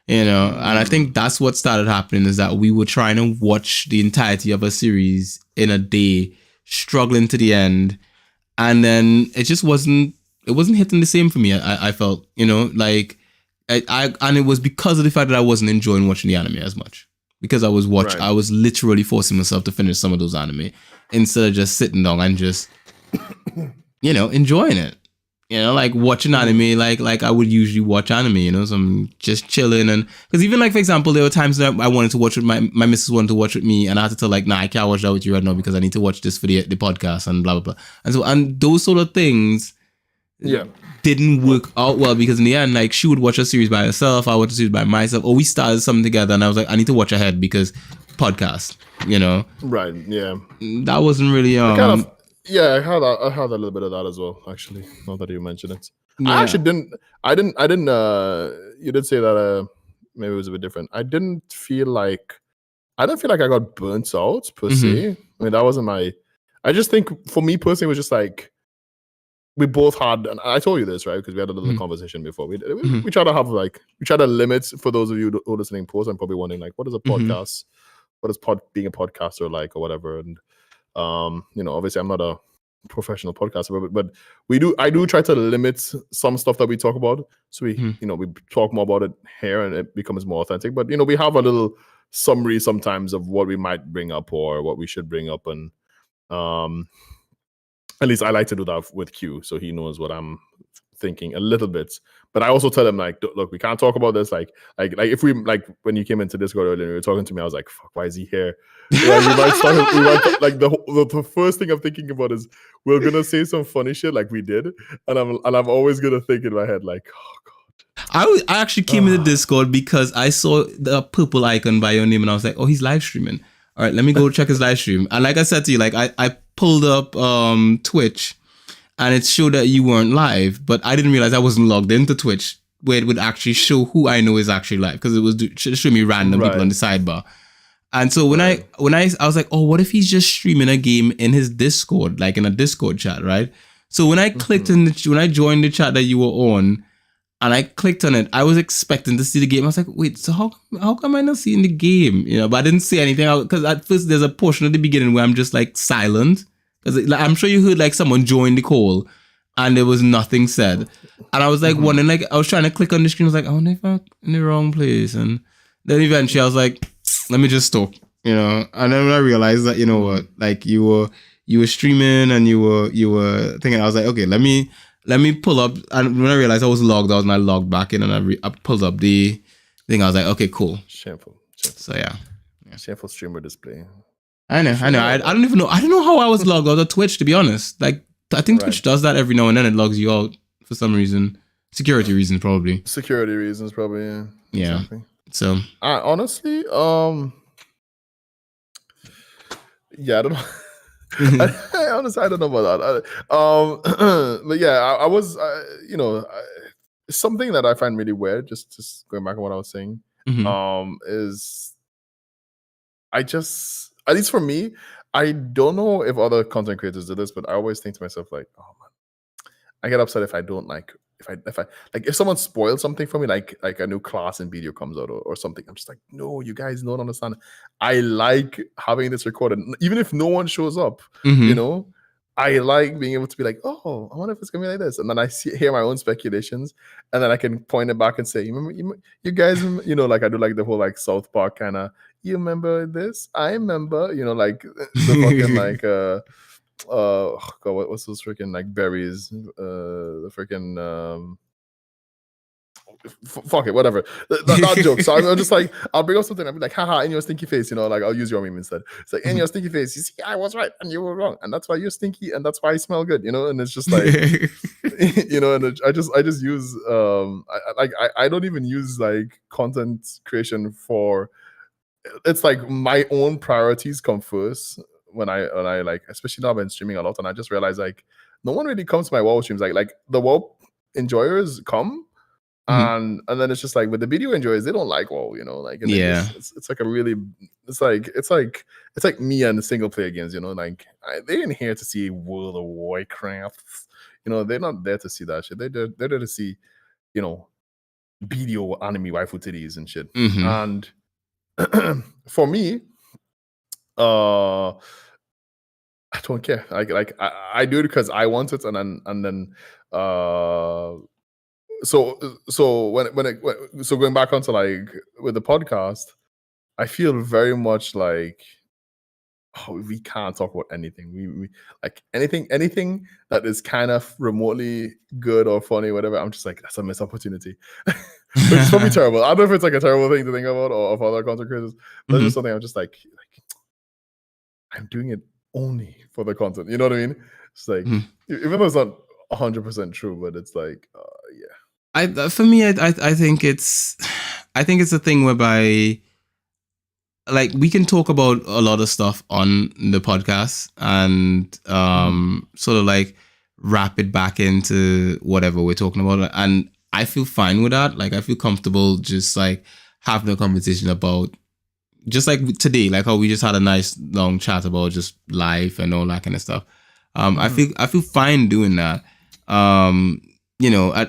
And I think that's what started happening, is that we were trying to watch the entirety of a series in a day, struggling to the end. And then it just wasn't hitting the same for me. I felt, like and it was because of the fact that I wasn't enjoying watching the anime as much, because I was I was literally forcing myself to finish some of those anime instead of just sitting down and just, enjoying it. Like watching anime, like I would usually watch anime, so I'm just chilling. And because even like, for example, there were times that I wanted to watch with my missus wanted to watch with me, and I had to tell like, nah, I can't watch that with you right now because I need to watch this for the podcast and blah, blah, blah. And those sort of things didn't work out well, because in the end, like, she would watch a series by herself, I watch a series by myself, or we started something together and I was like, I need to watch ahead because podcast, Right, yeah. That wasn't really yeah, I had a little bit of that as well, actually, now that you mentioned it. Yeah. I actually didn't you did say that maybe it was a bit different. I didn't feel like I got burnt out per se. I mean, that wasn't I just think for me personally, it was just like we both had, and I told you this, right? Because we had a little conversation before. We try to have we try to limit, for those of you who are listening post, I'm probably wondering like, what is a podcast? What is being a podcaster like, or whatever? And obviously I'm not a professional podcaster, but I do try to limit some stuff that we talk about, so we we talk more about it here and it becomes more authentic. But we have a little summary sometimes of what we might bring up or what we should bring up, and at least I like to do that with Q, so he knows what I'm thinking a little bit. But I also tell him like, look, we can't talk about this. Like if we, like, when you came into Discord earlier and you were talking to me, I was like, fuck, why is he here? Like, the first thing I'm thinking about is we're gonna say some funny shit like we did, and I'm always gonna think in my head like, oh god. I actually came into Discord because I saw the purple icon by your name and I was like, oh, he's live streaming. All right, let me go check his live stream. And like I said to you, like I pulled up Twitch, and it showed that you weren't live, but I didn't realize I wasn't logged into Twitch, where it would actually show who I know is actually live, because it was showing me random people on the sidebar. And so when I was like, oh, what if he's just streaming a game in his Discord, like in a Discord chat, right? So when I clicked when I joined the chat that you were on, and I clicked on it, I was expecting to see the game. I was like, wait, so how come I not seeing the game? But I didn't see anything, because at first there's a portion at the beginning where I'm just like silent. Because like, I'm sure you heard like someone join the call and there was nothing said. And I was like wondering, like, I was trying to click on the screen. I was like, I wonder if I'm in the wrong place. And then eventually I was like, let me just stop, And then when I realized that, what, like you were streaming and you were thinking, I was like, okay, let me pull up. And when I realized I was logged out and I logged back in and I pulled up the thing, I was like, okay, cool. Shameful. So yeah. Shameful streamer display. I know. I don't even know. I don't know how I was logged out of Twitch, to be honest. Like, I think Twitch does that every now and then. It logs you out for some reason. Security reasons, probably. Yeah. Exactly. So, honestly, yeah, I don't know. Honestly, I don't know about that. But yeah, I was, something that I find really weird. Just going back on what I was saying, is I just, at least for me, I don't know if other content creators do this, but I always think to myself like, oh man, I get upset if I don't like, if someone spoils something for me, like a new class in video comes out or something. I'm just like, no, you guys don't understand. I like having this recorded, even if no one shows up, I like being able to be like, oh, I wonder if it's gonna be like this, and then hear my own speculations, and then I can point it back and say, you guys, like I do like the whole like South Park kind of. You remember this? I remember, like the fucking like oh god, what's those freaking like berries? The freaking fuck it, whatever. That joke. So I'm just like, I'll bring up something. I'll be like, haha, in your stinky face, like I'll use your meme instead. It's like, in your stinky face, you see, I was right and you were wrong, and that's why you're stinky, and that's why I smell good, and it's just like, and I just use I don't even use like content creation for. It's like my own priorities come first when I like, especially now I've been streaming a lot, and I just realize like no one really comes to my WoW streams. Like the WoW enjoyers come. And then it's just like with the video enjoyers, they don't like WoW, like, and Yeah. it's like a really, it's like me and the single player games, like they ain't here to see World of Warcraft, they're not there to see that shit. They're there to see, video anime waifu titties and shit. And for me, I don't care. I do it because I want it, and then so going back onto like with the podcast, I feel very much like, oh, we can't talk about anything. We like anything that is kind of remotely good or funny, whatever. I'm just like, that's a missed opportunity. Which is probably terrible. I don't know if it's like a terrible thing to think about or of other content creators, but it's just something I'm just like I'm doing it only for the content. You know what I mean? It's like even though it's not 100% true, but it's like, yeah. For me, I think it's a thing whereby like we can talk about a lot of stuff on the podcast and sort of like wrap it back into whatever we're talking about, and I feel fine with that. Like I feel comfortable just like having a conversation about just like today, like how we just had a nice long chat about just life and all that kind of stuff. I feel fine doing that. At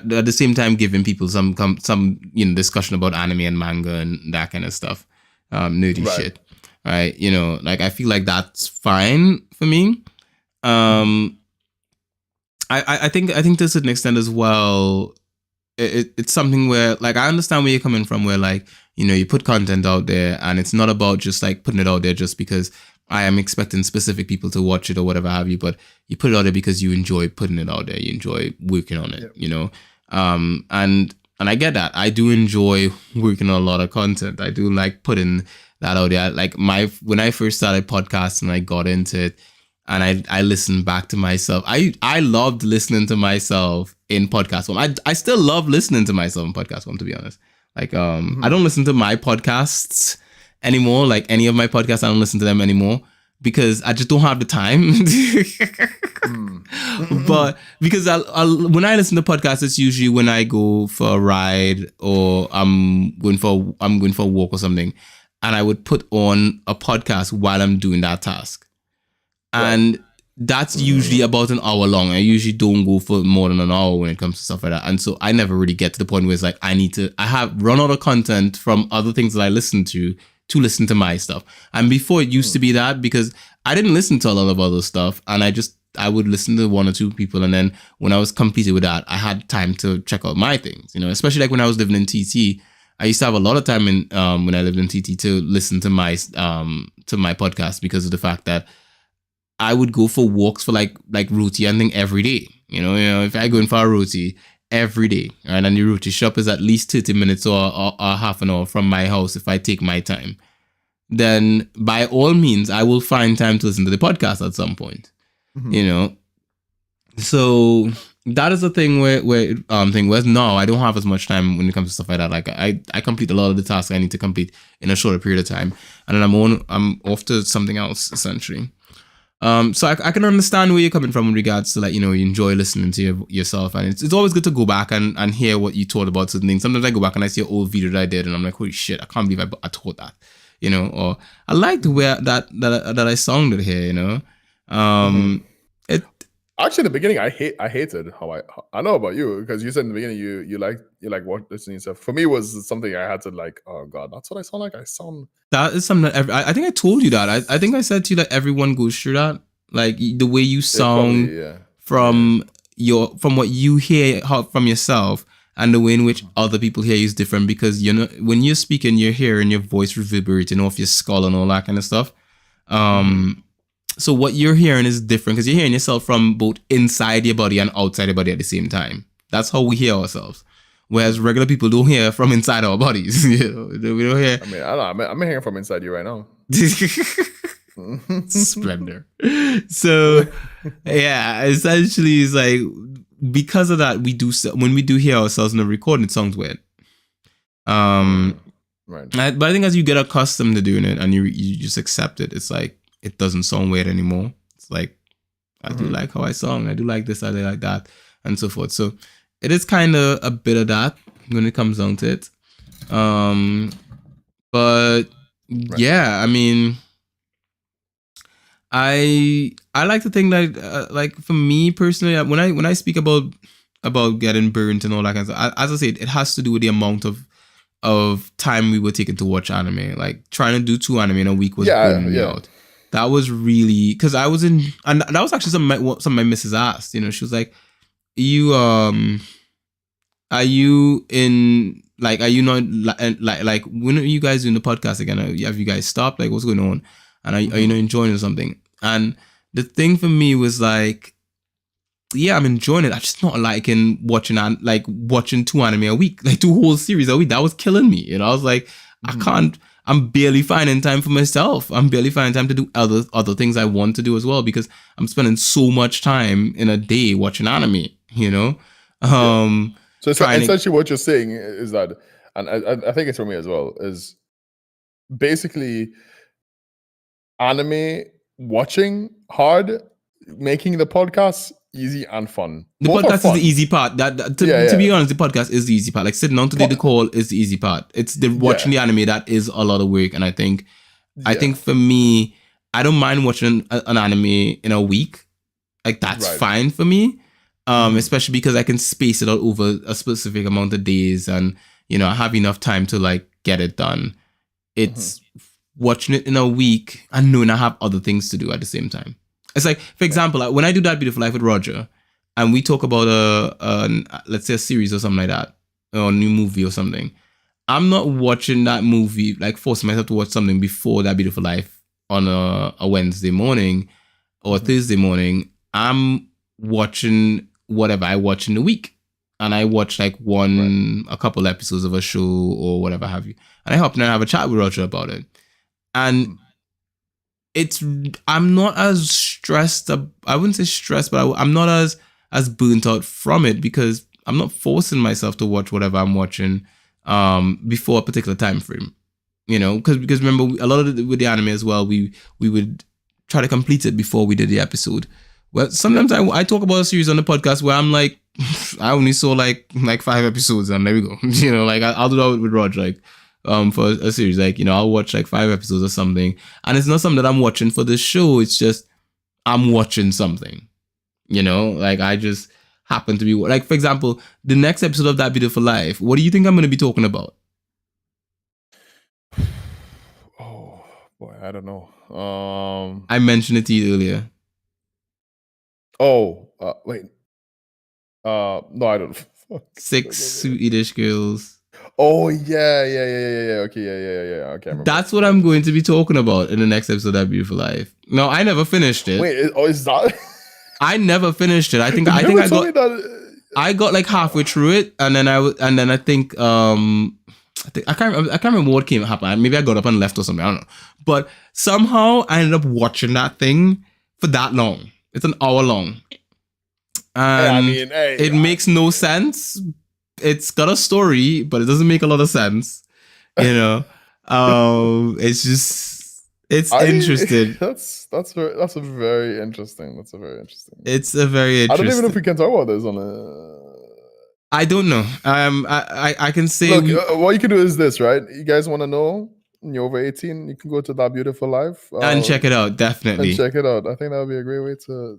the same time giving people some discussion about anime and manga and that kind of stuff. Nerdy shit, right? Like I feel like that's fine for me. I think to a certain extent as well, it's something where like I understand where you're coming from, where like you put content out there and it's not about just like putting it out there just because I am expecting specific people to watch it or whatever have you, but you put it out there because you enjoy putting it out there, you enjoy working on it, and I get that. I do enjoy working on a lot of content. I do like putting that out there. Like when I first started podcasting, I got into it and I listened back to myself. I loved listening to myself in podcast form. I still love listening to myself in podcast form, to be honest. Like I don't listen to my podcasts anymore. Like any of my podcasts, I don't listen to them anymore because I just don't have the time. But because when I listen to podcasts, it's usually when I go for a ride or I'm going for a walk or something, and I would put on a podcast while I'm doing that task. And that's usually about an hour long. I usually don't go for more than an hour when it comes to stuff like that. And so I never really get to the point where it's like I have run out of content from other things that I listen to listen to my stuff. And before it used to be that, because I didn't listen to a lot of other stuff, and I would listen to one or two people, and then when I was completed with that, I had time to check out my things, especially like when I was living in TT. I used to have a lot of time in when I lived in TT to listen to my podcast because of the fact that I would go for walks for like roti and thing every day. If I go in for a roti every day, right, and the roti shop is at least 30 minutes or half an hour from my house if I take my time, then by all means I will find time to listen to the podcast at some point. So that is the thing where now I don't have as much time when it comes to stuff like that. Like I complete a lot of the tasks I need to complete in a shorter period of time, and then I'm off to something else essentially. So I can understand where you're coming from in regards to like, you enjoy listening to yourself, and it's always good to go back and hear what you thought about certain things. Sometimes I go back and I see an old video that I did and I'm like, holy shit, I can't believe I taught that, or I like the way that I sounded here, It actually in the beginning I hated how I know about you, because you said in the beginning you like what listening stuff. For me it was something I had to like, oh god, that's what I sound like. That is something that I think I told you that. I think I said to you that everyone goes through that. Like the way you Yeah, sound probably, yeah. from from what you hear from yourself, and the way in which other people hear you is different, because when you're speaking, you're hearing your voice reverberating off your skull and all that kind of stuff. So what you're hearing is different because you're hearing yourself from both inside your body and outside your body at the same time. That's how we hear ourselves. Whereas regular people don't hear from inside our bodies. We don't hear. I mean, I don't know. I'm hearing from inside you right now. Splendor. So yeah, essentially it's like, because of that, when we do hear ourselves in the recording, it sounds weird. Right. But I think as you get accustomed to doing it and you just accept it, it's like it doesn't sound weird anymore. It's like, I do like how I sound. I do like this. I do like that, and so forth. So it is kind of a bit of that when it comes down to it. But yeah, I mean, I like to think that like for me personally, when I speak about getting burnt and all that kind of stuff, as I said, it has to do with the amount of time we were taking to watch anime. Like trying to do 2 anime in a week was burning me out. That was really, because I was in, and that was actually something my missus asked. She was like, are you in, like, are you not like when are you guys doing the podcast again? Have you guys stopped? Like, what's going on? And are you not enjoying it or something? And the thing for me was like, yeah, I'm enjoying it. I'm just not liking watching 2 anime a week, like 2 whole series a week. That was killing me. I was like, I can't. I'm barely finding time for myself. I'm barely finding time to do other things I want to do as well, because I'm spending so much time in a day watching anime. So essentially what you're saying is that, and I think it's for me as well, is basically anime watching hard, making the podcast easy and fun. The Both podcast is the easy part. To be honest, the podcast is the easy part. Like sitting down to do the call is the easy part. It's the watching the anime that is a lot of work. And I think for me, I don't mind watching an anime in a week. Like that's fine for me. Especially because I can space it out over a specific amount of days, and I have enough time to like get it done. It's watching it in a week and knowing I have other things to do at the same time. It's like, for example, like when I do That Beautiful Life with Roger, and we talk about let's say a series or something like that, or a new movie or something, I'm not watching that movie, like forcing myself to watch something before That Beautiful Life on a Wednesday morning or Thursday morning. I'm watching whatever I watch in the week, and I watch like a couple episodes of a show or whatever have you, and I hop in and have a chat with Roger about it. And I'm not as stressed. I wouldn't say stressed, but I'm not as burnt out from it, because I'm not forcing myself to watch whatever I'm watching before a particular time frame. Because remember, a lot of with the anime as well, we would try to complete it before we did the episode. Well, sometimes I talk about a series on the podcast where I'm like, I only saw like 5 episodes, and there we go. Like I'll do that with Roger, like for a series, like I'll watch like 5 episodes or something, and it's not something that I'm watching for the show. It's just I'm watching something, like I just happen to be, like, for example, the next episode of That Beautiful Life. What do you think I'm going to be talking about? Oh boy, I don't know. I mentioned it to you earlier. Oh, wait. No, I don't. 6 Swedish girls. Oh yeah. Okay, yeah. Okay. That's what I'm going to be talking about in the next episode of That Beautiful Life. No, I never finished it. Wait, is that? I never finished it. I think I got like halfway through it, and then I think I can't remember what happened. Maybe I got up and left or something. I don't know. But somehow I ended up watching that thing for that long. It's an hour long. And it makes no sense. It's got a story, but it doesn't make a lot of sense. It's just, it's interesting. That's a very interesting. It's a very interesting. I don't even know if we can talk about this on I don't know. I can say. Look, what you can do is this, right? You guys want to know? You're over 18. You can go to That Beautiful Life and check it out. Definitely, and check it out. I think that would be a great way to.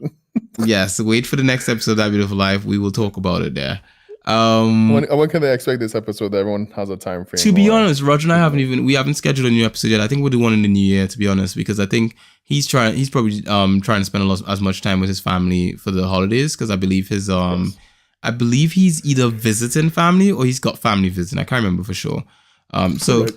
Yes, wait for the next episode of That Beautiful Life. We will talk about it there. When can they expect this episode? That everyone has a time frame. To be honest, Roger and I haven't scheduled a new episode yet. I think we'll do one in the new year, to be honest, because I think he's probably trying to spend as much time with his family for the holidays, because I believe I believe he's either visiting family or he's got family visiting. I can't remember for sure. So right.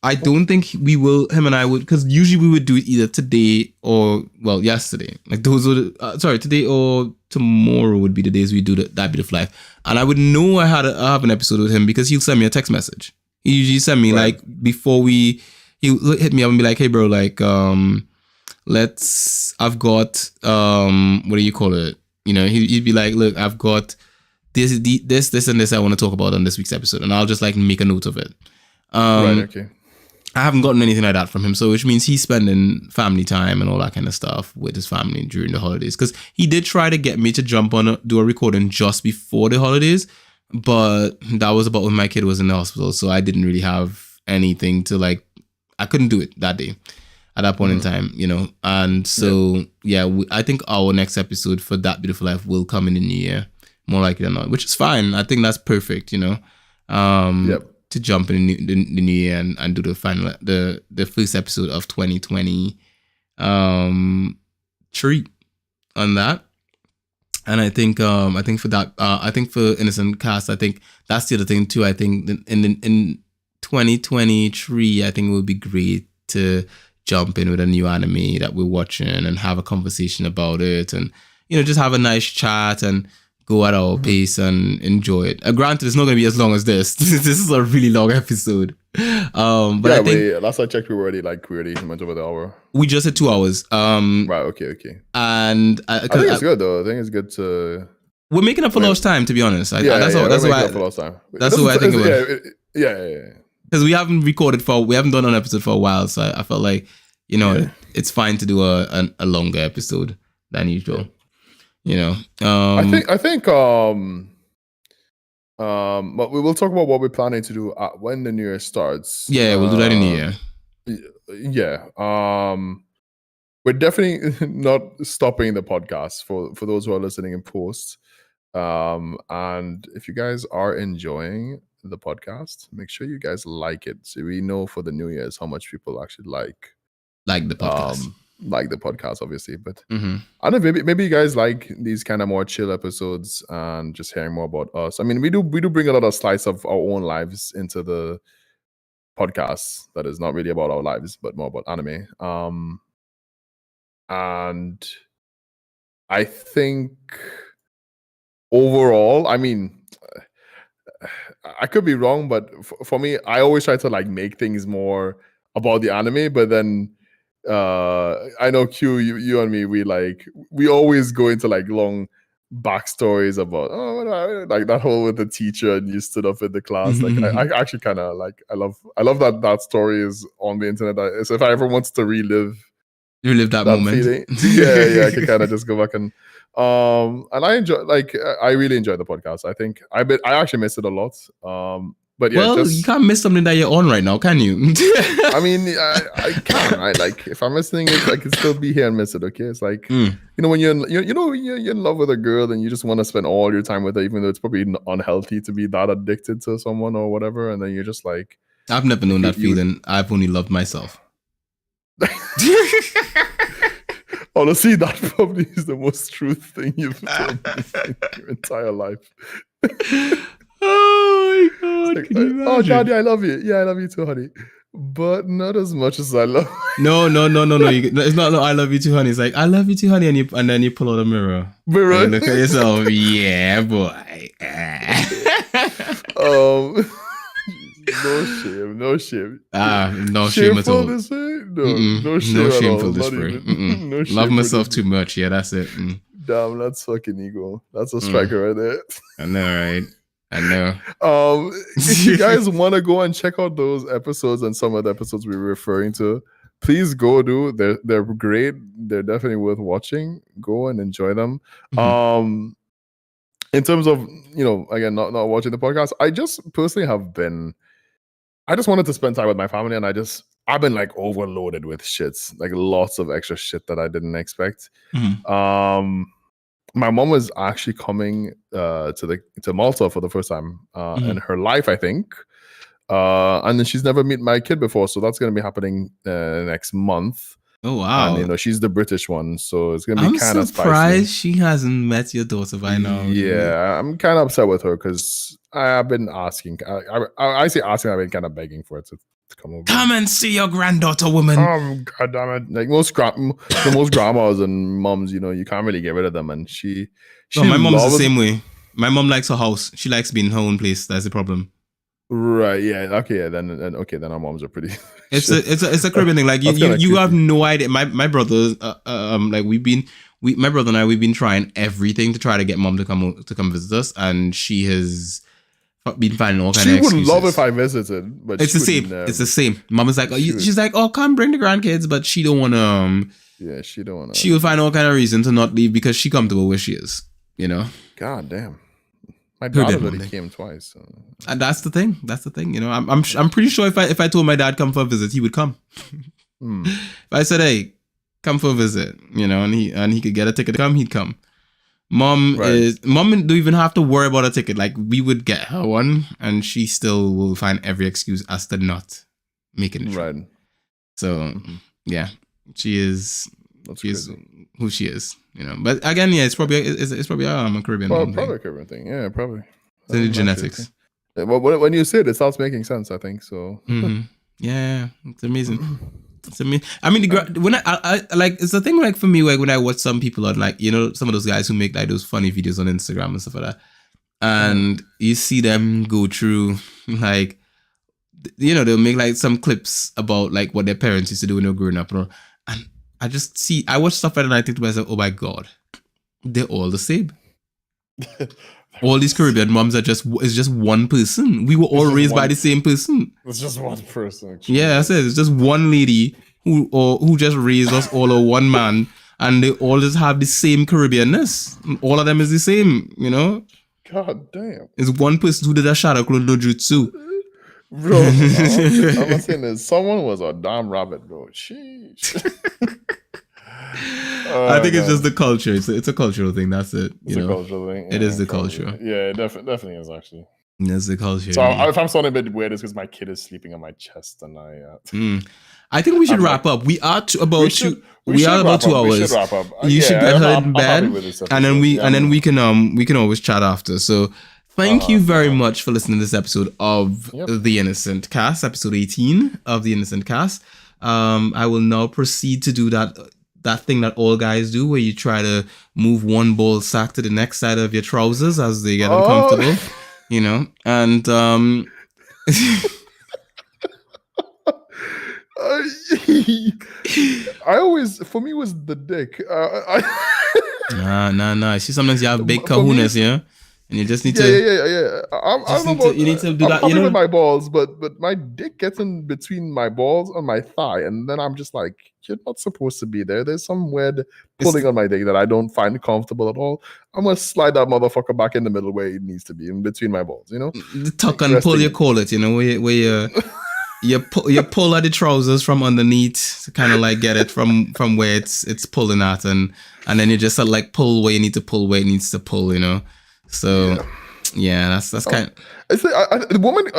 I don't think him and I would, because usually we would do it either today or, well, yesterday. Like those were, today or tomorrow would be the days we do that bit of life. And I would know I have an episode with him because he'll send me a text message. He usually send me like before he'll hit me up and be like, hey bro, like, I've got, what do you call it? You know, he'd be like, look, I've got this and this I want to talk about on this week's episode. And I'll just like make a note of it. Right, okay. I haven't gotten anything like that from him, so which means he's spending family time and all that kind of stuff with his family during the holidays. Because he did try to get me to jump on do a recording just before the holidays, but that was about when my kid was in the hospital, so I didn't really have anything to like. I couldn't do it that day at that point in time, you know. And so I think our next episode for That Beautiful Life will come in the new year, more likely than not, which is fine. I think that's perfect, you know. To jump in the new year and do the final the first episode of 2020 treat on that. And I think for that I think for Innocent Cast, I think that's the other thing too. I think in 2023 I think it would be great to jump in with a new anime that we're watching and have a conversation about it, and you know, just have a nice chat and go at our pace and enjoy it. Granted, it's not going to be as long as this. This is a really long episode. But I think last I checked, we already went over the hour. We just hit 2 hours. Right. Okay. And I think it's good though. I think it's good to. We're making up for lost time, to be honest. That's why I think about. Yeah. Because we haven't done an episode for a while, so I felt like, you know, it's fine to do a longer episode than usual. Yeah. You know, I think but we will talk about what we're planning to do when the new year starts. Yeah, we'll do that in the year. Yeah. We're definitely not stopping the podcast for those who are listening in post. And if you guys are enjoying the podcast, make sure you guys like it, so we know for the new year's how much people actually like the podcast. Like the podcast, obviously, but I don't know, maybe you guys like these kind of more chill episodes and just hearing more about us. I mean, we do bring a lot of slice of our own lives into the podcast that is not really about our lives, but more about anime. And I think overall, I mean, I could be wrong, but for me, I always try to like make things more about the anime, but then I know Q, you and me, we always go into like long backstories about like that whole with the teacher and you stood up in the class. Like I actually kind of like I love that story is on the internet. So if I ever wanted to relive that moment, feeling, I can kind of just go back and I enjoy, like, I really enjoy the podcast. I think I actually miss it a lot. But yeah, you can't miss something that you're on right now, can you? I mean, I can, right? Like, if I'm missing it, I can still be here and miss it. Okay, it's like you know, when you're in love with a girl and you just want to spend all your time with her, even though it's probably unhealthy to be that addicted to someone or whatever, and then you're just like, I've never known that feeling. I've only loved myself. Honestly, that probably is the most true thing you've done in your entire life. Oh my god! Like, Daddy, I love you. Yeah, I love you too, honey. But not as much as I love. No. It's not. No, I love you too, honey. It's like, I love you too, honey, and then you pull out a mirror. And look at yourself. Yeah, boy. No shame. No shame at all. No shame. No shameful display. No shame. Love myself too much. Yeah, that's it. Damn, that's fucking ego. That's a striker right there. I know, right? I know. If you guys want to go and check out those episodes and some of the episodes we were referring to, please go do. They're great. They're definitely worth watching. Go and enjoy them. In terms of, you know, again, not watching the podcast, I just personally I just wanted to spend time with my family, and I've been like overloaded with shits, like lots of extra shit that I didn't expect. my mom was actually coming to Malta for the first time in her life, I think. And then she's never met my kid before, so that's going to be happening next month. Oh wow! And she's the British one, so it's going to be kind of spicy. I'm surprised she hasn't met your daughter by now. Yeah, I'm kind of upset with her because I've been asking. I say asking. I've been kind of begging for it to come over. Come and see your granddaughter, woman. God damn it! Like most grandmas and moms, you can't really get rid of them, and she. No, my mom's the same way. My mom likes her house. She likes being in her own place. That's the problem. Right. Yeah. Okay. Yeah. Then our moms are pretty. It's a Caribbean thing. Like you have no idea. My brother, like my brother and I, we've been trying everything to try to get mom to come visit us, and she has been finding all kind of excuses. She would love if I visited, but it's the same. It's the same. Mom is like, she's like, oh, come bring the grandkids, but she don't want to. Yeah, she don't want to. She will find all kind of reason to not leave because she comfortable where she is. God damn. My dad already came twice, so. And that's the thing. I'm pretty sure if I told my dad come for a visit, he would come. If I said, "Hey, come for a visit," and he could get a ticket to come, he'd come. Mom don't even have to worry about a ticket. Like we would get her one, and she still will find every excuse as to not making it. Right. So yeah, she is who she is. But again, yeah, it's probably a Caribbean. Probably a Caribbean thing. Yeah, probably. It's in the genetics. Well, when you say it starts making sense. I think so. Yeah, it's amazing. I mean, when I like, it's the thing. Like for me, like when I watch some people on like some of those guys who make like those funny videos on Instagram and stuff like that, and you see them go through like, they'll make like some clips about like what their parents used to do when they were growing up, and I watch stuff like that and I think to myself, oh my God, they're all the same. All these Caribbean moms is just one person. We were all raised by the same person. It's just one person. Actually. Yeah, I said it's just one lady who just raised us all, or one man, and they all just have the same Caribbeanness. All of them is the same, God damn. It's one person who did a shadow clone no jutsu. Bro, I'm not saying that someone was a damn rabbit, bro. Sheesh. I think it's just the culture. It's a cultural thing. That's it. It's a cultural thing. It is the culture. Yeah, it definitely is actually. That's the culture. So if I'm sounding a bit weird, it's because my kid is sleeping on my chest, and I think we should wrap up. We are about 2 hours. We should wrap up. You should get her in bed, and then we can always chat after. So thank you very much for listening to this episode of The Innocent Cast, episode 18 of The Innocent Cast. I will now proceed to do that thing that all guys do, where you try to move one ball sack to the next side of your trousers as they get uncomfortable, and for me was the dick. Nah. See, sometimes you have big kahunas, yeah. And you just need to. Yeah. You need to do that. I'm with my balls, but my dick gets in between my balls on my thigh, and then I'm just like, you're not supposed to be there. There's some weird pulling on my dick that I don't find comfortable at all. I'm gonna slide that motherfucker back in the middle where it needs to be, in between my balls. The tuck and pull, you call it. Where you pull at the trousers from underneath to kind of like get it from where it's pulling at, and then you just sort of like pull where you need to pull where it needs to pull. So yeah, that's kind of. I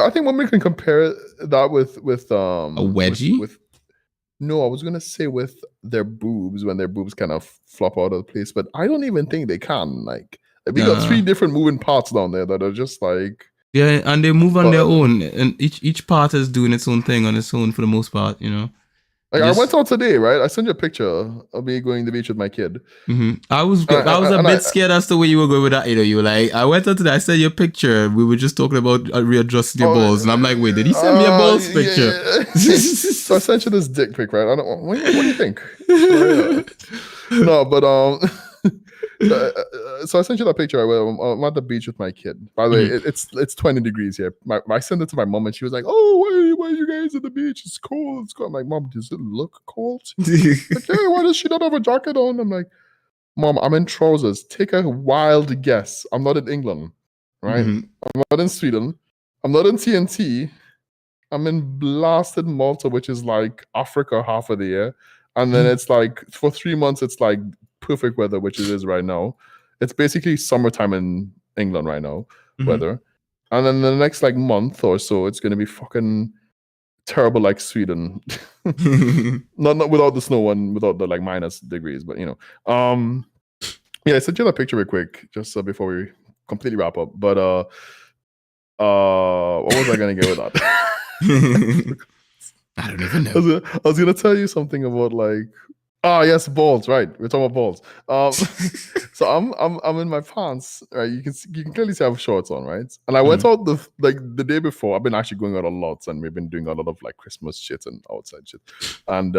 think women can compare that with a wedgie. No, I was gonna say with their boobs, when their boobs kind of flop out of the place, but I don't even think they can. Like we got 3 different moving parts down there that are just like. Yeah, and they move on their own, and each part is doing its own thing on its own for the most part. Like I went out today, right? I sent you a picture of me going to the beach with my kid. Mm-hmm. I was a bit scared as to where you were going with that. You were like, I went out today. I sent you a picture. We were just talking about readjusting your balls, and I'm like, wait, did he send me a balls picture? Yeah. So I sent you this dick pic, right? What do you think? No, but so I sent you that picture. I'm at the beach with my kid. By the way, it's 20 degrees here. I sent it to my mom, and she was like, "Oh, why are you guys at the beach? It's cold. It's cold." I'm like, "Mom, does it look cold?" Like, "Hey, why does she not have a jacket on?" I'm like, "Mom, I'm in trousers. Take a wild guess. I'm not in England, right? I'm not in Sweden. I'm not in TNT. I'm in blasted Malta, which is like Africa half of the year, and then it's like for 3 months, it's like perfect weather, which it is right now. It's basically summertime in England right now, Mhm. weather. And then the next like month or so, it's gonna be fucking terrible like Sweden. not without the snow and without the like minus degrees, but yeah, I sent you that picture real quick just before we completely wrap up. But what was I gonna get with that? I don't even know. I was gonna tell you something about like yes, balls, right. We're talking about balls. So I'm in my pants, right? You can clearly see I have shorts on, right? And I went out the day before. I've been actually going out a lot, and we've been doing a lot of like Christmas shit and outside shit. And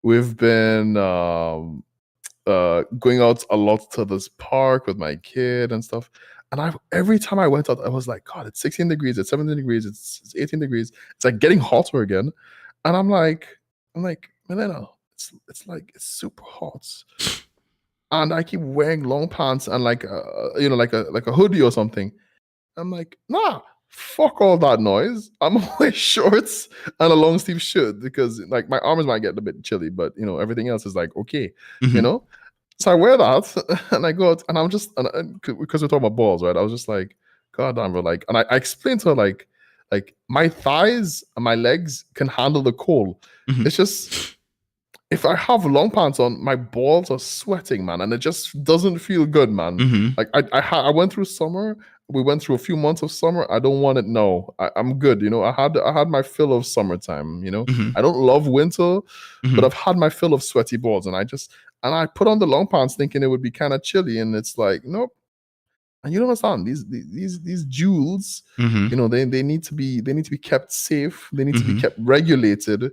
we've been going out a lot to this park with my kid and stuff. And every time I went out, I was like, God, it's 16 degrees, it's 17 degrees, it's 18 degrees. It's like getting hotter again. And I'm like, Milena, it's super hot. And I keep wearing long pants and like like a hoodie or something. I'm like, nah, fuck all that noise. I'm gonna wear shorts and a long sleeve shirt because like my arms might get a bit chilly, but everything else is like okay, So I wear that and I go out and I'm just because we're talking about balls, right? I was just like, God damn, bro, like, and I explained to her like my thighs and my legs can handle the cold. It's just if I have long pants on, my balls are sweating, man, and it just doesn't feel good, man. Like I went through summer. We went through a few months of summer. I don't want it. No, I'm good. I had my fill of summertime. I don't love winter, but I've had my fill of sweaty balls, and I put on the long pants thinking it would be kind of chilly, and it's like nope. And you don't understand these jewels, they need to be kept safe. They need to be kept regulated.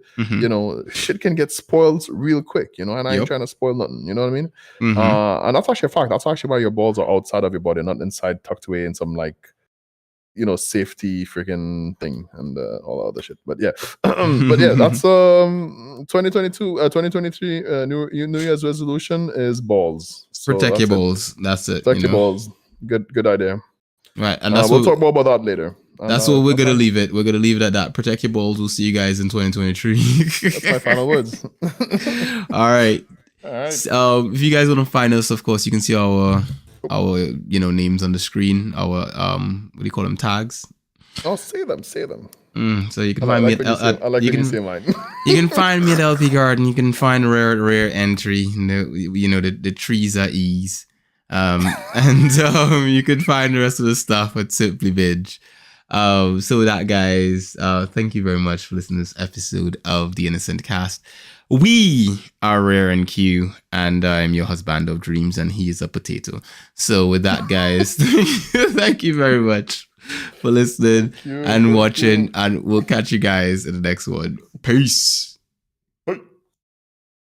Shit can get spoiled real quick. And I ain't trying to spoil nothing. You know what I mean? And that's actually a fact. That's actually why your balls are outside of your body, not inside, tucked away in some like safety freaking thing and all that other shit. But yeah, that's 2022, 2023 New Year's resolution is balls. So Protect your balls. That's it. Protect your balls. Good idea. Right, and we'll talk more about that later. That's what we're gonna leave it. We're gonna leave it at that. Protect your balls. We'll see you guys in 2023. That's my final words. All right. All right. If you guys want to find us, of course, you can see our names on the screen. Our what do you call them? Tags. Oh, say them. So you can find me at you can find me at LP Garden. You can find rare entry. The trees are ease. And you can find the rest of the stuff at Simply Vidge. So with that, guys, thank you very much for listening to this episode of The Innocent Cast. We are Rare and Q, and I'm your husband of dreams, and he is a potato. So with that, guys, thank you very much for listening and watching, and we'll catch you guys in the next one. Peace.